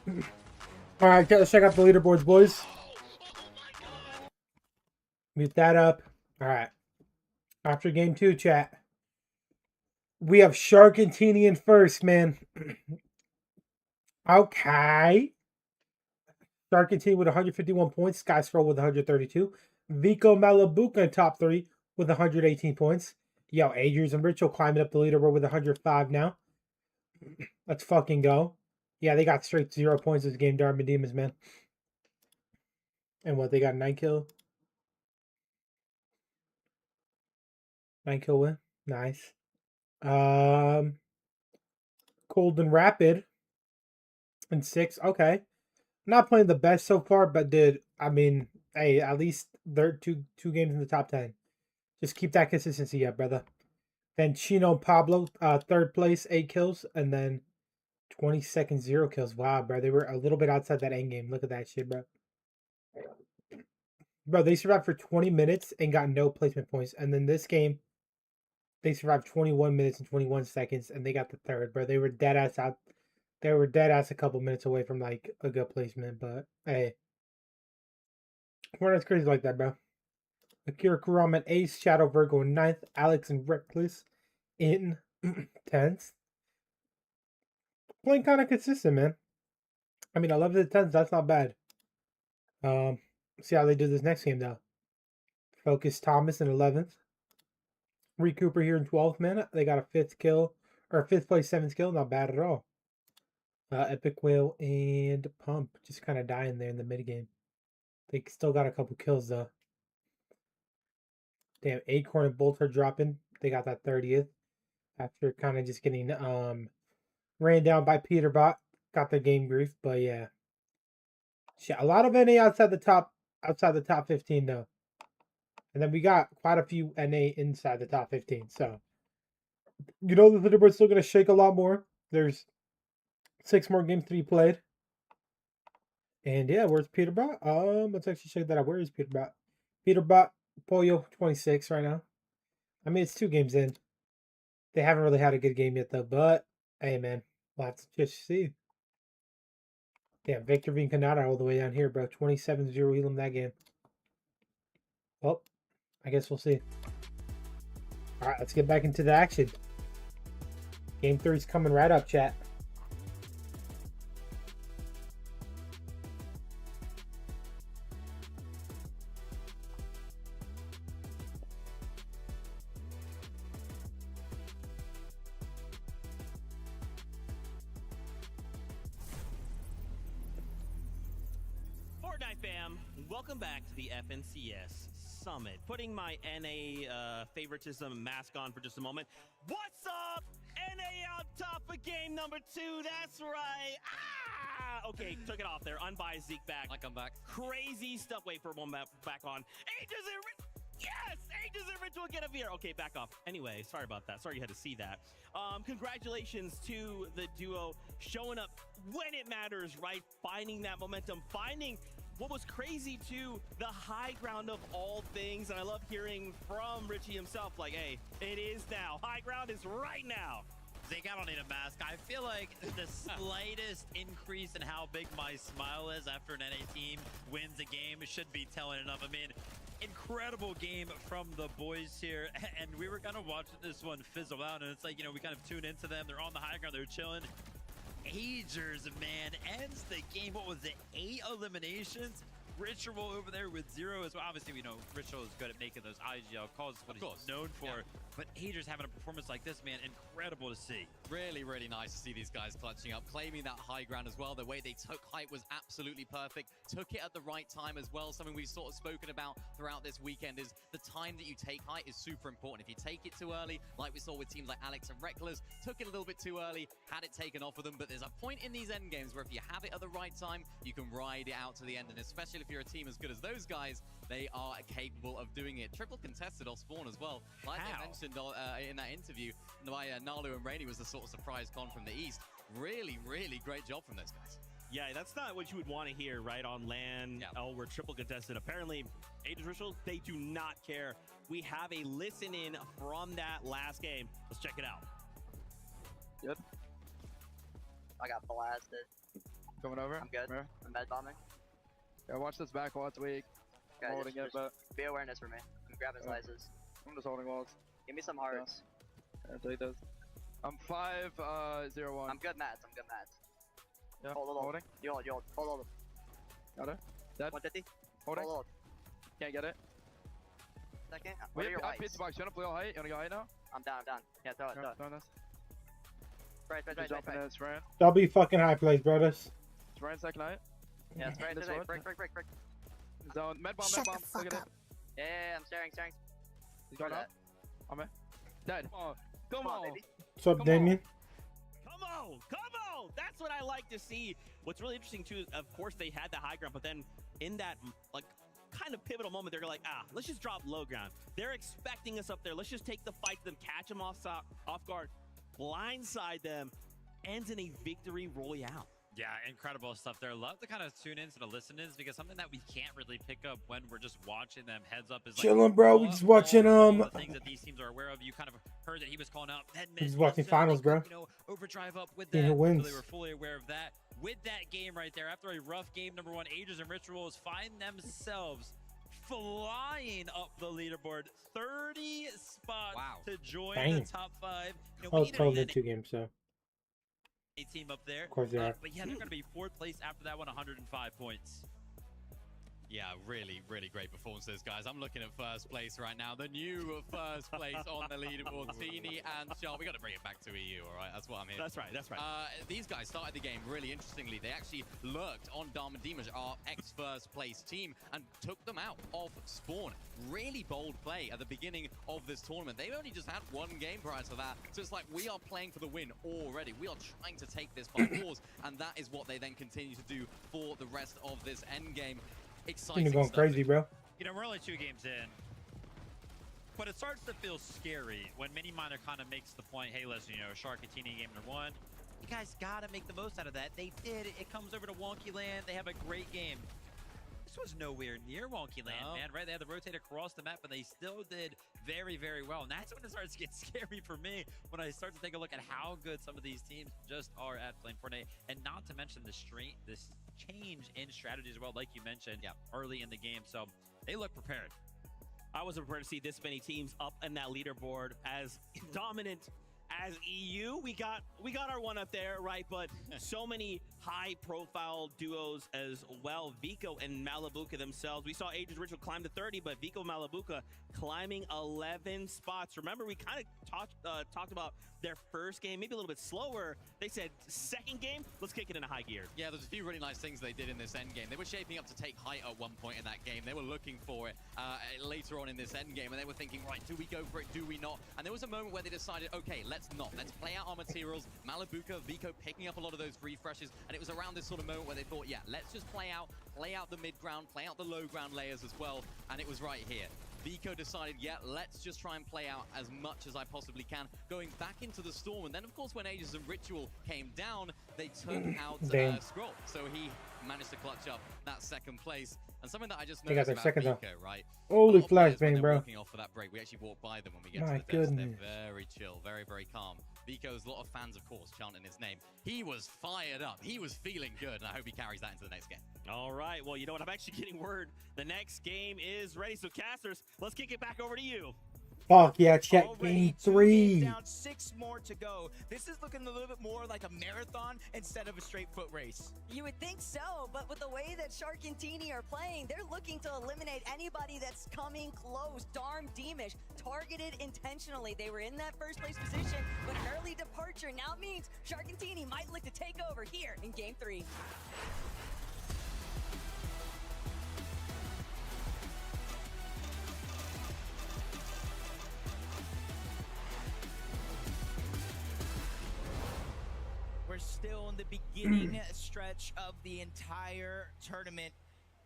All right, let's check out the leaderboards, boys. Mute that up. All right. After game 2, chat, we have Sharkantini in first, man. Okay. Sharkantini with 151 points. Sky Scroll with 132. Vico Malabuka in top 3 with 118 points. Yo, Adrians and Ritual climbing up the leaderboard with 105 now. Let's fucking go. Yeah, they got straight 0 points this game, Dharma Demons, man. And what, they got 9 kill? 9 kill win. Nice. Cold and Rapid in 6. Okay. Not playing the best so far, but I mean, hey, at least they're two games in the top 10. Just keep that consistency up, brother. Then Chino and Pablo, 3rd place, 8 kills, and then 22nd, 0 kills. Wow, bro. They were a little bit outside that end game. Look at that shit, bro. Bro, they survived for 20 minutes and got no placement points. And then this game, they survived 21 minutes and 21 seconds, and they got the 3rd, bro. They were dead ass out. They were dead ass a couple minutes away from, like, a good placement. But, hey. Fortnite's crazy like that, bro. Akira Kurama in Ace, Shadow Virgo in 9th, Alex and Reckless in 10th. Playing kind of consistent, man. I mean, 11 to 10, that's not bad. See how they do this next game, though. Focus Thomas in 11th. Reed Cooper here in 12th, man. They got a 5th kill, or 5th place, 7th kill. Not bad at all. Epic Whale and Pump just kind of dying there in the mid game. They still got a couple kills, though. Damn, Acorn and Bolt are dropping. They got that 30th. After kind of just getting ran down by Peterbot. Got their game grief, but yeah. Shit, a lot of NA outside the top 15 though. And then we got quite a few NA inside the top 15. So you know the leaderboard's still gonna shake a lot more. There's 6 more games to be played. And yeah, where's Peterbot? Let's actually check that out. Where is Peterbot? Peterbot Pollo 26 right now. I mean, it's 2 games in. They haven't really had a good game yet, though. But, hey, man. We'll have to just see. Damn, Victor Vincanada all the way down here, bro. 27-0 Elam that game. Well, I guess we'll see. All right, let's get back into the action. Game 3's coming right up, chat. Fortnite fam, welcome back to the FNCS Summit. Putting my NA favoritism mask on for just a moment. What's up? NA on top of game number 2, that's right. Ah! Okay, took it off there. Unbiased Zeke back. I come back. Crazy stuff. Wait for one back on. Ages and yes! Ages and Ritual get up here. Okay, back off. Anyway, sorry about that. Sorry you had to see that. Congratulations to the duo showing up when it matters, right? Finding that momentum, finding what was crazy too, the high ground of all things. And I love hearing from Richie himself, like, hey, it is now. High ground is right now. Zeke, I don't need a mask. I feel like the slightest increase in how big my smile is after an NA team wins a game should be telling enough. I mean, incredible game from the boys here, and we were kind of watching this one fizzle out, and it's like, you know, we kind of tune into them. They're on the high ground, they're chilling. Agers, man, ends the game. What was it? 8 eliminations. Ritual over there with 0 as well. Obviously, we know Ritual is good at making those IGL calls. That's what he's known for. Yeah. But Agers having a performance like this, man, incredible to see. Really, really nice to see these guys clutching up, claiming that high ground as well. The way they took height was absolutely perfect. Took it at the right time as well. Something we've sort of spoken about throughout this weekend is the time that you take height is super important. If you take it too early, like we saw with teams like Alex and Reckless, took it a little bit too early, had it taken off of them. But there's a point in these end games where if you have it at the right time, you can ride it out to the end. And especially if you're a team as good as those guys, they are capable of doing it. Triple contested off spawn as well. Like I mentioned in that interview, why Nalu and Rainy was the sort of surprise con from the East. Really, really great job from those guys. Yeah, that's not what you would want to hear, right, on LAN. Yeah. Oh, we're triple contested. Apparently, Agers Ritual, they do not care. We have a listen-in from that last game. Let's check it out. Good. I got blasted. Coming over. I'm good. Where? I'm med bombing. Yeah, watch this back wall. It's weak. Okay, I'm holding it, but be awareness for me. I'm grabbing slices. I'm just holding walls. Give me some hearts. Yeah, delete those. I'm 5-0-1. I'm good mats. I'm good mats. Yeah, hold. holding. You hold. Hold. Got it. Dead. 150. Holding. Hold. Can't get it. Second. What are your whites? Pizza box. You want to play all height? You want to go height now? I'm down. Yeah, throw it. Throw this. Right. That'll be fucking high plays, brothers. Spray in second height. Yeah, spray. Break. Zone. Med bomb. Look at it. Yeah, I'm staring. He's going up. I'm in. Dead. Come on. Baby. What's up, Damien? Come on! That's what I like to see. What's really interesting too, of course, they had the high ground, but then in that like kind of pivotal moment, they're like, let's just drop low ground. They're expecting us up there. Let's just take the fight to them, catch them off guard, blindside them, ends in a victory royale. Yeah, incredible stuff there. Love to kind of tune into the listen-ins because something that we can't really pick up when we're just watching them heads up is like, chilling, bro. We just watching the things that these teams are aware of. You kind of heard that he was calling out head miss. He's watching finals, bro. You know, overdrive up with that. Who wins? So they were fully aware of that. With that game right there, after a rough game, number 1, Agers and Rituals find themselves flying up the leaderboard, 30 spots to join the top 5. You know, I was told in 2 games, so. A team up there. Of course they are. But yeah, they're going to be 4th place after that one, 105 points. Yeah, really, really great performances, guys. I'm looking at first place right now. The new first place on the leaderboard, Teeny and Sharp. We got to bring it back to EU, all right? That's what I'm here. That's right. These guys started the game really interestingly. They actually lurked on Dharma Dimash, our ex-first place team, and took them out of spawn. Really bold play at the beginning of this tournament. They've only just had 1 game prior to that. So it's like we are playing for the win already. We are trying to take this by force, and that is what they then continue to do for the rest of this end game. Exciting You're going crazy, bro. You know, we're only 2 games in, but it starts to feel scary when Mini Miner kind of makes the point, hey, listen, you know, Shark and Teeny game number 1. You guys got to make the most out of that. They did. It comes over to Wonky Land. They have a great game. This was nowhere near Wonky Land, man, right? They had to rotate across the map, but they still did very, very well. And that's when it starts to get scary for me, when I start to take a look at how good some of these teams just are at playing Fortnite. And not to mention this change in strategy as well, like you mentioned, early in the game. So they look prepared. I wasn't prepared to see this many teams up in that leaderboard as dominant as EU. We got our one up there, right? But so many high-profile duos as well. Vico and Malabuka themselves. We saw Agers Ritual climb to 30, but Vico and Malabuka climbing 11 spots. Remember, we kind of talked about their first game, maybe a little bit slower. They said second game, let's kick it in a high gear. Yeah, there's a few really nice things they did in this end game. They were shaping up to take height at one point in that game. They were looking for it later on in this end game, and they were thinking, right, do we go for it, do we not? And there was a moment where they decided, okay, let's not. Let's play out our materials. Malabuka, Vico picking up a lot of those refreshes, and it was around this sort of moment where they thought, yeah, let's just play out the mid ground, play out the low ground layers as well, and it was right here. Vico decided, yeah, let's just try and play out as much as I possibly can, going back into the storm. And then, of course, when Agers and Ritual came down, they took out Scroll. So he managed to clutch up that second place. And something that I just noticed about Vico, right? Holy flashbang, bro. Walking off for that break, we actually walk by them when we get to the desk. They're very chill, very, very calm. Because a lot of fans, of course, chanting his name. He was fired up. He was feeling good, and I hope he carries that into the next game. All right. Well, you know what? I'm actually getting word. The next game is ready. So, casters, let's kick it back over to you. Fuck yeah, check Already game 3. down, 6 more to go. This is looking a little bit more like a marathon instead of a straight foot race. You would think so, but with the way that Shark and Teeny are playing, they're looking to eliminate anybody that's coming close. Darm Deemish, targeted intentionally. They were in that first place position, but an early departure now means Shark and Teeny might look to take over here in game 3. We're still in the beginning stretch of the entire tournament.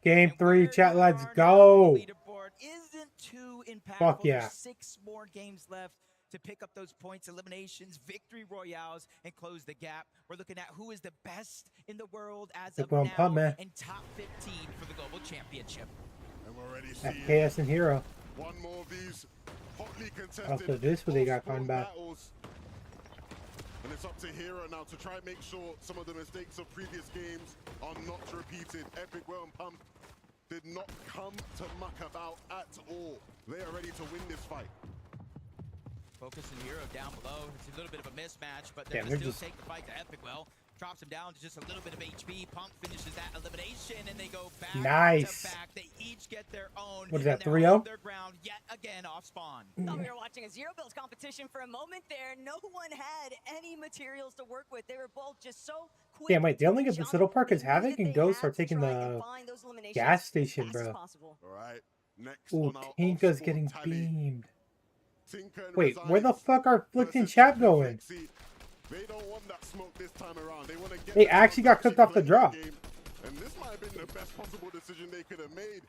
Game And 3, where chat, you let's are now go. on the leaderboard isn't too impactful. Fuck yeah. There's 6 more games left to pick up those points, eliminations, victory royales, and close the gap. We're looking at who is the best in the world as of Well, now pump, man. and top 15 for the global championship. And we're already seeing FKS and Hero. one more of these hotly contested Also, this what they got off-spawn coming back. battles. And it's up to Hero now to try and make sure some of the mistakes of previous games are not repeated. Epic, Well, and Pump did not come to muck about at all. They are ready to win this fight. Focus and Hero down below. It's a little bit of a mismatch, but Yeah, they're they're going to just- still take the fight to Epic Well. Drops him down to just a little bit of HP. Pump finishes that elimination, and they go back Nice. to back. They each get their own. What is that, and they're 3-0? holding their ground yet again off spawn. Thought we were watching a zero builds competition for a moment there. No one had any materials to work with. They were both just so quick. Damn, wait, they only get to this little jump. part because They knew Havoc that and they Ghost had are to taking try and the find those eliminations gas as station, fast as bro. possible. All right, next Ooh, on our Tinka's off-spawn getting tally, beamed. Tinka and Wait, where the Resides fuck are Flickton versus chat Chappie going? Flixie. They don't want that smoke this time around. They want to get They the actually chance got to cooked off the play draw. game. And this might have been the best possible decision they could have made.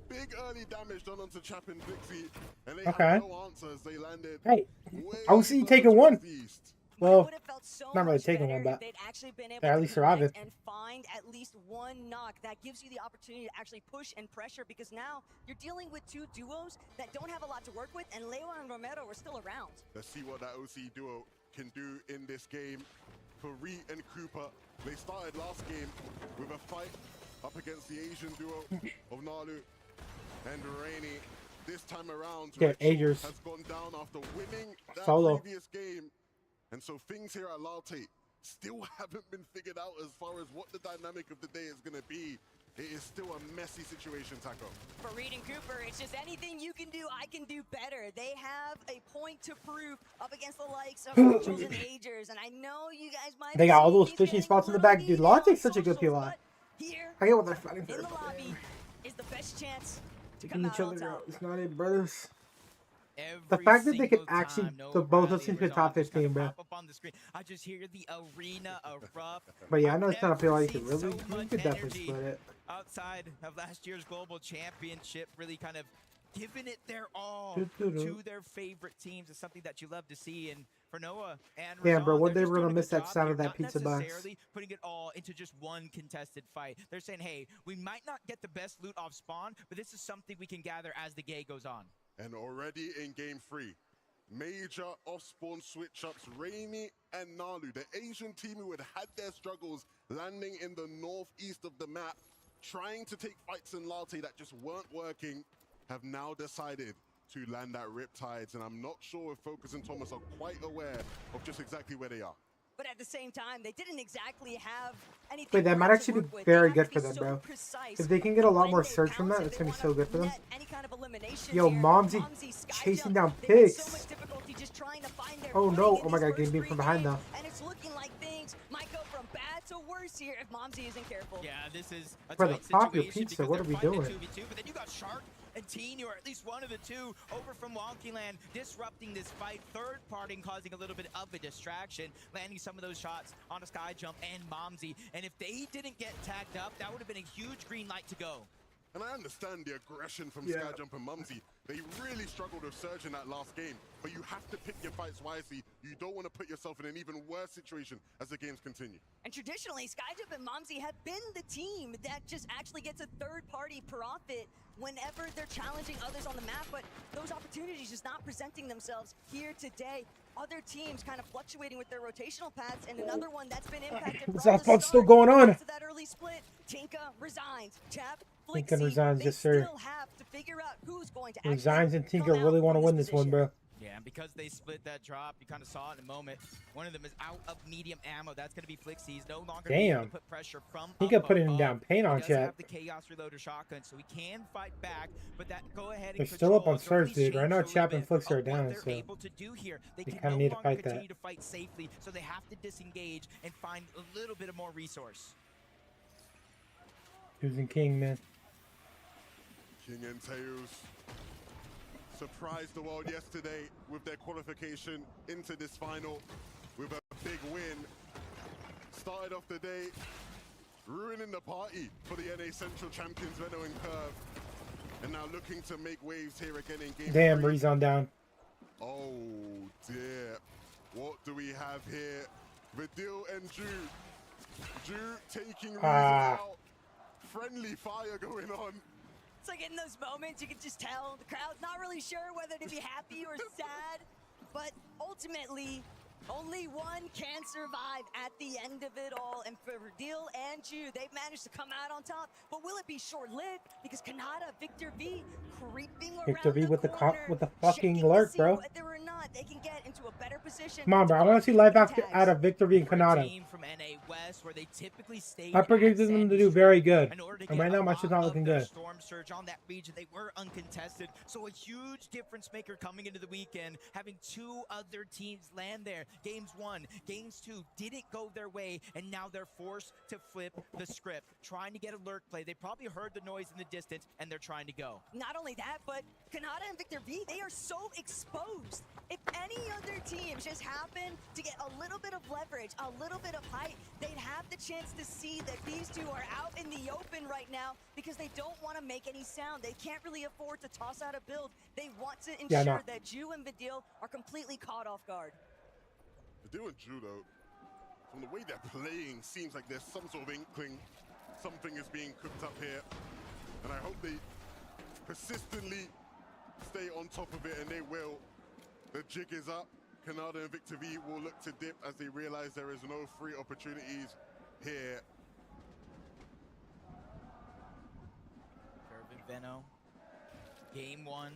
Big early damage done onto Chap and Flixie, and they Okay. had no answers. They landed Hey, way I was seeing further taking towards one. the east. Well, Would have felt so not really much taking better one, but if they'd actually been able they at to least survive connect it. and find at least one knock. That gives you the opportunity to actually push and pressure, because now you're dealing with 2 duos that don't have a lot to work with, and Leo and Romero were still around. Let's see what that OC duo can do in this game. For Reed and Cooper, they started last game with a fight up against the Asian duo of Nalu and Rainy. This time around, Yeah, Rachel Agers. has gone down after winning that Solo. previous game. And so things here at Lalte still haven't been figured out as far as what the dynamic of the day is going to be. It is still a messy situation, Taco. For Reed and Cooper, it's just anything you can do, I can do better. They have a point to prove up against the likes of Rachel's and Agers, and I know you guys might. They got all those he's fishing getting spots in the a little back. Dude, easy on Logic's such a good socials, POI. but here I get what they're fighting for. in the lobby is the best chance to Taking come each out on other out. top. It's not it, brothers. The Every fact that they could single actually, time Noah the both of Bradley us into was the top on, just kinda 15, bro. pop up on the screen. I just hear the arena erupt. But yeah, I know I've it's not a never POI you could seen really, so you much could definitely energy split it. outside of last year's global championship, really kind of giving it their all Doo-doo-doo. to their favorite teams is something that you love to see. And for Noah and Damn, bro, Razan, one they're day just we're doing gonna a miss good that job sound here, of that not pizza box. necessarily putting it all into just one contested fight. They're saying, hey, we might not get the best loot off spawn, but this is something we can gather as the game goes on. And already in game 3, major off-spawn switch-ups, Rainy and Nalu, the Asian team who had their struggles landing in the northeast of the map, trying to take fights in Latte that just weren't working, have now decided to land at Riptides. And I'm not sure if Focus and Thomas are quite aware of just exactly where they are. But at the same time, they didn't exactly have anything. Wait, that might to actually work be with. very They have good to for be them, so bro. precise If they can get a lot when more they search from pounce, that, if it's they gonna be wanna so good for them. net any kind of elimination Yo, here. Momsy Sky chasing Jump, down they've had pigs. so much difficulty just trying to find their Oh footing no, in oh my these god, getting first beat from 3 behind games, though. and it's looking like things might go from bad to worse here if Momsy isn't careful. Yeah, this is a Brother, tight pop your situation pizza, because what are they're we fighting a doing? 2v2, but then you got Shark and Teen, or at least one of the two, over from Wonky Land, disrupting this fight, third parting, causing a little bit of a distraction, landing some of those shots on a Sky Jump and Momsy. And if they didn't get tagged up, that would have been a huge green light to go. And I understand the aggression from Yeah. Skyjump and Mumsy. They really struggled with Surge in that last game, but you have to pick your fights wisely. You don't want to put yourself in an even worse situation as the games continue. And traditionally, Skyjump and Momsy have been the team that just actually gets a third-party profit whenever they're challenging others on the map, but those opportunities just not presenting themselves here today. other teams kind of fluctuating with their rotational paths, and another one that's been impacted This from the output's still start. going on. After that early split, Tinka resigns. Chap, Tinka Flixie, resigns, they yes, sir. still have to figure out who's going to Resigns and actually Tinker come out really want to from win this one, position. bro. Yeah, and because they split that drop, you kind of saw it in a moment. One of them is out of medium ammo. That's going to be Flixie. He's no longer gonna be able to Damn. put pressure from Tinka up putting above. down pain on He does chat. have the Chaos Reloader shotgun, so he can fight back, but that go ahead and They're still up on control has Surge, dude. Right now, already Chap and changed a little Flixie are bit of down, what so they're able to do here. They they can kinda no need to longer fight that. continue to fight safely, so they have to disengage and find a little bit of more resource. Choosing King, man. King and Tails surprised the world yesterday with their qualification into this final with a big win. Started off the day ruining the party for the NA Central champions Venno and Curve, and now looking to make waves here again in game Damn, 3. Breeze on down. Oh dear, what do we have here? Vidil and Drew. Drew taking Reese out. Friendly fire going on. It's like in those moments, you can just tell the crowd's not really sure whether to be happy or sad, but ultimately, only one can survive at the end of it all. And for Deal and Jew, they've managed to come out on top, but will it be short-lived? Because Kanata, Victor V, creeping around Victor V the with the corner, with the fucking checking to lurk, see bro. whether or not they can get into a better position. Come on, bro. I want to see life out of Victor V and Kanata. Team from NA West, where they typically stay I predicted them to do very good, and right now my shit's not looking good. Storm surge on that region. They were uncontested, so a huge difference maker coming into the weekend, having two other teams land there. Games 1, Games 2 didn't go their way, and now they're forced to flip the script, trying to get a lurk play. They probably heard the noise in the distance, and they're trying to go. Not only that, but Kanata and Victor V, they are so exposed. If any other teams just happen to get a little bit of leverage, a little bit of height, they'd have the chance to see that these two are out in the open right now because they don't want to make any sound. They can't really afford to toss out a build. They want to ensure that Jew and Vidil are completely caught off guard. Vidil and Drew, though, from the way they're playing, seems like there's some sort of inkling something is being cooked up here. And I hope they persistently stay on top of it, and they will. The jig is up. Kanata and Victor V will look to dip as they realize there is no free opportunities here. Curve and Venno, Game 1.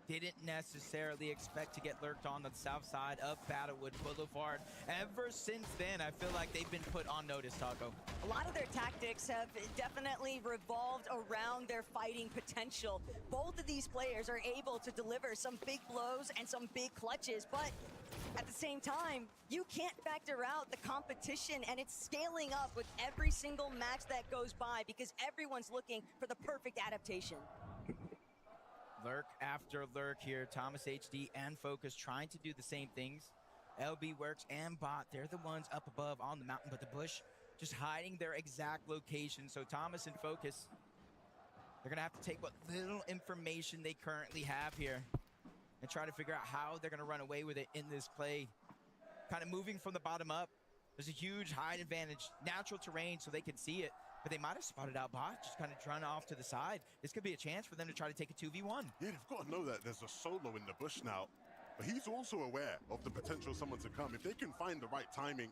Didn't necessarily expect to get lurked on the south side of Battlewood Boulevard. Ever since then, I feel like they've been put on notice, Taco. A lot of their tactics have definitely revolved around their fighting potential. Both of these players are able to deliver some big blows and some big clutches, but at the same time, you can't factor out the competition, and it's scaling up with every single match that goes by because everyone's looking for the perfect adaptation. Lurk after lurk here. Thomas HD and Focus trying to do the same things. LB Works and Bot, they're the ones up above on the mountain, but the Bush just hiding their exact location. So Thomas and Focus, they're going to have to take what little information they currently have here and try to figure out how they're going to run away with it in this play. Kind of moving from the bottom up. There's a huge height advantage, natural terrain so they can see it. But they might have spotted out Bot, just kind of run off to the side. This could be a chance for them to try to take a 2v1. Yeah, they've got to know that there's a solo in the bush now. But he's also aware of the potential someone to come. If they can find the right timing,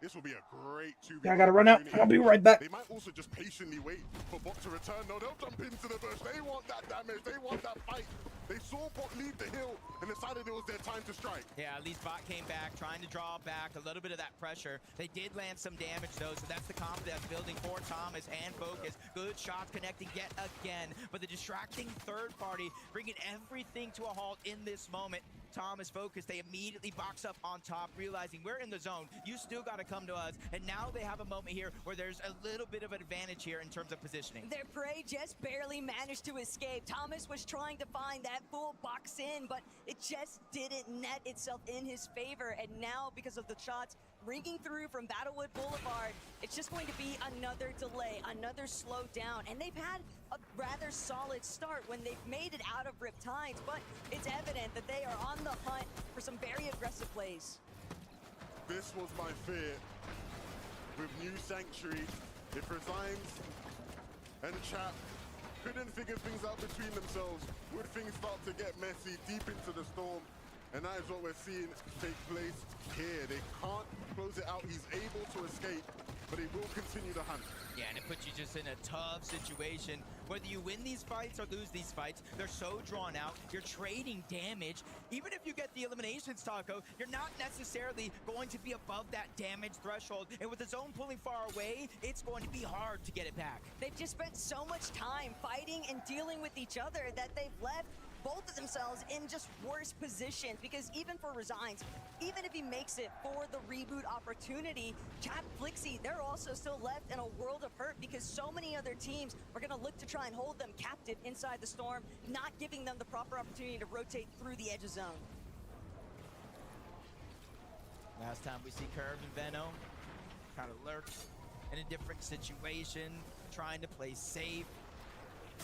this will be a great 2v1. Yeah, I gotta run out. I'll be right back. They might also just patiently wait for Bot to return. No, they'll jump into the bush. They want that damage. They want that fight. They saw Bot leave the hill and decided it was their time to strike. Yeah, at least Bot came back, trying to draw back a little bit of that pressure. They did land some damage, though, so that's the confidence building for Thomas and Focus. Good shots connecting yet again, but the distracting third party bringing everything to a halt in this moment. Thomas, Focus, they immediately box up on top, realizing we're in the zone. You still got to come to us, and now they have a moment here where there's a little bit of an advantage here in terms of positioning. Their prey just barely managed to escape. Thomas was trying to find that full box in, but it just didn't net itself in his favor. And now, because of the shots ringing through from Battlewood Boulevard, it's just going to be another delay, another slow down. And they've had a rather solid start when they've made it out of Riptides, but it's evident that they are on the hunt for some very aggressive plays. This was my fear. With New Sanctuary, if Resigns and Chap couldn't figure things out between themselves, would things start to get messy deep into the storm? And that is what we're seeing take place here. They can't close it out. He's able to escape, but he will continue to hunt. Yeah, and it puts you just in a tough situation. Whether you win these fights or lose these fights, they're so drawn out. You're trading damage. Even if you get the eliminations, Taco, you're not necessarily going to be above that damage threshold. And with the zone pulling far away, it's going to be hard to get it back. They've just spent so much time fighting and dealing with each other that they've left both of themselves in just worse positions, because even for Resigns, even if he makes it for the reboot opportunity, Cap Flixie, they're also still left in a world of hurt because so many other teams are going to look to try and hold them captive inside the storm, not giving them the proper opportunity to rotate through the edge of zone. Last time we see Curve and Veno kind of lurked in a different situation, trying to play safe.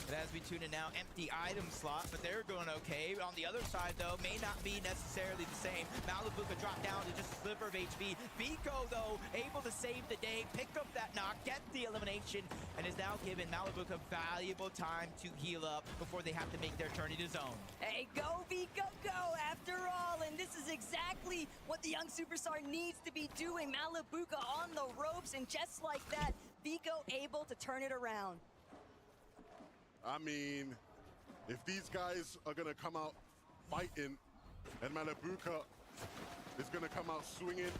But as we tune in now, empty item slot, but they're going okay. On the other side, though, may not be necessarily the same. Malibuka dropped down to just a sliver of HP. Biko, though, able to save the day, pick up that knock, get the elimination, and is now giving Malibuka valuable time to heal up before they have to make their journey to zone. Hey, go Biko, go after all, and this is exactly what the young superstar needs to be doing. Malibuka on the ropes, and just like that, Biko able to turn it around. I mean, if these guys are going to come out fighting and Malibuka is going to come out swinging,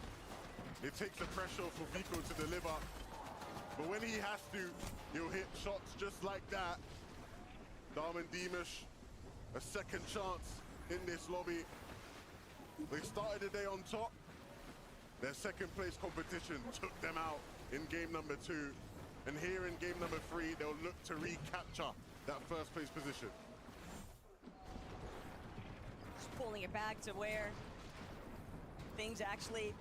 it takes the pressure off for Vico to deliver. But when he has to, he'll hit shots just like that. Darman Dimash, a second chance in this lobby. They started the day on top. Their second place competition took them out in game number 2. And here in game number 3, they'll look to recapture that first place position. Just pulling it back to where things actually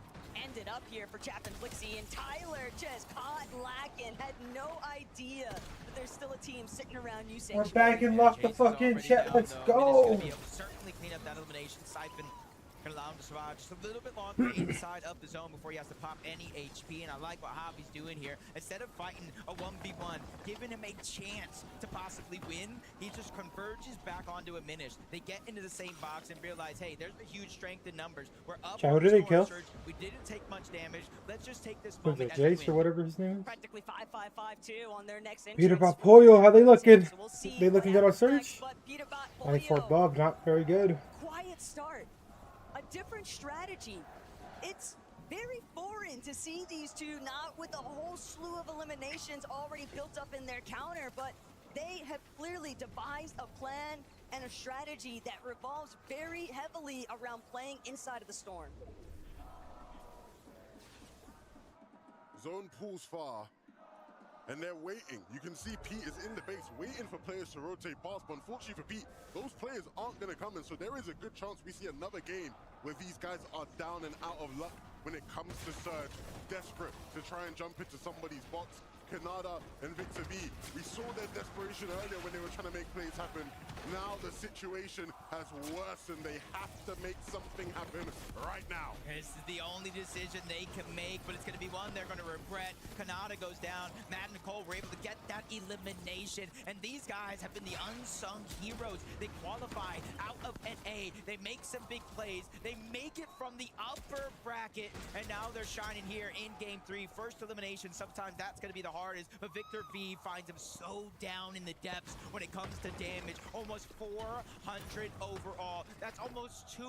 ended up here for Chap and Flixie, and Tyler just caught lacking, had no idea that there's still a team sitting around you saying, We're back and lock the fucking chat. Let's go. Certainly clean up that elimination. Siphon can allow him to survive just a little bit longer inside of the zone before he has to pop any HP. And I like what Javi's doing here. Instead of fighting a 1v1, giving him a chance to possibly win, he just converges back onto a Minish. They get into the same box and realize, hey, there's a huge strength in numbers. We're up. Who did he kill? Surge. We didn't take much damage. Let's just take this Was moment it as a Jace win. or whatever his name is? practically 5-5-5-2 on their next entrance. Peterbot Pollo, how they looking? So we'll see They looking good on Surge? but Peterbot 94 Pollo, above, not very good. quiet start, a different strategy. It's very foreign to see these two not with a whole slew of eliminations already built up in their counter, but they have clearly devised a plan and a strategy that revolves very heavily around playing inside of the storm. Zone pulls far, and they're waiting. You can see Pete is in the base, waiting for players to rotate past, but unfortunately for Pete, those players aren't going to come in, so there is a good chance we see another game where these guys are down and out of luck when it comes to Surge, desperate to try and jump into somebody's box. Kanada and Victor V, we saw their desperation earlier when they were trying to make plays happen. Now the situation has worsened. They have to make something happen right now. This is the only decision they can make, but it's going to be one they're going to regret. Kanada goes down. Matt and Cole were able to get that elimination, and these guys have been the unsung heroes. They qualify out of NA. They make some big plays. They make it from the upper bracket, and now they're shining here in Game 3. First elimination, sometimes that's going to be the hardest, but Victor V finds him so down in the depths when it comes to damage. Almost 400 overall. That's almost 2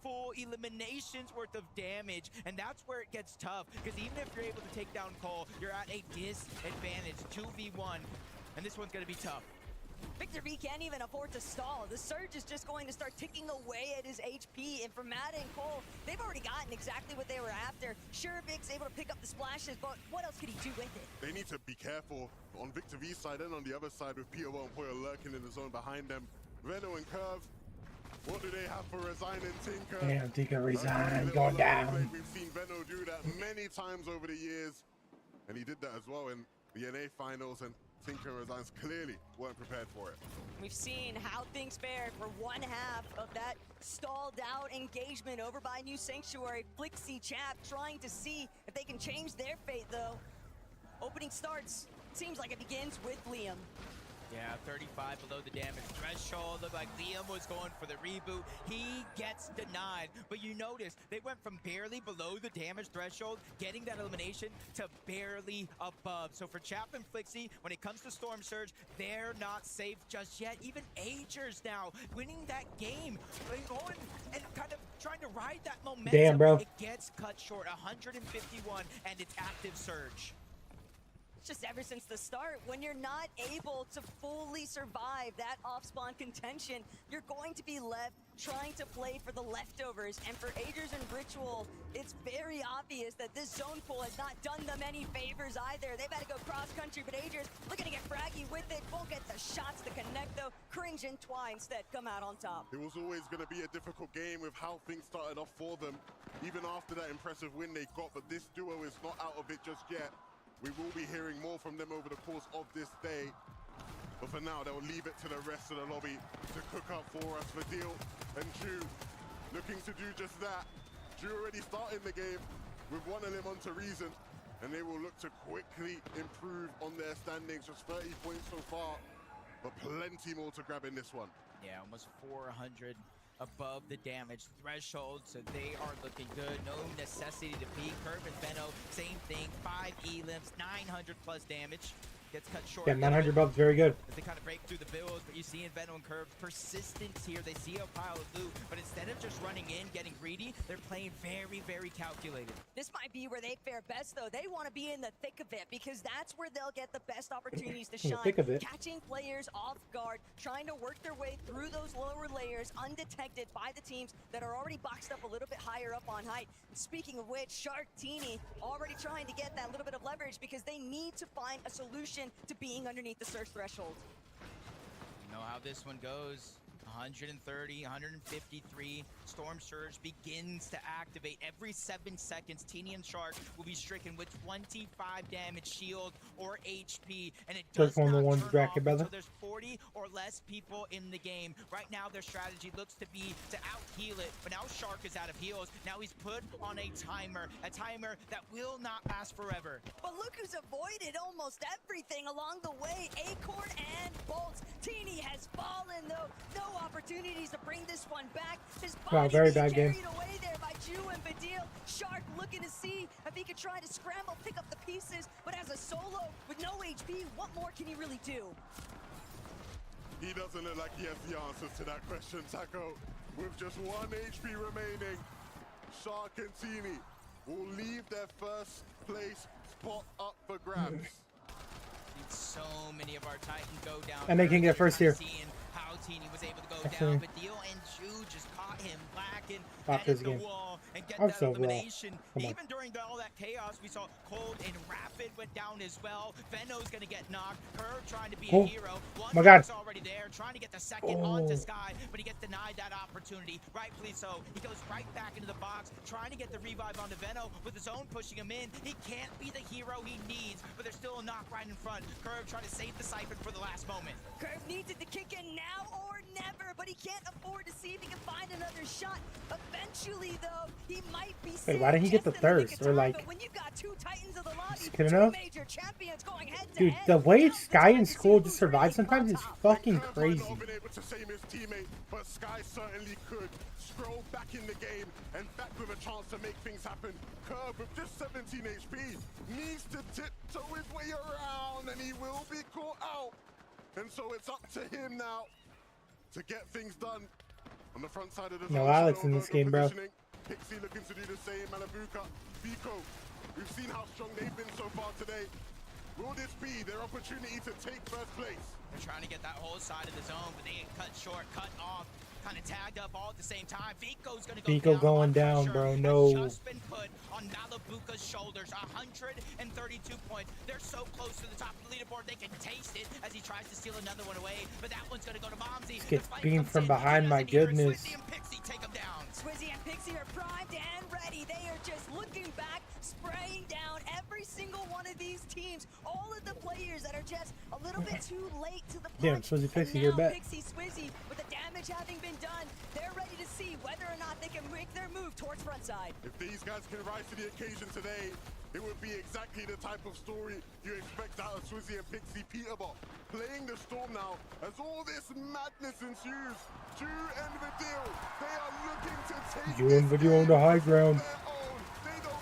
full eliminations worth of damage, and that's where it gets tough, because even if you're able to take down Cole, you're at a disadvantage. 2v1, and this one's going to be tough. Victor V can't even afford to stall. The Surge is just going to start ticking away at his HP, and for Matt and Cole, they've already gotten exactly what they were after. Sure, Vic's able to pick up the splashes, but what else could he do with it? They need to be careful on Victor V's side and on the other side with Peterbot and Poyer lurking in the zone behind them. Veno and Curve, what do they have for Resign and Tinker? Damn, Tinker Resign going down. We've seen Veno do that many times over the years, and he did that as well in the NA finals, and Tinker and Resigns clearly weren't prepared for it. We've seen how things fared for one half of that stalled out engagement over by New Sanctuary. Flixie Chap trying to see if they can change their fate, though. Opening starts, seems like it begins with Liam. Yeah, 35 below the damage threshold. Looked like Liam was going for the reboot. He gets denied. But you notice they went from barely below the damage threshold, getting that elimination, to barely above. So for Chap and Flixie, when it comes to Storm Surge, they're not safe just yet. Even Agers now winning that game, going and kind of trying to ride that momentum. Damn, bro. It gets cut short, 151, and it's active Surge. Just ever since the start, when you're not able to fully survive that off-spawn contention, you're going to be left trying to play for the leftovers. And for Agers and Ritual, it's very obvious that this zone pool has not done them any favors either. They've had to go cross-country, but Agers looking to get fraggy with it. Won't get the shots to connect, though. Cringe and Twi instead come out on top. It was always going to be a difficult game with how things started off for them. Even after that impressive win they got, but this duo is not out of it just yet. We will be hearing more from them over the course of this day. But for now, they'll leave it to the rest of the lobby to cook up for us. Fadil and Ju looking to do just that. Ju already starting the game with one of them onto Reason, and they will look to quickly improve on their standings. Just 30 points so far, but plenty more to grab in this one. Yeah, almost 400 above the damage threshold, so they are looking good. No necessity to peek. Curve and Benno, same thing. 5 elims, 900 plus damage. Gets cut short. Yeah, 900 bucks, very good. As they kind of break through the builds, but you see in Benno and Curve persistence here. They see a pile of loot, but instead of just running in, getting greedy, they're playing very, very calculated. This might be where they fare best, though. They want to be in the thick of it because that's where they'll get the best opportunities to shine. Thick of it. Catching players off guard, trying to work their way through those lower layers undetected by the teams that are already boxed up a little bit higher up on height. And speaking of which, Shark Teeny already trying to get that little bit of leverage because they need to find a solution to being underneath the search threshold. You know how this one goes. 130, 153. Storm Surge begins to activate. Every 7 seconds, Teeny and Shark will be stricken with 25 damage, shield, or HP. And it does not turn off until there's 40 or less people in the game. Right now, their strategy looks to be to out-heal it. But now Shark is out of heals. Now he's put on a timer that will not last forever. But look who's avoided almost everything along the way. Acorn and Bolts. Teeny has fallen, though. No opportunities to bring this one back. His body very bad game. carried away there by Ju and Fadil. Shark looking to see if he could try to scramble, pick up the pieces, but as a solo with no HP, what more can he really do? He doesn't look like he has the answers to that question, Taco. With just 1 HP remaining, Shark and Teeny will leave their first place spot up for grabs. So many of our Titans go down. And they can get first here. How Teeny was able to go down, but Dio and Ju just caught him lacking at the wall and get that elimination. Even during all that chaos, we saw Cold and Rapid went down as well. Venno's gonna get knocked. Curve trying to be a hero. One is already there, trying to get the second onto Sky, but he gets denied that opportunity. Rightfully so. He goes right back into the box, trying to get the revive onto Venno with his own pushing him in. He can't be the hero he needs, but there's still a knock right in front. Curve trying to save the Siphon for the last moment. Curve needs it to kick in now or never, but he can't afford to see if he can find another shot. Eventually, though, he might be. Wait, why didn't he get the thirst? Or like, when you've got 2 Titans of the lobby, good enough? major champions going head to Dude, head. the way Sky in school just survives sometimes is fucking crazy. Might not been able to save his teammate, but Sky certainly could. Scroll back in the game and back with a chance to make things happen. Curve with just 17 HP needs to tiptoe his way around, and he will be caught out. And so it's up to him now to get things done on the front side of the No Alex in this game, bro. Pixie looking to do the same. Malabuka, Vico, we've seen how strong they've been so far today. Will this be their opportunity to take first place? They're trying to get that whole side of the zone, but they get cut short, cut off, kind of tagged up all at the same time. Vico's gonna go Vico going down, bro. No. Just been put on Malabuka's shoulders. 132 points. They're so close to the top of the leaderboard, they can taste it as he tries to steal another one away. But that one's gonna go to Momsy. Gets beamed from behind, my goodness. Swizzy and Pixie take him down. Swizzy and Pixie are primed and ready. They are just looking back, spraying down every single one of these teams. All of the players that are just a little bit too late to the punch. Damn, Swizzy Pixie, you're back. Pixie Swizzy, with the damage having been done, they're ready to see whether or not they can make their move towards frontside. If these guys can rise to the occasion today, it would be exactly the type of story you expect out of Swizzy and Pixie. Peterbot playing the storm now as all this madness ensues. Ju and Vidil, they are looking to take You and Vidil on the high ground.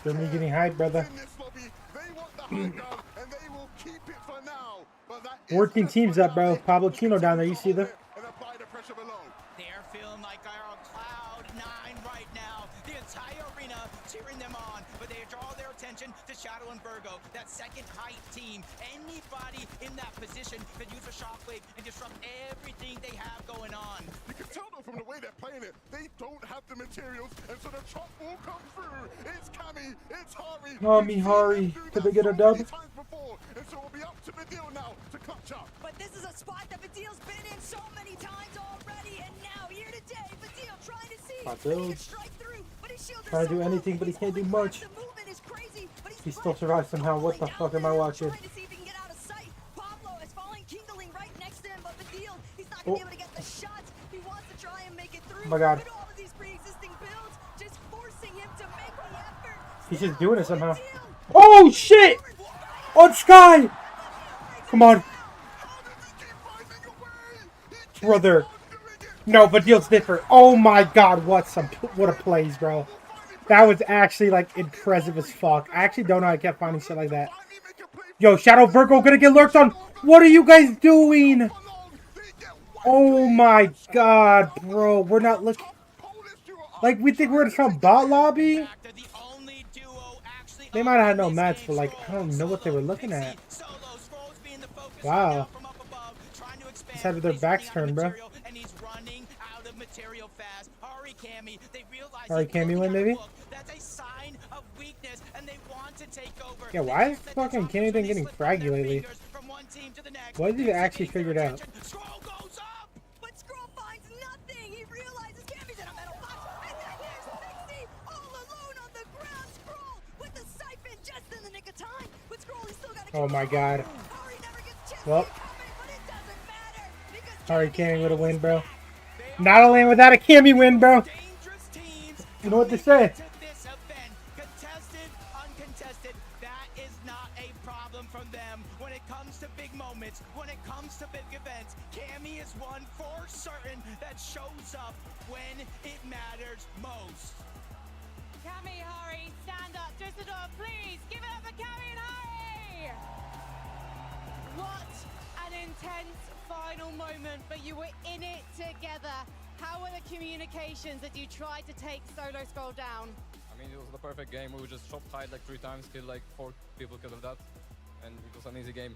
Germany getting high, brother. They want the high ground and they will keep it for now. But that 14 teams up, bro. Pablo Chino down there. You see them? and apply the pressure below. They're feeling like they're on cloud 9 right now. The entire arena cheering them on, but they draw their attention to Shadow and Virgo, that second height team. Anybody in that position could use a shockwave and disrupt everything they have going on. You can tell though from the way they're playing it, they don't have the materials, and so the chop will come through. It's Cammy, it's Hari. Oh, me Hari. Did they get a dub? And so it'll be up to Vidil now to clutch up. But this is a spot that Vidil's been in so many times already, and now here today, Vidil trying to see if he can strike through, but his shield is Trying to do so low. anything, but he can't do much. The movement is crazy, but He still survives somehow. What the fuck am I watching? trying to see if he can get out of sight. Pablo is falling, kindling right next to him, but Vidil, he's not gonna be able to get the shots. He wants to try and make it through. Oh my God. But all of these pre-existing builds just forcing him to make the effort. He's just doing it somehow. Oh, shit! On Sky! Come on. Brother. No, but Vidil's different. Oh my God, what a plays, bro. That was actually, like, impressive as fuck. I actually don't know how I kept finding shit like that. Yo, Shadow Virgo gonna get lurked on. What are you guys doing? Oh my God, bro. We're not looking... Like, we think we're in some bot lobby? They might have had no mats, but, like, I don't know what they were looking at. Wow. Just had their backs turned, bro. Ari Cammy win, maybe? Yeah, why is fucking Cammy been getting fraggy lately? What did he actually figure it out? But Scroll finds nothing. He realizes Cammy's in a metal box, and then there's Pixie all alone on the ground. Scroll with the siphon just in the nick of time. But Scroll is still got to Oh my God. Ari never gets chance Well, to coming, but it doesn't matter because Ari Cammy with a win, bro. Not a land without a Cammy win, bro. You know what they say? This event, contested, uncontested, that is not a problem from them. When it comes to big moments, when it comes to big events, Cammy is one for certain that shows up when it matters most. Cammy, Hari, stand up. Düsseldorf, please give it up for Cammy and Hari. What an intense final moment, but you were in it together. How were the communications that you tried to take Solo Scroll down? I mean, it was the perfect game. We just chopped high like 3 times, killed like 4 people because of that, and it was an easy game.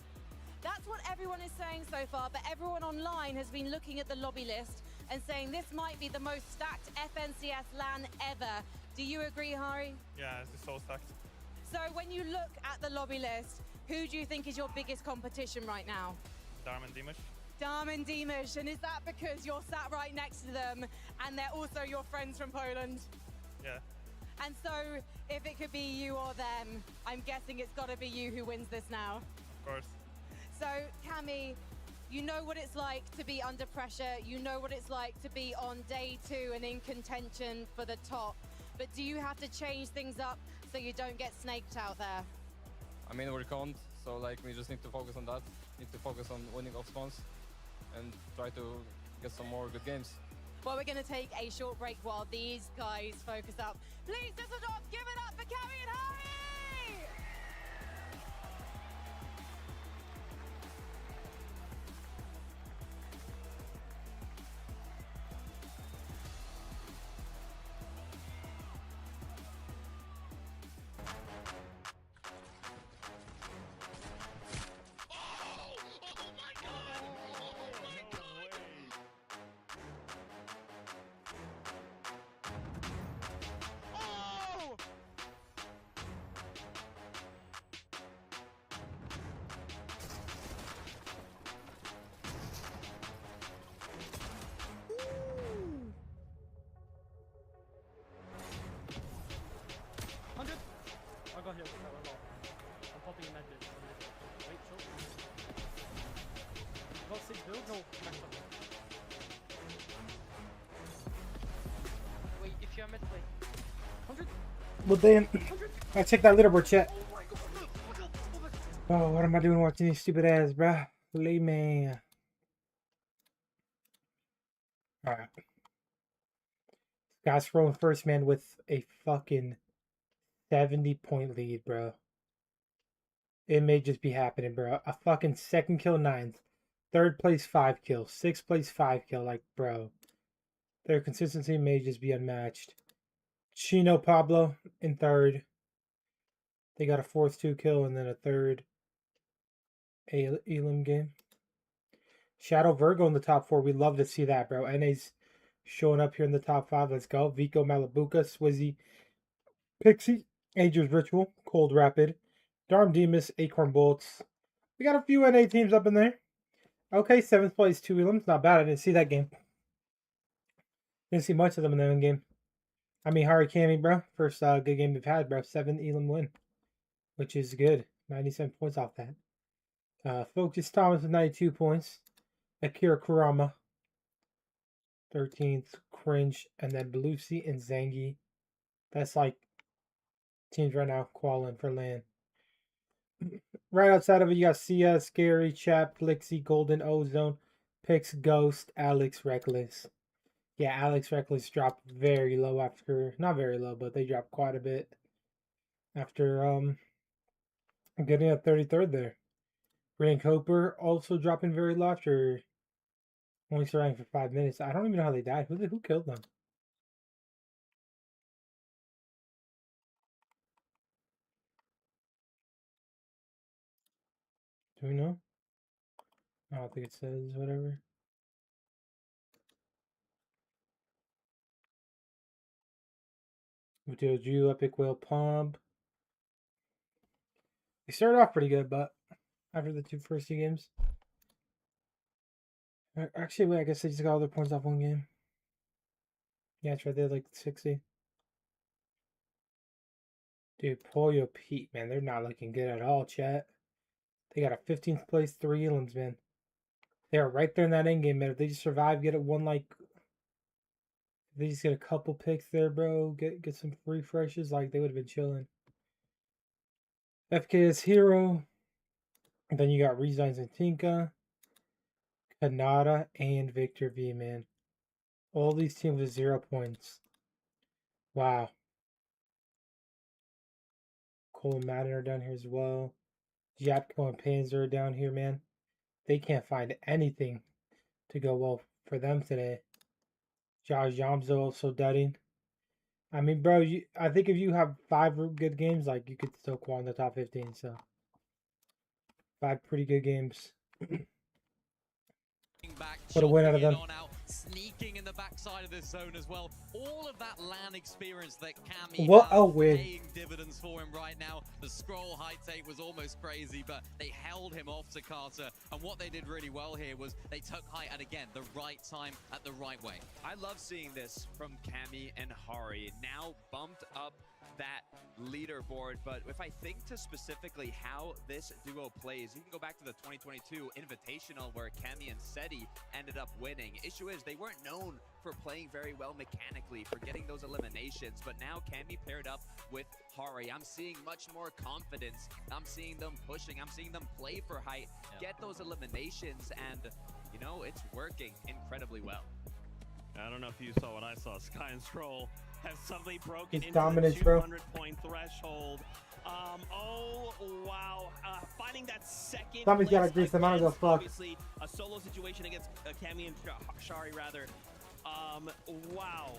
That's what everyone is saying so far, but everyone online has been looking at the lobby list and saying this might be the most stacked FNCS LAN ever. Do you agree, Hari? Yeah, it's so stacked. So when you look at the lobby list, who do you think is your biggest competition right now? Darm and Dimash. Darm and Dimash, and is that because you're sat right next to them and they're also your friends from Poland? Yeah. And so if it could be you or them, I'm guessing it's got to be you who wins this now. Of course. So Cammy, you know what it's like to be under pressure, you know what it's like to be on day 2 and in contention for the top, but do you have to change things up so you don't get snaked out there? I mean, we're conned, so like we just need to focus on that. Need to focus on winning off spawns and try to get some more good games. Well, we're going to take a short break while these guys focus up. Please, Düsseldorf, give it up for Cammy and Hari! I got hit with that one off. I'm popping a medkit. Wait, short. Got 6 builds? No, max up. Well, Share mid, wait. 100. Well, damn. I checked that leaderboard chat. Oh, what am I doing watching these stupid ass, bruh? Leave me. Alright. Guys throwing first, man, with a fucking 70-point lead, bro. It may just be happening, bro. A fucking second kill, 9th. Third place, 5 kill. 6th place, 5 kill. Like, bro. Their consistency may just be unmatched. Chino Pablo in 3rd. They got a 4th 2 kill and then a 3rd Elim game. Shadow Virgo in the top 4. We love to see that, bro. NA's showing up here in the top 5. Let's go. Vico Malabuka, Swizzy, Pixie, Angel's Ritual, Cold Rapid, Darm Demus, Acorn Bolts. We got a few NA teams up in there. Okay, 7th place, 2 Elims. Not bad. I didn't see that game. Didn't see much of them in the end game. I mean, Harikami, bro. First good game we've had, bro. 7 Elim win, which is good. 97 points off that. Focus Thomas with 92 points. Akira Kurama, 13th. Cringe, and then Belusi and Zangi. That's like teams right now qualifying for LAN. Right outside of it, you got Sia, Scary, Chap, Flixie, Golden, Ozone, Pix, Ghost, Alex, Reckless. Yeah, Alex Reckless dropped very low after, not very low, but they dropped quite a bit after getting a 33rd there. Grant Cooper also dropping very low after only surviving for 5 minutes. I don't even know how they died. Who killed them? Do we know? I don't think it says whatever. Mateo Jew, Epic Whale Pomp. They started off pretty good, but after the first two games. Actually, wait, I guess they just got all their points off one game. Yeah, it's right there, like 60. Dude, Pollo Pete, man, they're not looking good at all, chat. They got a 15th place, 3 Elims, man. They are right there in that end game, man. If they just survive, get it one, like... If they just get a couple picks there, bro, get some refreshes, like, they would have been chilling. FKS Hero. And then you got Resigns and Tinka, Kanata, and Victor V, man. All these teams with 0 points. Wow. Cole and Madden are down here as well. Japko and Panzer are down here, man. They can't find anything to go well for them today. Josh Yamzo also dudding. I mean, bro, I think if you have 5 good games, like, you could still qual in the top 15, so. 5 pretty good games. What a win out of them. Sneaking in the backside of this zone as well. All of that LAN experience that Cammy what a win. Paying dividends for him right now. The scroll high take was almost crazy, but they held him off to Carter. And what they did really well here was they took height at, again, the right time at the right way. I love seeing this from Cammy and Hari. Now bumped up that leaderboard, but if I think to specifically how this duo plays, you can go back to the 2022 Invitational where Cammy and Seti ended up winning. Issue is they weren't known for playing very well mechanically, for getting those eliminations, but now Cammy paired up with Hari. I'm seeing much more confidence. I'm seeing them pushing. I'm seeing them play for height, get those eliminations, and you know, it's working incredibly well. I don't know if you saw what I saw. Sky and Scroll has suddenly broken It's into dominance, the bro. 200-point threshold. Oh, wow. Finding that second Somebody's got to place grease them out of the against, fuck. obviously, a solo situation against Cammy and Shari, rather. Wow.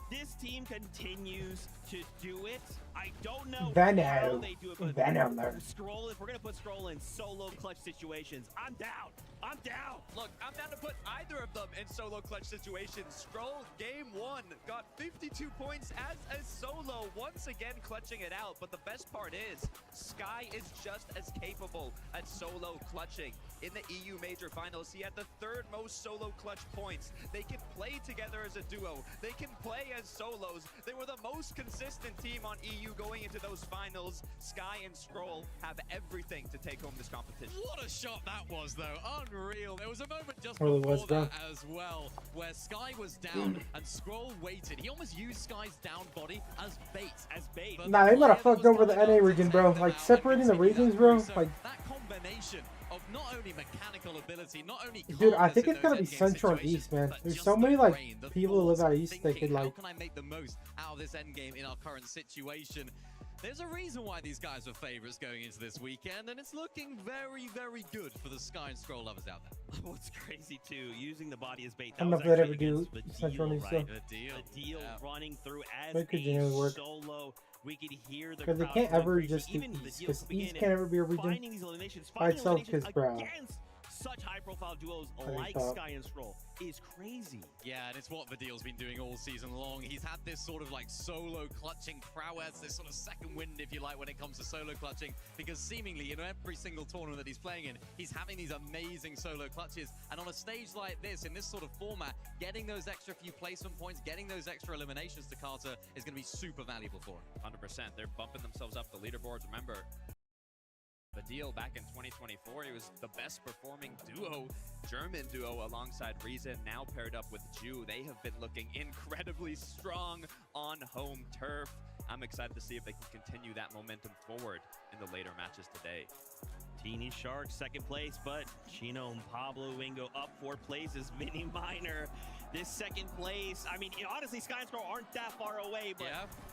This team continues to do it. I don't know how they do it, but Scroll, if we're going to put Scroll in solo clutch situations, I'm down. I'm down. Look, I'm down to put either of them in solo clutch situations. Scroll, game 1, got 52 points as a solo, once again clutching it out. But the best part is, Sky is just as capable at solo clutching. In the EU Major Finals, he had the 3rd most solo clutch points. They can play together as a duo. They can play as solos. They were the most consistent team on EU EU going into those finals, Sky and Scroll have everything to take home this competition. What a shot that was, though. Unreal. There was a moment just Really before was, bro. that as well, where Sky was down and Scroll waited. He almost used Sky's down body as bait. But Nah, they might have fucked over the NA region, bro. Like, separating the regions, bro. Like, that combination of not only mechanical ability, not only dude, I calmness think in it's gotta those be endgame Central and situations, East, man. but There's just so many, the like, brain, the people who live out thoughts, East that thinking, could, like... how can I make the most out of this endgame in our current situation? There's a reason why these guys were favorites going into this weekend, and it's looking very, very good for the Sky and Scroll lovers out there. What's crazy too, using the body as bait. I don't That know was if they'd actually ever do against Central and Vidil, East, right? though. Vidil running through as That could a genuinely work. solo. We could hear the Because they crowd can't going ever crazy. just do Even East, Vidil because begin East can't ever be a region finding these eliminations, by finding itself, eliminations because, bro... against such high-profile duos I like thought. Sky and Scroll is crazy. Yeah, and it's what Vidil's been doing all season long. He's had this sort of like solo clutching prowess, this sort of second wind, if you like, when it comes to solo clutching, because seemingly in every single tournament that he's playing in, he's having these amazing solo clutches. And on a stage like this, in this sort of format, getting those extra few placement points, getting those extra eliminations to Carter is going to be super valuable for him. 100%. They're bumping themselves up the leaderboards. Remember, Vidil back in 2024, he was the best performing duo, German duo alongside Reason, now paired up with Ju. They have been looking incredibly strong on home turf. I'm excited to see if they can continue that momentum forward in the later matches today. Teeny Shark, second place, but Chino and Pablo Wingo up 4 places. Mini Minor, this second place. I mean, honestly, Sky and Scroll aren't that far away, but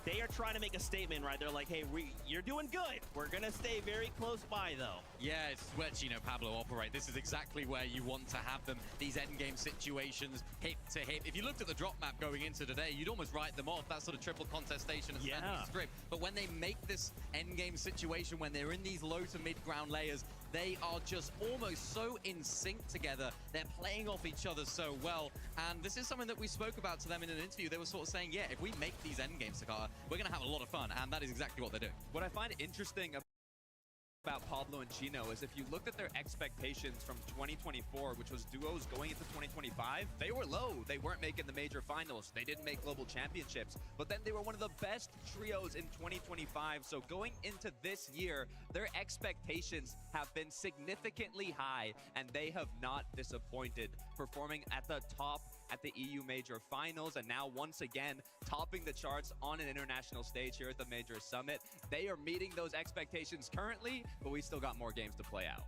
they are trying to make a statement, right? They're like, hey, you're doing good. We're going to stay very close by, though. Yeah, it's where Chino Pablo operate. This is exactly where you want to have them. These endgame situations, hit to hit. If you looked at the drop map going into today, you'd almost write them off. That sort of triple contestation and standing script. But when they make this endgame situation, when they're in these low to mid ground layers, they are just almost so in sync together. They're playing off each other so well. And this is something that we spoke about to them in an interview. They were sort of saying, yeah, if we make these endgames, Takara, we're going to have a lot of fun. And that is exactly what they're doing. What I find interesting about Pablo and Chino is if you looked at their expectations from 2024, which was duos going into 2025, they were low. They weren't making the major finals. They didn't make global championships, but then they were one of the best trios in 2025. So going into this year, their expectations have been significantly high, and they have not disappointed, performing at the top at the EU Major Finals, and now once again topping the charts on an international stage here at the Major Summit. They are meeting those expectations currently, but we still got more games to play out.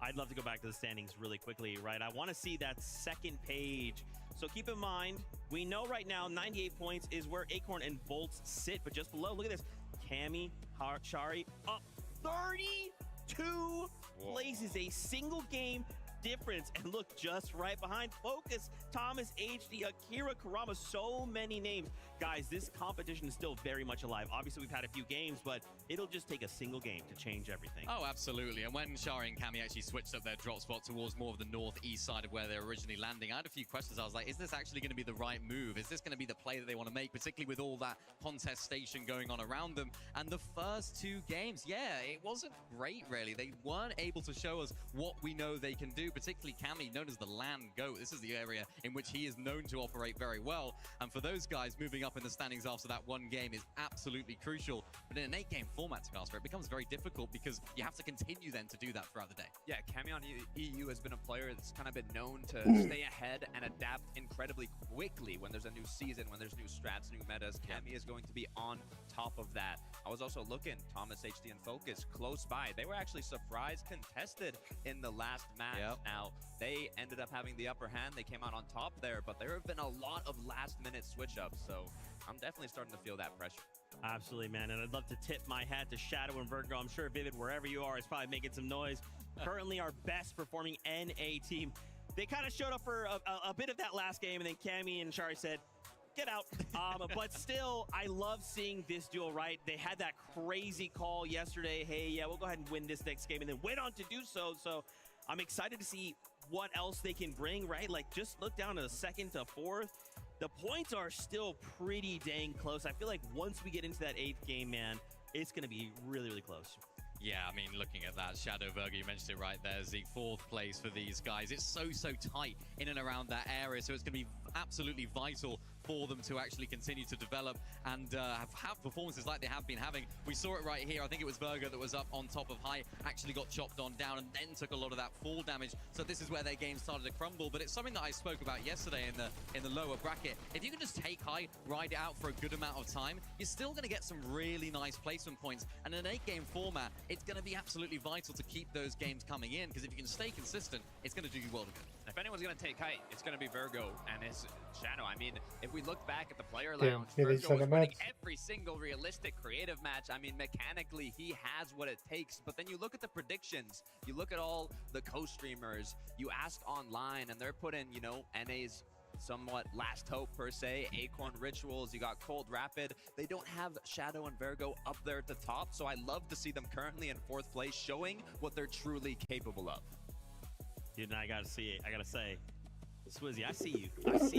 I'd love to go back to the standings really quickly, right? I want to see that second page. So keep in mind, we know right now 98 points is where Acorn and Volts sit, but just below, look at this. Cammy, Shari up 32 places, a single game difference. And look, just right behind Focus, Thomas HD, Akira Kurama, so many names. Guys, this competition is still very much alive. Obviously, we've had a few games, but it'll just take a single game to change everything. Oh, absolutely. And when Shari and Cammy actually switched up their drop spot towards more of the northeast side of where they're originally landing, I had a few questions. I was like, is this actually going to be the right move? Is this going to be the play that they want to make, particularly with all that contestation going on around them? And the first 2 games, yeah, it wasn't great, really. They weren't able to show us what we know they can do, particularly Cammy, known as the land goat. This is the area in which he is known to operate very well. And for those guys, moving up in the standings after that 1 game is absolutely crucial. But in an 8-game format, Scarsper, it becomes very difficult because you have to continue then to do that throughout the day. Yeah, Cammy on EU has been a player that's kind of been known to stay ahead and adapt incredibly quickly when there's a new season, when there's new strats, new metas. Cammy is going to be on top of that. I was also looking, Thomas HD and Focus close by. They were actually surprise contested in the last match. Now, they ended up having the upper hand. They came out on top there, but there have been a lot of last-minute switch-ups, so I'm definitely starting to feel that pressure. Absolutely, man. And I'd love to tip my hat to Shadow and Virgo. I'm sure Vivid, wherever you are, is probably making some noise. Currently our best performing NA team. They kind of showed up for a bit of that last game, and then Cammy and Shari said, get out. But still, I love seeing this duo, right? They had that crazy call yesterday. Hey, yeah, we'll go ahead and win this next game, and then went on to do so. So I'm excited to see what else they can bring, right? Like, just look down to the 2nd to 4th. The points are still pretty dang close. I feel like once we get into that 8th game, man, it's going to be really, really close. Yeah, I mean, looking at that, Shadow Virgo, you mentioned it right there, the 4th place for these guys. It's so tight in and around that area, so it's going to be absolutely vital for them to actually continue to develop and have performances like they have been having. We saw it right here. I think it was Virgo that was up on top of High, actually got chopped on down and then took a lot of that fall damage. So this is where their game started to crumble. But it's something that I spoke about yesterday in the lower bracket. If you can just take High, ride it out for a good amount of time, you're still going to get some really nice placement points. And in an 8-game format, it's going to be absolutely vital to keep those games coming in, because if you can stay consistent, it's going to do you well to good. If anyone's going to take height, it's going to be Virgo and his Shadow. I mean, if we look back at the player lounge, Virgo was winning every single realistic creative match. I mean, mechanically, he has what it takes. But then you look at the predictions, you look at all the co-streamers, you ask online, and they're putting, you know, NA's somewhat last hope per se, Acorn Rituals, you got Cold Rapid. They don't have Shadow and Virgo up there at the top, so I love to see them currently in 4th place, showing what they're truly capable of. Dude, and I gotta say, Swizzy, I see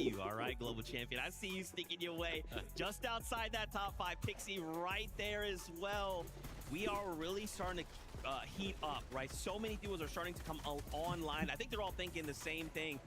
you, all right, global champion. I see you sneaking your way just outside that top 5. Pixie right there as well. We are really starting to heat up, right? So many duos are starting to come online. I think they're all thinking the same thing.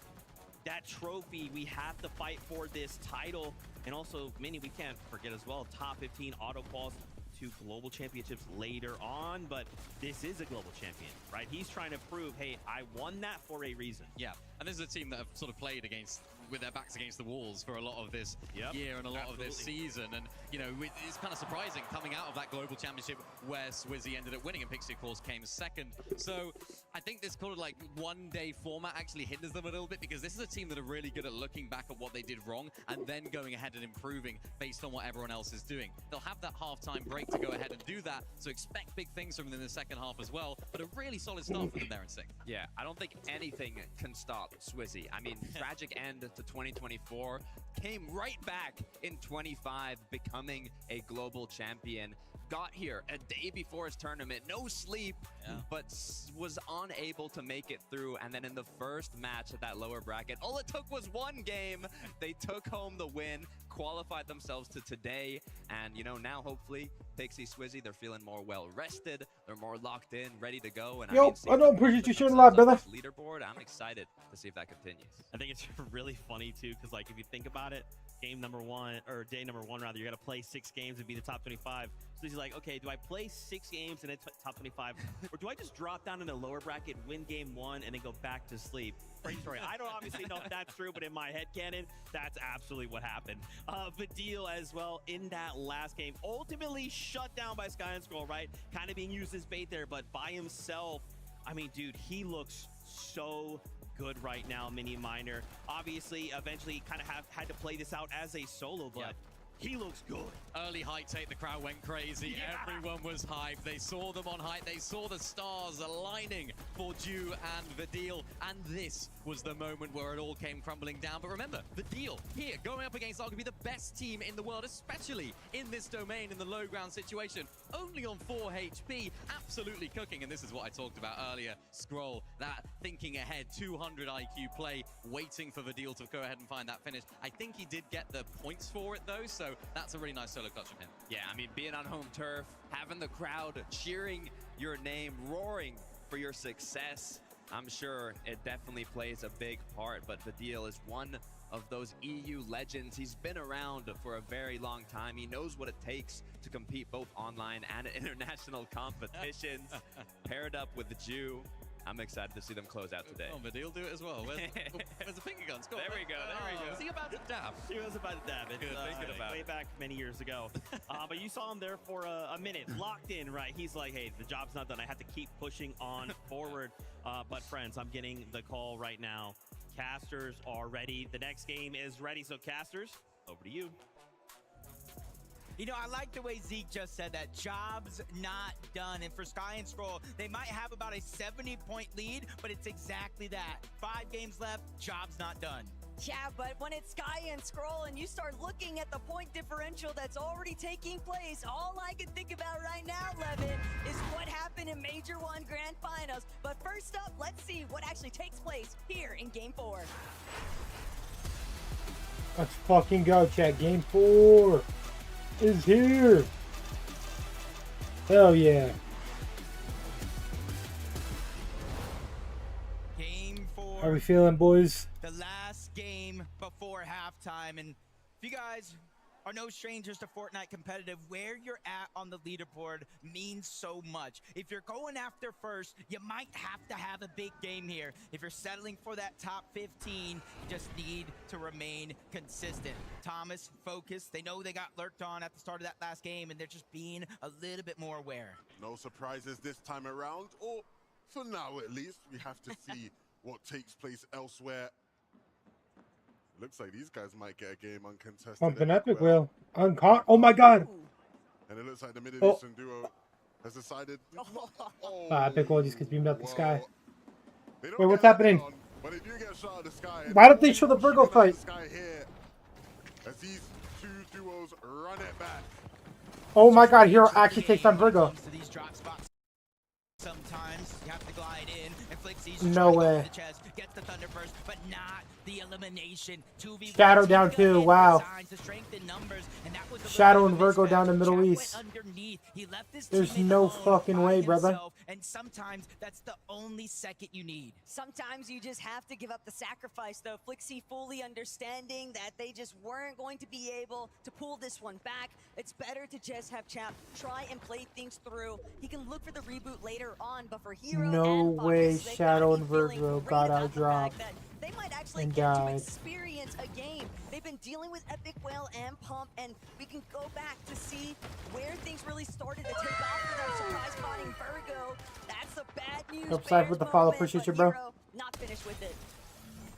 That trophy, we have to fight for this title. And also, Mini, we can't forget as well, top 15 auto quals to global championships later on, but this is a global champion, right? He's trying to prove, hey, I won that for a reason. Yeah, and this is a team that have sort of played against with their backs against the walls for a lot of this year and a lot of this season. And, you know, it's kind of surprising coming out of that global championship where Swizzy ended up winning and Pixie, of course, came second. So I think this kind of like one-day format actually hinders them a little bit, because this is a team that are really good at looking back at what they did wrong and then going ahead and improving based on what everyone else is doing. They'll have that halftime break to go ahead and do that, so expect big things from them in the second half as well, but a really solid start for them there in 6th. Yeah, I don't think anything can stop Swizzy. I mean, tragic end to 2024, came right back in 25, becoming a global champion. Got here a day before his tournament, no sleep, but was unable to make it through. And then in the first match at that lower bracket, all it took was 1 game. They took home the win, qualified themselves to today. And, you know, now hopefully Pixie, Swizzy, they're feeling more well rested. They're more locked in, ready to go. And yo, I don't appreciate you sharing a lot, brother. Leaderboard, I'm excited to see if that continues. I think it's really funny too, because like if you think about it, game number 1 or day number 1 rather, you got to play 6 games and be the top 25. So he's like, okay, do I play 6 games and then top 25, or do I just drop down in the lower bracket, win game 1, and then go back to sleep? Great story. I don't obviously know if that's true, but in my head canon, that's absolutely what happened. Vidil as well in that last game, ultimately shut down by Sky and Scroll, right? Kind of being used as bait there, but by himself, I mean, dude, he looks so good right now, Mini Minor. Obviously, eventually kind of had to play this out as a solo, but he looks good. Early height take, the crowd went crazy. Everyone was hyped. They saw them on height. They saw the stars aligning for Dew and Vidil. And this was the moment where it all came crumbling down. But remember, Vidil here going up against arguably the best team in the world, especially in this domain in the low ground situation. Only on 4 HP, absolutely cooking. And this is what I talked about earlier. Scroll, that thinking ahead, 200 IQ play, waiting for Vidil to go ahead and find that finish. I think he did get the points for it though, so that's a really nice solo clutch from him. Yeah, I mean, being on home turf, having the crowd cheering your name, roaring for your success, I'm sure it definitely plays a big part. But Vidil is one of those EU legends. He's been around for a very long time. He knows what it takes to compete both online and at international competitions. Paired up with the Jew. I'm excited to see them close out today. Oh, Vidil do it as well. Where's the finger guns? There we go. There we go. Was he about to dab? He was about to dab. It's Thinking about way back many years ago. But you saw him there for a minute, locked in, right? He's like, hey, the job's not done. I have to keep pushing on forward. But friends, I'm getting the call right now. Casters are ready. The next game is ready. So Casters, over to you. You know, I like the way Zeke just said that. Job's not done. And for Sky and Scroll, they might have about a 70-point lead, but it's exactly that. 5 games left, job's not done. Yeah, but when it's Sky and Scroll and you start looking at the point differential that's already taking place, all I can think about right now, Levin, is what happened in Major 1 Grand Finals. But first up, let's see what actually takes place here in Game 4. Let's fucking go, chat. Game 4 is here. Hell yeah. Game 4. How are we feeling, boys? The last game before halftime, and you guys are no strangers to Fortnite competitive, where you're at on the leaderboard means so much. If you're going after first, you might have to have a big game here. If you're settling for that top 15, you just need to remain consistent. Thomas, focus. They know they got lurked on at the start of that last game, and they're just being a little bit more aware. No surprises this time around, or for now at least. We have to see what takes place elsewhere. Looks like these guys might get a game uncontested. Pumping Epic Wheel. Oh my god. And it looks like the Middle Eastern duo has decided. Epic Wheel just gets beamed out the sky. They don't Wait, what's get happening? on, but they do get shot out of the sky. Why don't they show the Virgo fight? Here, as these two duos run it back. Oh my god, Hero actually takes on Virgo. Sometimes you have to glide in, and Flixie's No way. the chest, gets the Thunderburst, but not the elimination. 2v1 Shadow down too, wow. The strength in numbers, and that was Shadow and Virgo down to Middle Jack East. went underneath. He left his There's teammate no alone fucking by way, brother. himself, and sometimes that's the only second you need. Sometimes you just have to give up the sacrifice, though. Flixie fully understanding that they just weren't going to be able to pull this one back. It's better to just have Champ try and play things through. He can look for the reboot later on, but for Hero No and way Focus, Shadow and Virgo got out dropped they might actually and get to died. experience a game. They've been dealing with Epic Whale and Pump, and we can go back to see where things really started to take off for them. Surprise spotting Virgo. That's the bad news. Upside with the follow. Appreciate you, bro. Hero not finished with it.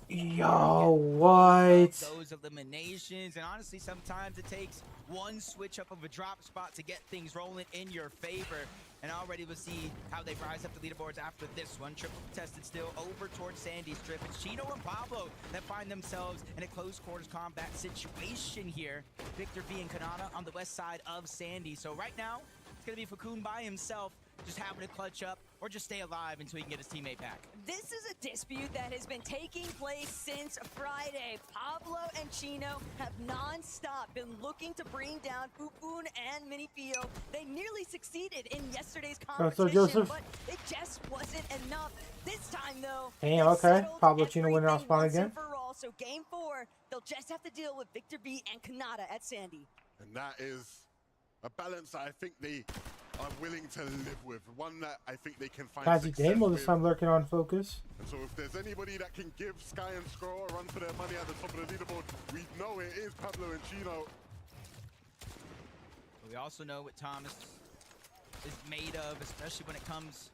Yo, what? Those eliminations, and honestly, sometimes it takes one switch up of a drop spot to get things rolling in your favor. And already we'll see how they rise up the leaderboards after this one. Triple contested still over towards Sandy's trip. It's Chino and Pablo that find themselves in a close quarters combat situation here. Victor V and Kanata on the west side of Sandy. So right now, it's going to be Fakun by himself, just having to clutch up or just stay alive until he can get his teammate back. This is a dispute that has been taking place since Friday. Pablo and Chino have non-stop been looking to bring down Fakun and Minifio. They nearly succeeded in yesterday's competition, Joseph. but it just wasn't enough. This time, though, Damn, okay. Pablo Chino winning off spawn again. for all. So game 4, they'll just have to deal with Victor V and Kanata at Sandy. And that is a balance that I think they are willing to live with. One that I think they can find Kazi success Damo with. this time lurking on focus. And so if there's anybody that can give Sky and Scroll a run for their money at the top of the leaderboard, we know it is Pablo and Chino. We also know what Thomas is made of, especially when it comes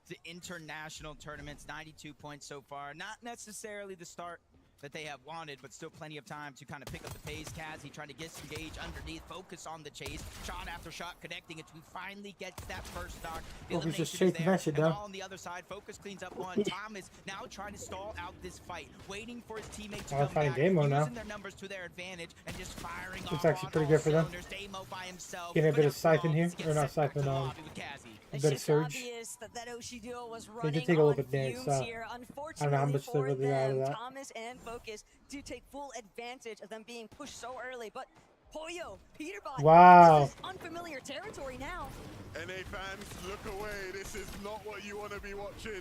to international tournaments. 92 points so far. Not necessarily the start that they have wanted, but still plenty of time to kind of pick up the pace. Kazi trying to disengage underneath, focus on the chase, shot after shot connecting until he finally gets that first knock. Focus just chasing that shit down. On the other side, Focus cleans up one. Thomas now trying to stall out this fight, waiting for his teammate to come fighting back, Damo using now. their numbers to their advantage and just firing It's off actually on pretty all good for them. cylinders. Damo by himself, Getting a but bit of siphon here, gets or not sent back to siphon, the lobby with Kazi. a bit of surge. Obvious that OC duo was They running did take a little on bit there, fumes so here. I don't know how Unfortunately much they for really got out of them, that. Thomas and Focus do take full advantage of them being pushed so early. But Poyo, Peterbot, Wow. this is unfamiliar territory now. NA fans, look away. This is not what you want to be watching.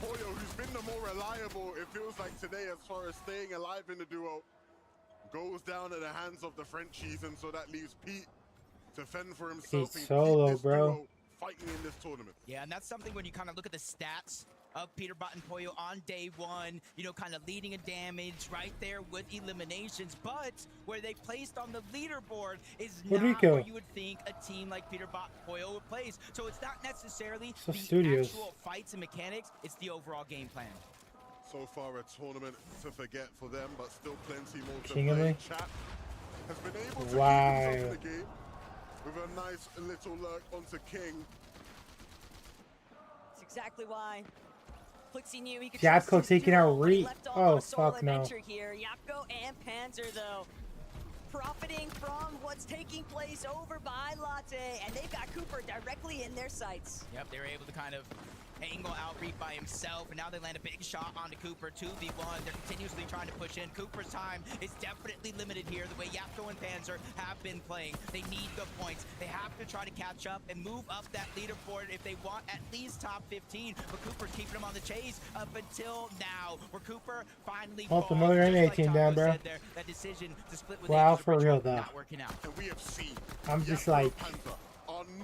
Poyo, who's been the more reliable, it feels like today, as far as staying alive in the duo, goes down at the hands of the Frenchies, and so that leaves Pete to fend for himself. Pete and solo, keep this bro. duo fighting in this tournament. Yeah, and that's something when you kind of look at the stats of Peterbot and Poyo on day one, you know, kind of leading in damage right there with eliminations, but where they placed on the leaderboard is not where you would think a team like Peterbot and Poyo would place. So it's not necessarily So the studios. actual fights and mechanics, it's the overall game plan. So far a tournament to forget for them, but still plenty more to Kingsley. play. Chap has been able to Wow. keep himself in the game with a nice little lurk onto King. That's exactly why Flixie knew he could Yapko trust his taking duo out when he Reed. left off Oh, on a solo fuck no. adventure here. Yapko and Panzer, though, profiting from what's taking place over by Latte, and they've got Cooper directly in their sights. Yep, they were able to kind of angle out Reap by himself, and now they land a big shot onto Cooper. 2v1, they're continuously trying to push in. Cooper's time is definitely limited here, the way Yapko and Panzer have been playing. They need the points. They have to try to catch up and move up that leaderboard if they want at least top 15, but Cooper's keeping them on the chase up until now, where Cooper finally Off another N18 down, bro. that decision to split with Wow, Angels for of real, Richmond though. not working out. And we have seen I'm just like, Panzer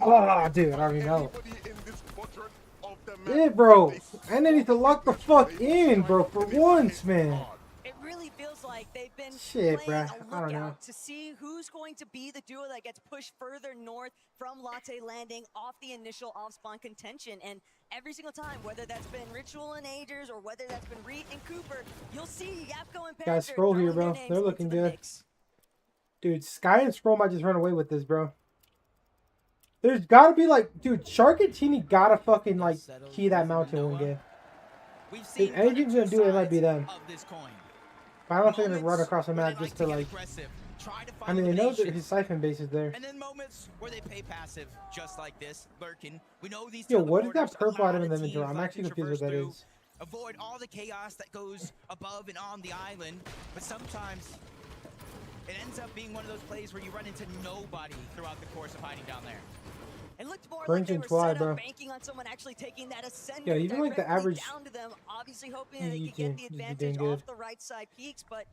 oh, dude, I already know. anybody in this quadrant of the map. Yeah, bro. And they need to lock the fuck in, bro, for once, man. It really feels like they've been Shit, playing bruh. a I don't know. lookout to see who's going to be the duo that gets pushed further north from Latte landing off the initial off-spawn contention. And every single time, whether that's been Ritual and Agers or whether that's been Reet and Cooper, you'll see Yapko and Panzer Guys, Scroll here, throwing bro. their names They're looking into the good. mix. Dude, Sky and Scroll might just run away with this, bro. There's gotta be like, dude, Shark and Teeny gotta fucking like key that mountain one game. If anything's gonna do it, might be them. But I don't think they're gonna run across the map just to like. I mean, they know that his siphon base is there. And then moments where they play passive, just like this, lurking. We know these Yo, what is that teleporters purple allow item in the the inventory? teams I'm like actually to confused what that traverse is. Avoid all the chaos that goes above and on the island, but sometimes it ends up being one of those plays where you run into nobody throughout the course of hiding down there. It looked more Cringe like they and were Qual, set bro. up banking on someone actually taking that ascendant Yeah, even like the directly average. down to them, obviously hoping that they You could get can- the you doing advantage good. off the right side peaks, but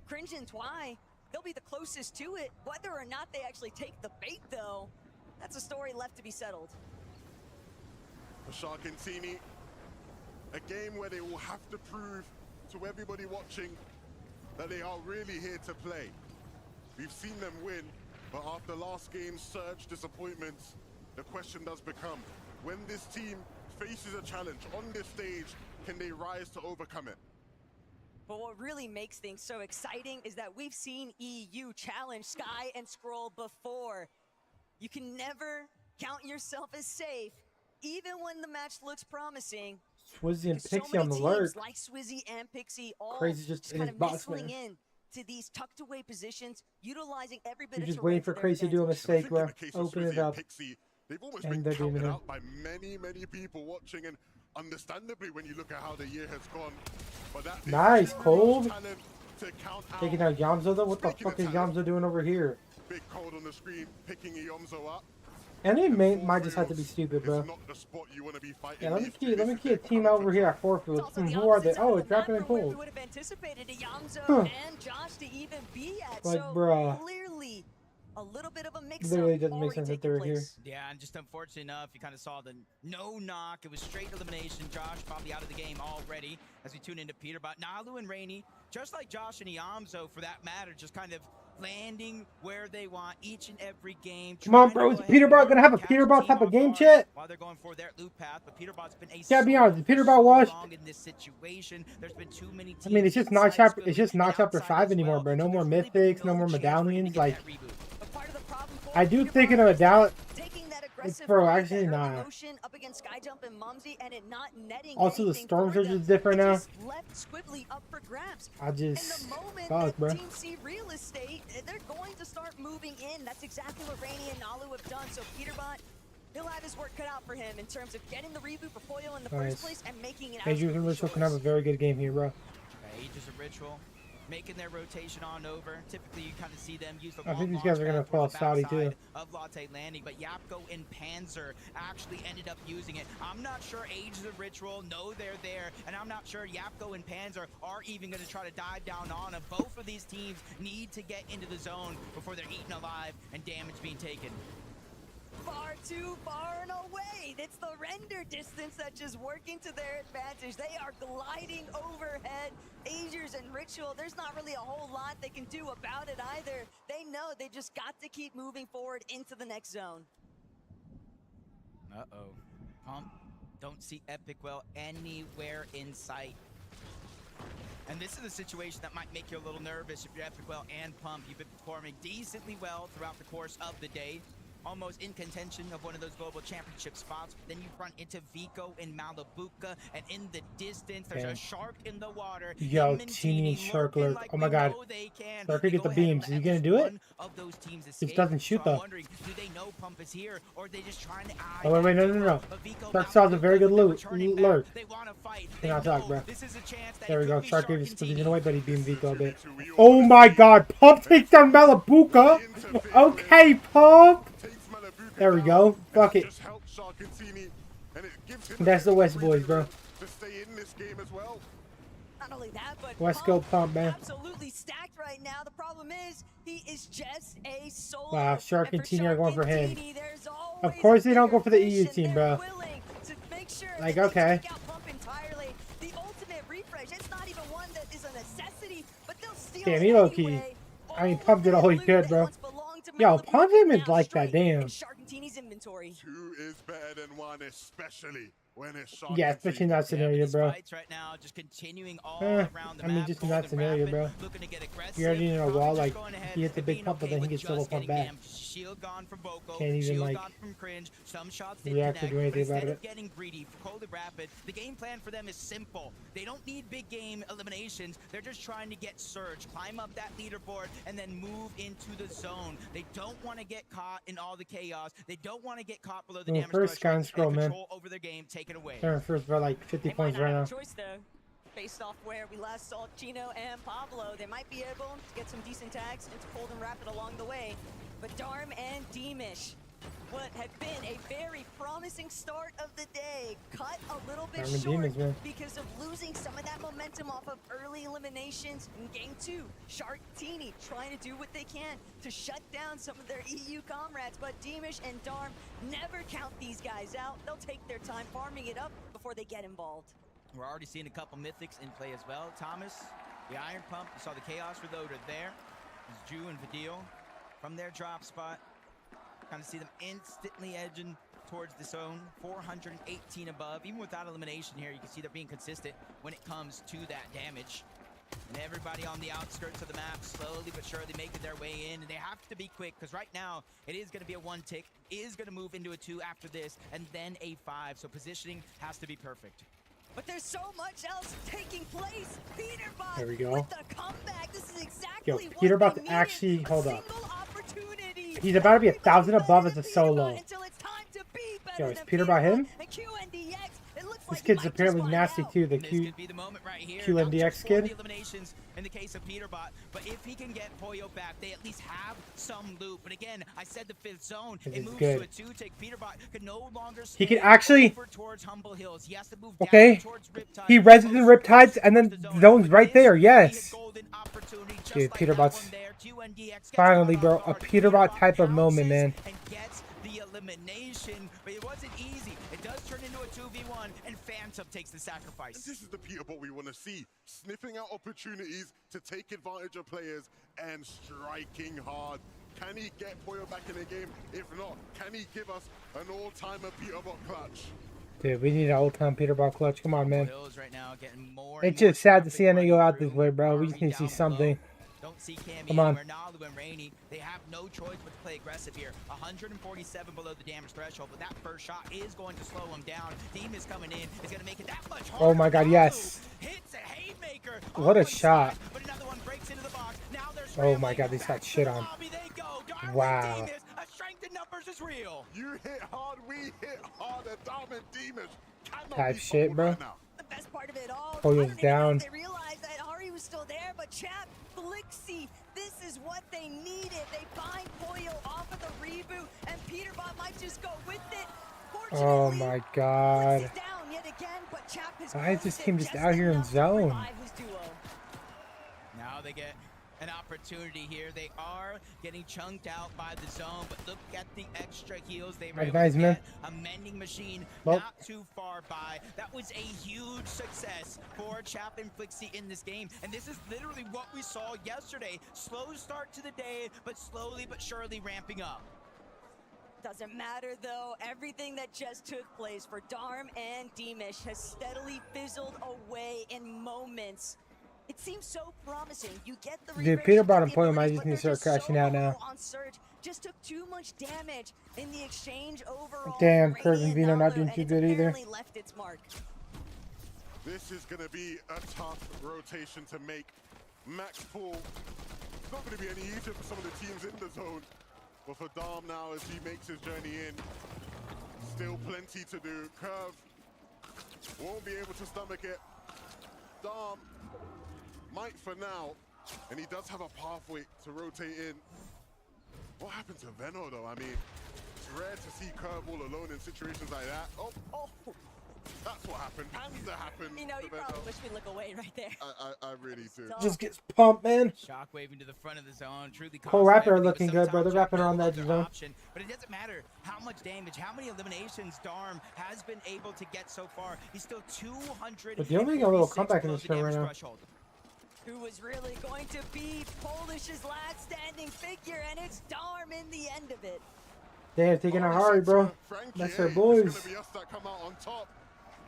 Cringe and Twy, they'll be the closest to it. Whether or not they actually take the bait, though, that's a story left to be settled. Shark and Teeny, a game where they will have to prove to everybody watching that they are really here to play. We've seen them win, but after last game's surge disappointments, the question does become, when this team faces a challenge on this stage, can they rise to overcome it? But what really makes things so exciting is that we've seen EU challenge Sky and Scroll before. You can never count yourself as safe, even when the match looks promising. Swizzy and So Pixie on many the lurk. teams like Swizzy and Pixie all Crazy just in kind his of box, nestling man. in to these tucked away positions, utilizing every bit You're of just terrain waiting to for their Crazy to do a advantage. mistake, bro. In the case of Open Swizzy it and up. Pixie, they've almost And been they're doing counted it. out by many people watching, and understandably when you look at how the year has gone. But that Nice, Cold. talent to count out. Taking out Yamzo though? What the Speaking of fuck is talent, Yamzo doing over here? Big Cold on the screen, picking Yomzo up. And it might just have to be stupid, bro. Not the spot you want to be fighting. Yeah, let me key a team over here at Forfield. Who are they? Oh, it's dropping in Cold. We would have anticipated a Yamzo Huh. and Josh to even be at. Like, so bruh. clearly a little bit of a mix-up Literally doesn't make already sense that taking they're here. place. Yeah, and just unfortunate enough, you kind of saw the no knock. It was straight elimination. Josh probably out of the game already as we tune into Peterbot. Nalu and Rainey, just like Josh and Iamzo for that matter, just kind of landing where they want each and every game. Come on, trying to bro. go Is ahead Peterbot and gonna have a catch the Peterbot team type of off game, guard chat? while they're going for their loot path, but Peterbot's been a Gotta be solo honest, for Peterbot so washed. long in this situation. There's been too many teams I mean, it's just not inside chapter. Squid It's just League not and chapter outside 5 as anymore, well, bro. No so more there's really been mythics, no more chance for them to medallions. get Like, that reboot. But part of the problem for I do Peterbot think in a is medallion. taking that aggressive Bro, fight, actually, that early nah. motion up against Skyjump and Mumsy, and it not netting Also, the anything storm for surge them. is different It now. just left Squibbly up for grabs. I just And the moment fuck, that bro. Team C real estate, they're going to start moving in. That's exactly what Rainey and Nalu have done. So Peterbot, he'll have his work cut out for him in terms of getting the reboot for Foil in the Nice. first place and making it Majors and Ritual can have a very good game here, bro. Aegis and Ritual making their rotation on over. Typically, you kind of see them use the I think long these guys are gonna launch pad fall towards the Saudi, backside too. of Latte landing, but Yapko and Panzer actually ended up using it. I'm not sure Aegis and Ritual know they're there, and I'm not sure Yapko and Panzer are even going to try to dive down on them. Both of these teams need to get into the zone before they're eaten alive and damage being taken. far too far and away. It's the render distance that's just working to their advantage. They are gliding overhead. Agers and Ritual, there's not really a whole lot they can do about it either. They know they just got to keep moving forward into the next zone. Uh-oh. Pump. Don't see Epic Well anywhere in sight. And this is a situation that might make you a little nervous if you're Epic Well and Pump. You've been performing decently well throughout the course of the day. almost in contention of one of those global championship spots. Then you run into Vico and Malabuka, and in the distance, there's a shark in the water. Yo, Teeny and Shark Alert. Oh my god. Shark could get the beams. Is he gonna do it? He doesn't shoot though. Do they know Pump is here, or are they just trying to Oh wait, no. Shark saw a very good lurk. Cannot talk, bro. There we go. Shark gave his position away, but he beamed Vico a bit. Oh my god, Pump takes down Malabuka. Okay, Pump. There we go. Fuck it. That's the West boys, bro. Not only that, but West Coast Pump, man. Absolutely stacked right now. The problem is he is just a solo. Wow, Shark and Teeny are going for him. Of course they don't go for the EU team, bro. Like, okay. The ultimate refresh. It's not even one that is a necessity, but they'll steal Damn, he low key. I mean, Pump did all he could, bro. Yo, Pump him is like that, damn. Inventory. 2 is better than 1, especially when it's Shark. Yeah, especially in that scenario, bro. Right now, just continuing all around the I mean, map, just in that scenario, bro. You're already in a wall, like, he hits a big pump, but then he gets solo pump back. Shield gone from Boko, Can't even, shield like, gone from Cringe. Some shots react to do anything about it. Getting greedy for Cold Rapid, the game plan for them is simple. They don't need big game eliminations. They're just trying to get Surge, climb up that leaderboard, and then move into the zone. They don't want to get caught in all the chaos. They don't want to get caught below the damage first Sky and Scroll, man. control over their game taken away. They're first by like 50 points right now. Choice though, based off where we last saw Chino and Pablo, they might be able to get some decent tags into Cold and Rapid along the way. But Darm and Deemish, what had been a very promising start of the day, cut a little bit short because of losing some of that momentum off of early eliminations in Game 2. Shark, Teeny trying to do what they can to shut down some of their EU comrades, but Deemish and Darm never count these guys out. They'll take their time farming it up before they get involved. We're already seeing a couple mythics in play as well. Thomas, the Iron Pump, you saw the Chaos Reloader there. There's Drew and Vidil from their drop spot. Kind of see them instantly edging towards the zone. 418 above. Even without elimination here, you can see they're being consistent when it comes to that damage. And everybody on the outskirts of the map slowly but surely making their way in. And they have to be quick because right now it is going to be a 1 tick. Is going to move into a 2 after this and then a 5. So positioning has to be perfect. But there's so much else taking place. Peterbot there we go. With the comeback. This is exactly Peterbot actually, hold up. He's about to be 1,000 above as a solo. Yo, is Peterbot him? This kid's apparently nasty too, the QNDX kid. In the case of Peterbot, but if he can get Poyo back, they at least have some loot. But again, I said the 5th zone. It moves to a 2-tick. Peterbot could no longer he can actually towards Humble Hills. He has to move okay. He reses in Riptides and then the zone's right there. Yes. Dude, Peterbot's finally, bro, a Peterbot type of moment, man. The elimination, but it wasn't easy. It does turn into a 2v1, and Phantom takes the sacrifice. This is the Peterbot we want to see, sniffing out opportunities to take advantage of players and striking hard. Can he get Poyo back in the game? If not, can he give us an all-timer Peterbot clutch? Dude, we need an old-time Peterbot clutch. Come on, man. It's just sad to see NA go out this way, bro. We just need to see something. Don't see Cammy Come on. anywhere. Nalu and Rainy, they have no choice but to play aggressive here. 147 below the damage threshold, but that first shot is going to slow him down. Team is coming in. It's going to make it that much harder. Oh my god, yes. Hits a haymaker. What a shot. But another one breaks into the box. Now there's oh my god, these got shit on. Wow. A strength in numbers is real. You hit hard, we hit harder. Diamond Demons type shit, bro. Right now. The best part of it all, Poyo's down. They realized that Ari was still there, but Chap, Blixie, this is what they needed. They bind Poyo off of the reboot, and Peterbot might just go with it. Oh my god. Down yet again, but Chap why is this team just out here in zone? Now they get an opportunity here. They are getting chunked out by the zone, but look at the extra heals they were able to get. A mending machine not too far by. That was a huge success for Chap and Flixie in this game, and this is literally what we saw yesterday. Slow start to the day, but slowly but surely ramping up. Doesn't matter though, everything that just took place for Darm and Deemish has steadily fizzled away in moments. It seems so promising. You get the Dude, Peterbot and Poyo might just need to start crashing out now. on Surge. Just took too much damage in the exchange overall. Damn, Kirk and Vino not doing too good either. Left its mark. This is going to be a tough rotation to make. Max Pool, it's not going to be any easier for some of the teams in the zone. But for Dom now, as he makes his journey in, still plenty to do. Curve won't be able to stomach it. Dom might for now, and he does have a pathway to rotate in. What happened to Veno though? I mean, it's rare to see Curve all alone in situations like that. Oh, that's what happened. And that happened. You know, you probably wish we look away right there. I really do. Just gets pumped, man. Shockwave into the front of the zone. Truly Qual Raptor looking good, bro. They're wrapping around that zone. But it doesn't matter how much damage, how many eliminations Darm has been able to get so far. He's still 200. But they're making a little comeback in this show right now. Who was really going to be Polish's last standing figure, and it's Darm in the end of it. They're taking a hurry, bro. That's their boys. It's gonna be us that come out on top.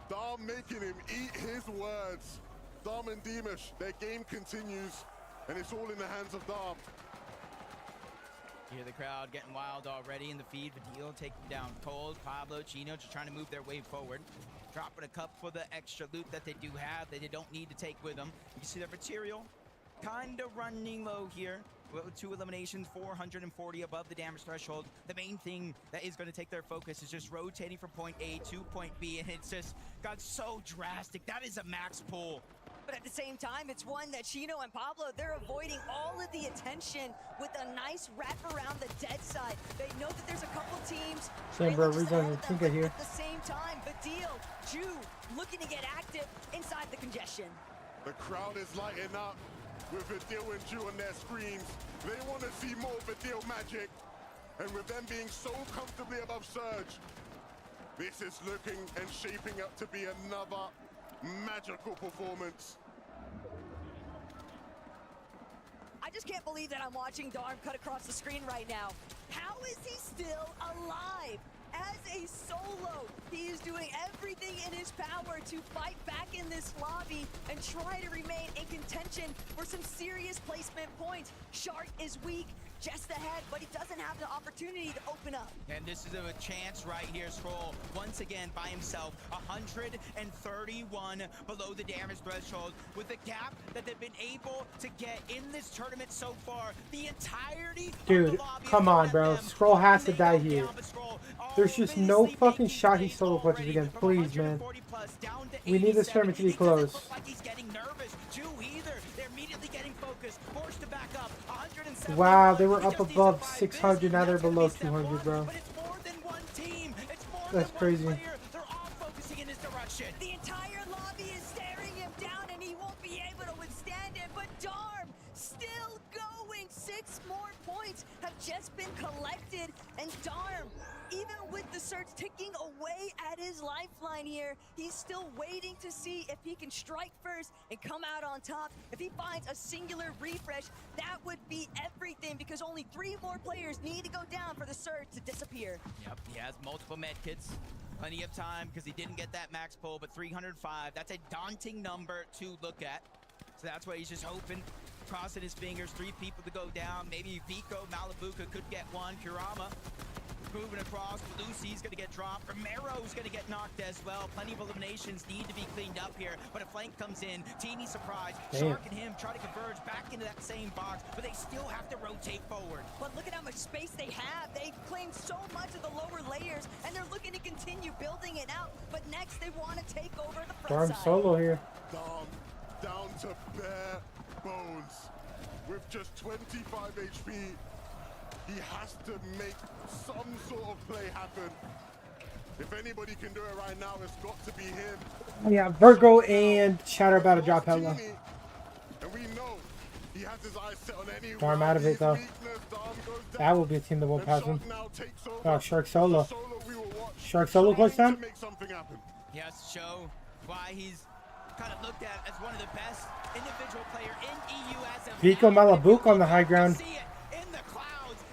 Dom making him eat his words. Dom and Deemish, their game continues, and it's all in the hands of Dom. You hear the crowd getting wild already in the feed. Vidil taking down Cold, Pablo, Chino, just trying to move their way forward. Dropping a cup for the extra loot that they do have that they don't need to take with them. You can see their material kind of running low here. With 2 eliminations, 440 above the damage threshold. The main thing that is going to take their focus is just rotating from point A to point B, and it's just got so drastic. That is a max pull. But at the same time, it's one that Chino and Pablo, they're avoiding all of the attention with a nice wrap around the dead side. They know that there's a couple teams. Same, bro. Reason I think I hear. At the same time, Badil, Ju, looking to get active inside the congestion. The crowd is lighting up with Vidil and Ju on their screens. They want to see more Vidil magic. And with them being so comfortably above Surge, this is looking and shaping up to be another magical performance. I just can't believe that I'm watching Darm cut across the screen right now. How is he still alive? As a solo, he is doing everything in his power to fight back in this lobby and try to remain in contention for some serious placement points. Shark is weak, just ahead, but he doesn't have the opportunity to open up. And this is a chance right here. Scroll once again by himself, 131 below the damage threshold. With the gap that they've been able to get in this tournament so far, the entirety Dude, of the lobby come on, bro. Scroll has to die here. There's just no fucking shot he solo clutches again. Please, man. We need this tournament to be close. Wow, they were up above 600, now they're below 200, bro. That's crazy. The entire lobby is staring him down, and he won't be able to withstand it. But Darm still going. 6 more points have just been collected, and Darm, even with the Surge ticking away at his lifeline here, he's still waiting to see if he can strike first and come out on top. If he finds a singular refresh, that would be everything, because only 3 more players need to go down for the Surge to disappear. Yep, he has multiple med kits. Plenty of time because he didn't get that max pull, but 305, that's a daunting number to look at. So that's why he's just hoping, crossing his fingers, 3 people to go down. Maybe Vico, Malabuka could get one. Kurama moving across. Lucy's going to get dropped. Romero's going to get knocked as well. Plenty of eliminations need to be cleaned up here, but a flank comes in. Teeny surprise. Shark and him try to converge back into that same box, but they still have to rotate forward. But look at how much space they have. They claim so much of the lower layers, and they're looking to continue building it out. But next, they want to take over the front Darm side. solo here. Dom down to bare bones with just 25 HP. He has to make some sort of play happen. If anybody can do it right now, it's got to be him. Yeah, Virgo and Shatter about to drop hella. And we know he has his eyes set on any Darm out of it though. That will be a team that won't pass him. Oh, Shark solo. Shark solo clutch time? He has to show why he's kind of looked at as one of the best individual player in EU as of Vico Malabuka on the high ground.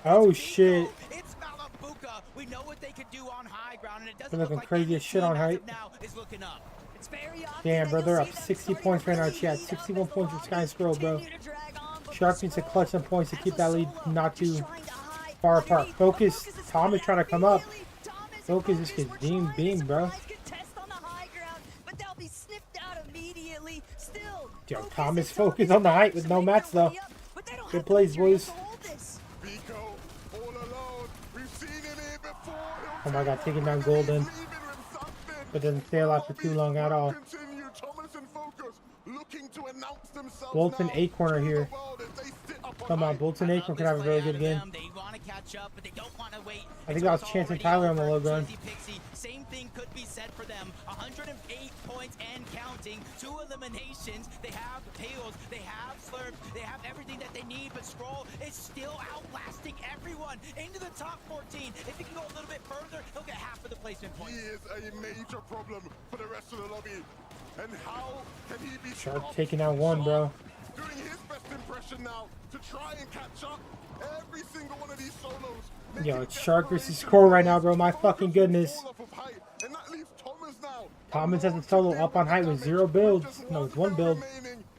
Oh shit. It's Malabuka We know what they could do on high ground, and it doesn't They're look looking like crazy any as shit team on as height. of now is looking up. It's very often Damn, that bro, you'll they're see up them 60 starting points to right now, really chat. heat up 61 as the points for Sky lobbies Scroll, bro. continue to drag on, but Shark needs to Scroll, clutch some points to as keep a that lead solo, not just too trying to hide far apart. underneath. Focus. But Tom is trying to come up. immediately. Focus, this kid's beam, bro. Contest on the high ground, but they'll be sniffed out immediately. Still, Yo, Tom is focused on the height with no mats, though. Good plays, boys. Vico, all alone. We've seen it here before. Oh my god, taking down Golden. But doesn't stay alive for too long at all. Continue. Thomas and Focus looking to announce themselves Bolton now Acorn are to the here. world as they sit up on Come on, high. Bolton Acorn could have a really good game. They want to catch up, but they don't want to wait. I think that was Chance and Tyler on the low ground. Same thing could be said for them. 108 points and counting. 2 eliminations. They have Tails, they have Slurp, they have everything that they need, but Scroll is still outlasting everyone into the top 14. If he can go a little bit further, he'll get half of the placement points. He is a major problem for the rest of the lobby. And how can he be Shark stopped? taking out one, bro. Doing his best impression now to try and catch up. Every single one of these solos. Yo, it's Shark versus Score right now, bro. My fucking goodness. And that leaves Thomas now. Thomas has a solo up on height with 0 builds. No, it's 1 build.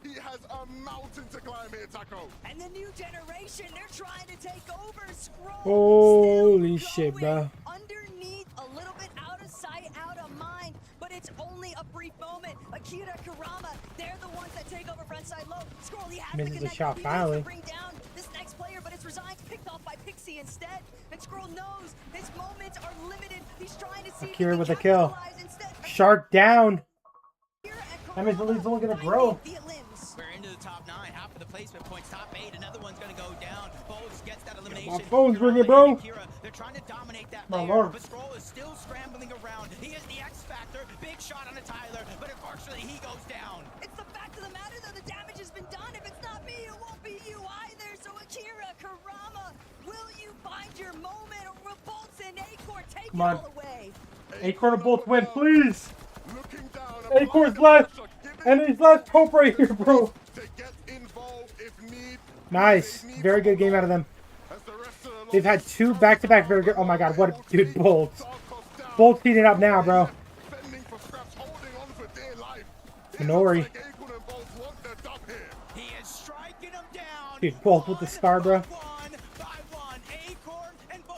He has a mountain to climb here, Taco. And the new generation, they're trying to take over. Scroll. Holy shit, bro. Underneath, a little bit out of sight, out of mind, but it's only a brief moment. Akira Karama, they're the ones that take over front side low. Scroll, he has Misses to the connect. shot He finally. needs to bring down this next player, but it's Resigned, picked off by Pixie instead. And Scroll knows his moments are limited. He's trying to see Akira with a kill. Shark down. That means the lead's only gonna grow. We're into the top 9, half of the placement points, top 8, another one's gonna go down. Bolts gets that elimination. My phone's ringing, bro. They're trying to dominate that My layer, lord. but Scroll is still scrambling around. He is the X factor, big shot on a Tyler, but unfortunately he goes down. It's the fact of the matter, though, the damage has been done. If it's not me, it won't be you either. So Akira Karama, will you find your moment, or will Bolts and Acorn take Come it on. all away? Acorn and both win, please. Acorn's left. And he's left hope right here, bro. Nice. Very good game out of them. They've had 2 back-to-back very good. Oh my god, what dude, Bolts. Bolts heating up now, bro. Minori. He is striking him down. Dude, Bolts with the star, bro.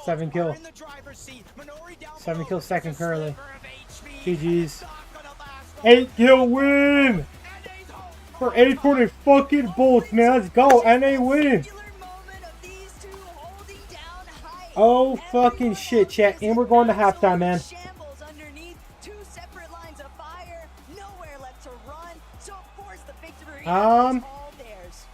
7 kill. 7 kill second currently. GG's. 8 kill win! For Acorn and fucking Bolts, man. Let's go. NA win. Oh, fucking shit, chat. And we're going to halftime, man. Shambles underneath, 2 separate lines of fire, nowhere left to run. So of course the victory is all theirs.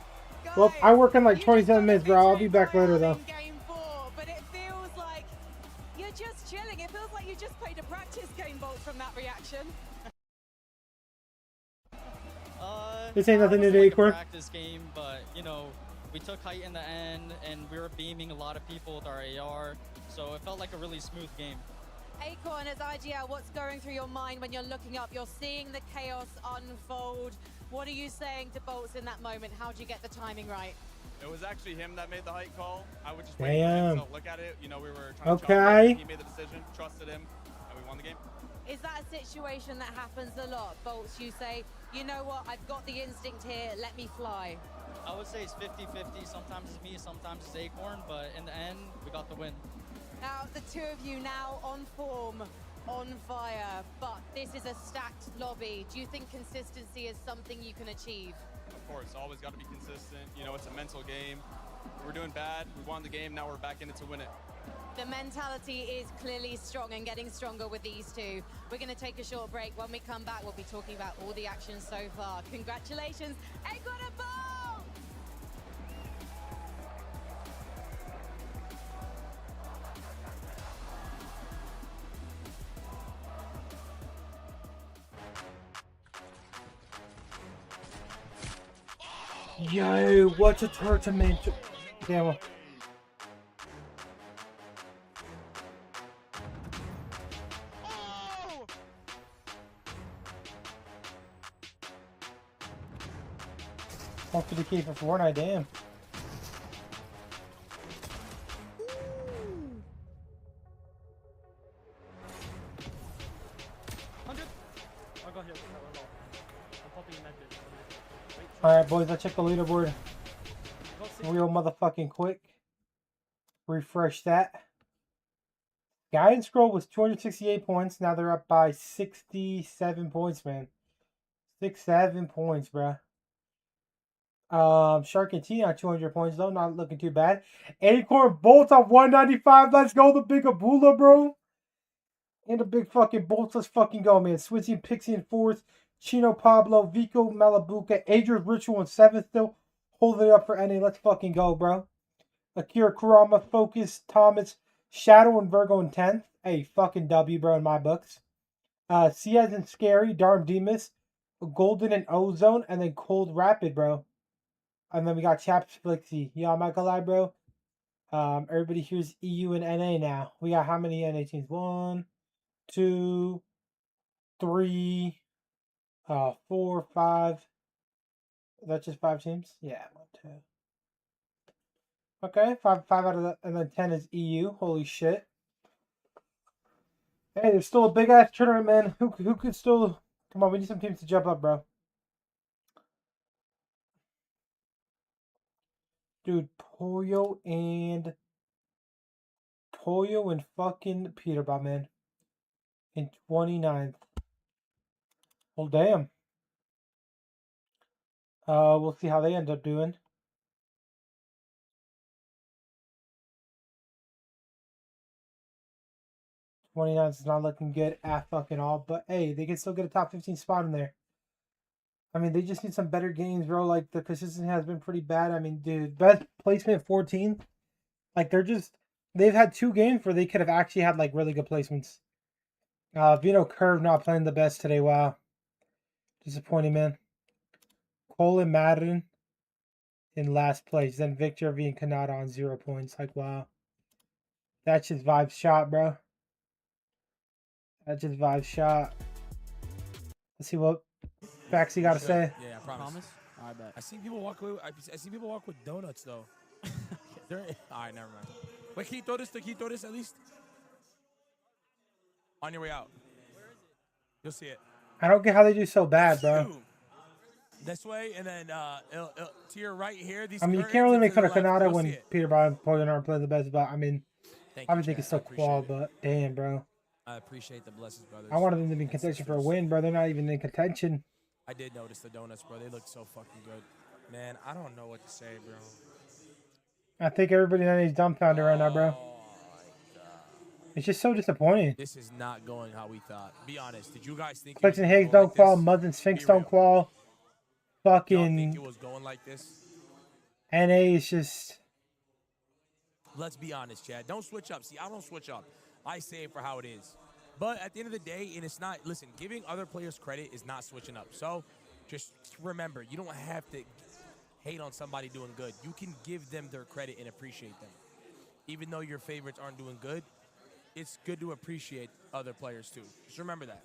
Well, I work in like 27 minutes, bro. I'll be back later, though. Game 4, but it feels like you're just chilling. It feels like you just played a practice game, Bolt, from that reaction. This ain't nothing to do, like a Acorn. practice game, but you know, we took height in the end, and we were beaming a lot of people with our AR, so it felt like a really smooth game. Acorn, as IGL, what's going through your mind when you're looking up? You're seeing the chaos unfold. What are you saying to Bolts in that moment? How'd you get the timing right? It was actually him that made the height call. I would just Damn. wait for him to look at it. You know, we were trying to Okay. He made the decision, trusted him, and we won the game. Is that a situation that happens a lot? Bolts, you say, you know what, I've got the instinct here, let me fly. I would say it's 50-50. Sometimes it's me, sometimes it's Acorn, but in the end, we got the win. Now, the 2 of you now on form, on fire, but this is a stacked lobby. Do you think consistency is something you can achieve? Of course, always got to be consistent. You know, it's a mental game. We're doing bad. We won the game. Now we're back in it to win it. The mentality is clearly strong and getting stronger with these 2. We're going to take a short break. When we come back, we'll be talking about all the action so far. Congratulations, Acorn and Bolt! Yo, what a tournament. Damn. Well. Off to the key for Fortnite, damn. I'll go here. I'm popping med bit. Wait, Alright, boys, let's check the leaderboard. got 6. Real motherfucking quick. Refresh that. Guidance Scroll was 268 points. Now they're up by 67 points, man. 7 points, bruh. Shark and Tina at 200 points, though. Not looking too bad. Acorn Bolts at 195. Let's go, the big Abula, bro. And the big fucking Bolts. Let's fucking go, man. Switzy and Pixie in 4th. Chino Pablo, Vico Malabuca, Adrian's Ritual in 7th still. Holding it up for NA. Let's fucking go, bro. Akira Kurama, Focus, Thomas, Shadow, and Virgo in 10th. Hey, fucking W, bro, in my books. Ciaz and Scary, Darm Demas, Golden and Ozone, and then Cold Rapid, bro. And then we got Chaps Flixie. Yeah, I'm not gonna lie, bro. Everybody here's EU and NA now. We got how many NA teams? 1, 2, 3, 4, 5. Is that just 5 teams? Yeah, 1, 2. Okay, 5 out of that, and then 10 is EU. Holy shit. Hey, there's still a big ass tournament, man. Who could still... Come on, we need some teams to jump up, bro. Dude, Pollo and fucking Peterbot, man. In 29th. Well, damn. We'll see how they end up doing. '29th is not looking good at fucking all, but hey, they can still get a top 15 spot in there. I mean, they just need some better games, bro. Like, the consistency has been pretty bad. I mean, dude, best placement 14th. Like, they've had 2 games where they could have actually had, like, really good placements. Vino Curve not playing the best today. Wow. Disappointing, man. Cole and Madden in last place. Then Victor V and Kanata on 0 points. Like, wow. That's just vibe shot, bro. That's just vibe shot. Let's see what Faxi got to say. Yeah, I promise. I bet. I see people walk away. I see people walk with donuts though. All right, never mind. Wait, can you throw this? Can you throw this at least? On your way out. Where is it? You'll see it. I don't get how they do so bad, bro. This way, and then to your right here. These. I mean, you can't really make fun of Kanata when Peterbot and Poison aren't playing the best, but I mean, I would think it's still Qual, but damn, bro. I appreciate the blessings, brothers. I wanted them to be in contention for a win, bro. They're not even in contention. I did notice the donuts, bro. They look so fucking good. Man, I don't know what to say, bro. I think everybody in NA is dumbfounded right now, bro. It's just so disappointing. This is not going how we thought. Be honest. Did you guys think Clicks and Higgs don't qual. Muds and Sphinx don't qual. Fucking. Think it was going like this? NA is just. Let's be honest, Chad. Don't switch up. See, I don't switch up. I say it for how it is. But at the end of the day, and it's not, listen, giving other players credit is not switching up. So just remember, you don't have to hate on somebody doing good. You can give them their credit and appreciate them. Even though your favorites aren't doing good, it's good to appreciate other players too. Just remember that.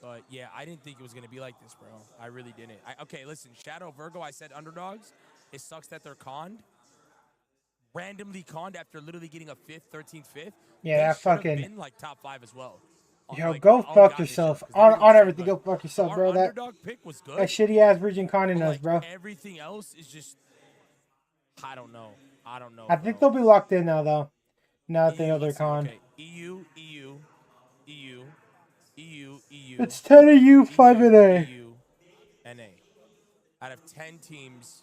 But yeah, I didn't think it was going to be like this, bro. I really didn't. Okay, listen, Shadow, Virgo, I said underdogs. It sucks that they're conned. Randomly conned after literally getting a 5th, 13th, 5th. Yeah, that fucking. Been like top 5 as well. Yo, like, go fuck yourself. On everything, go fuck yourself, bro. That pick was good. That shitty ass Virgin conning us, bro. Everything else is just. I don't know. I think they'll be locked in now, though. Now that they know they're conned. Okay. EU. It's 10 EU, 5 NA. NA. Out of 10 teams,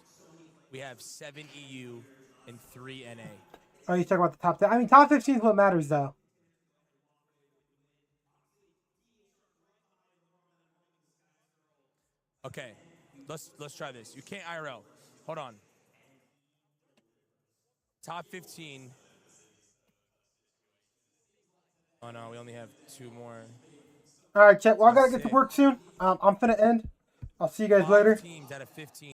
we have 7 EU and 3 NA. Oh, you talking about the top 10? I mean, top 15 is what matters, though. Okay, let's try this. You can't IRL. Hold on. Top 15. Oh no, we only have 2 more. All right, chat. Well, I gotta get to work soon. I'm finna end. I'll see you guys later. Teams out of 15.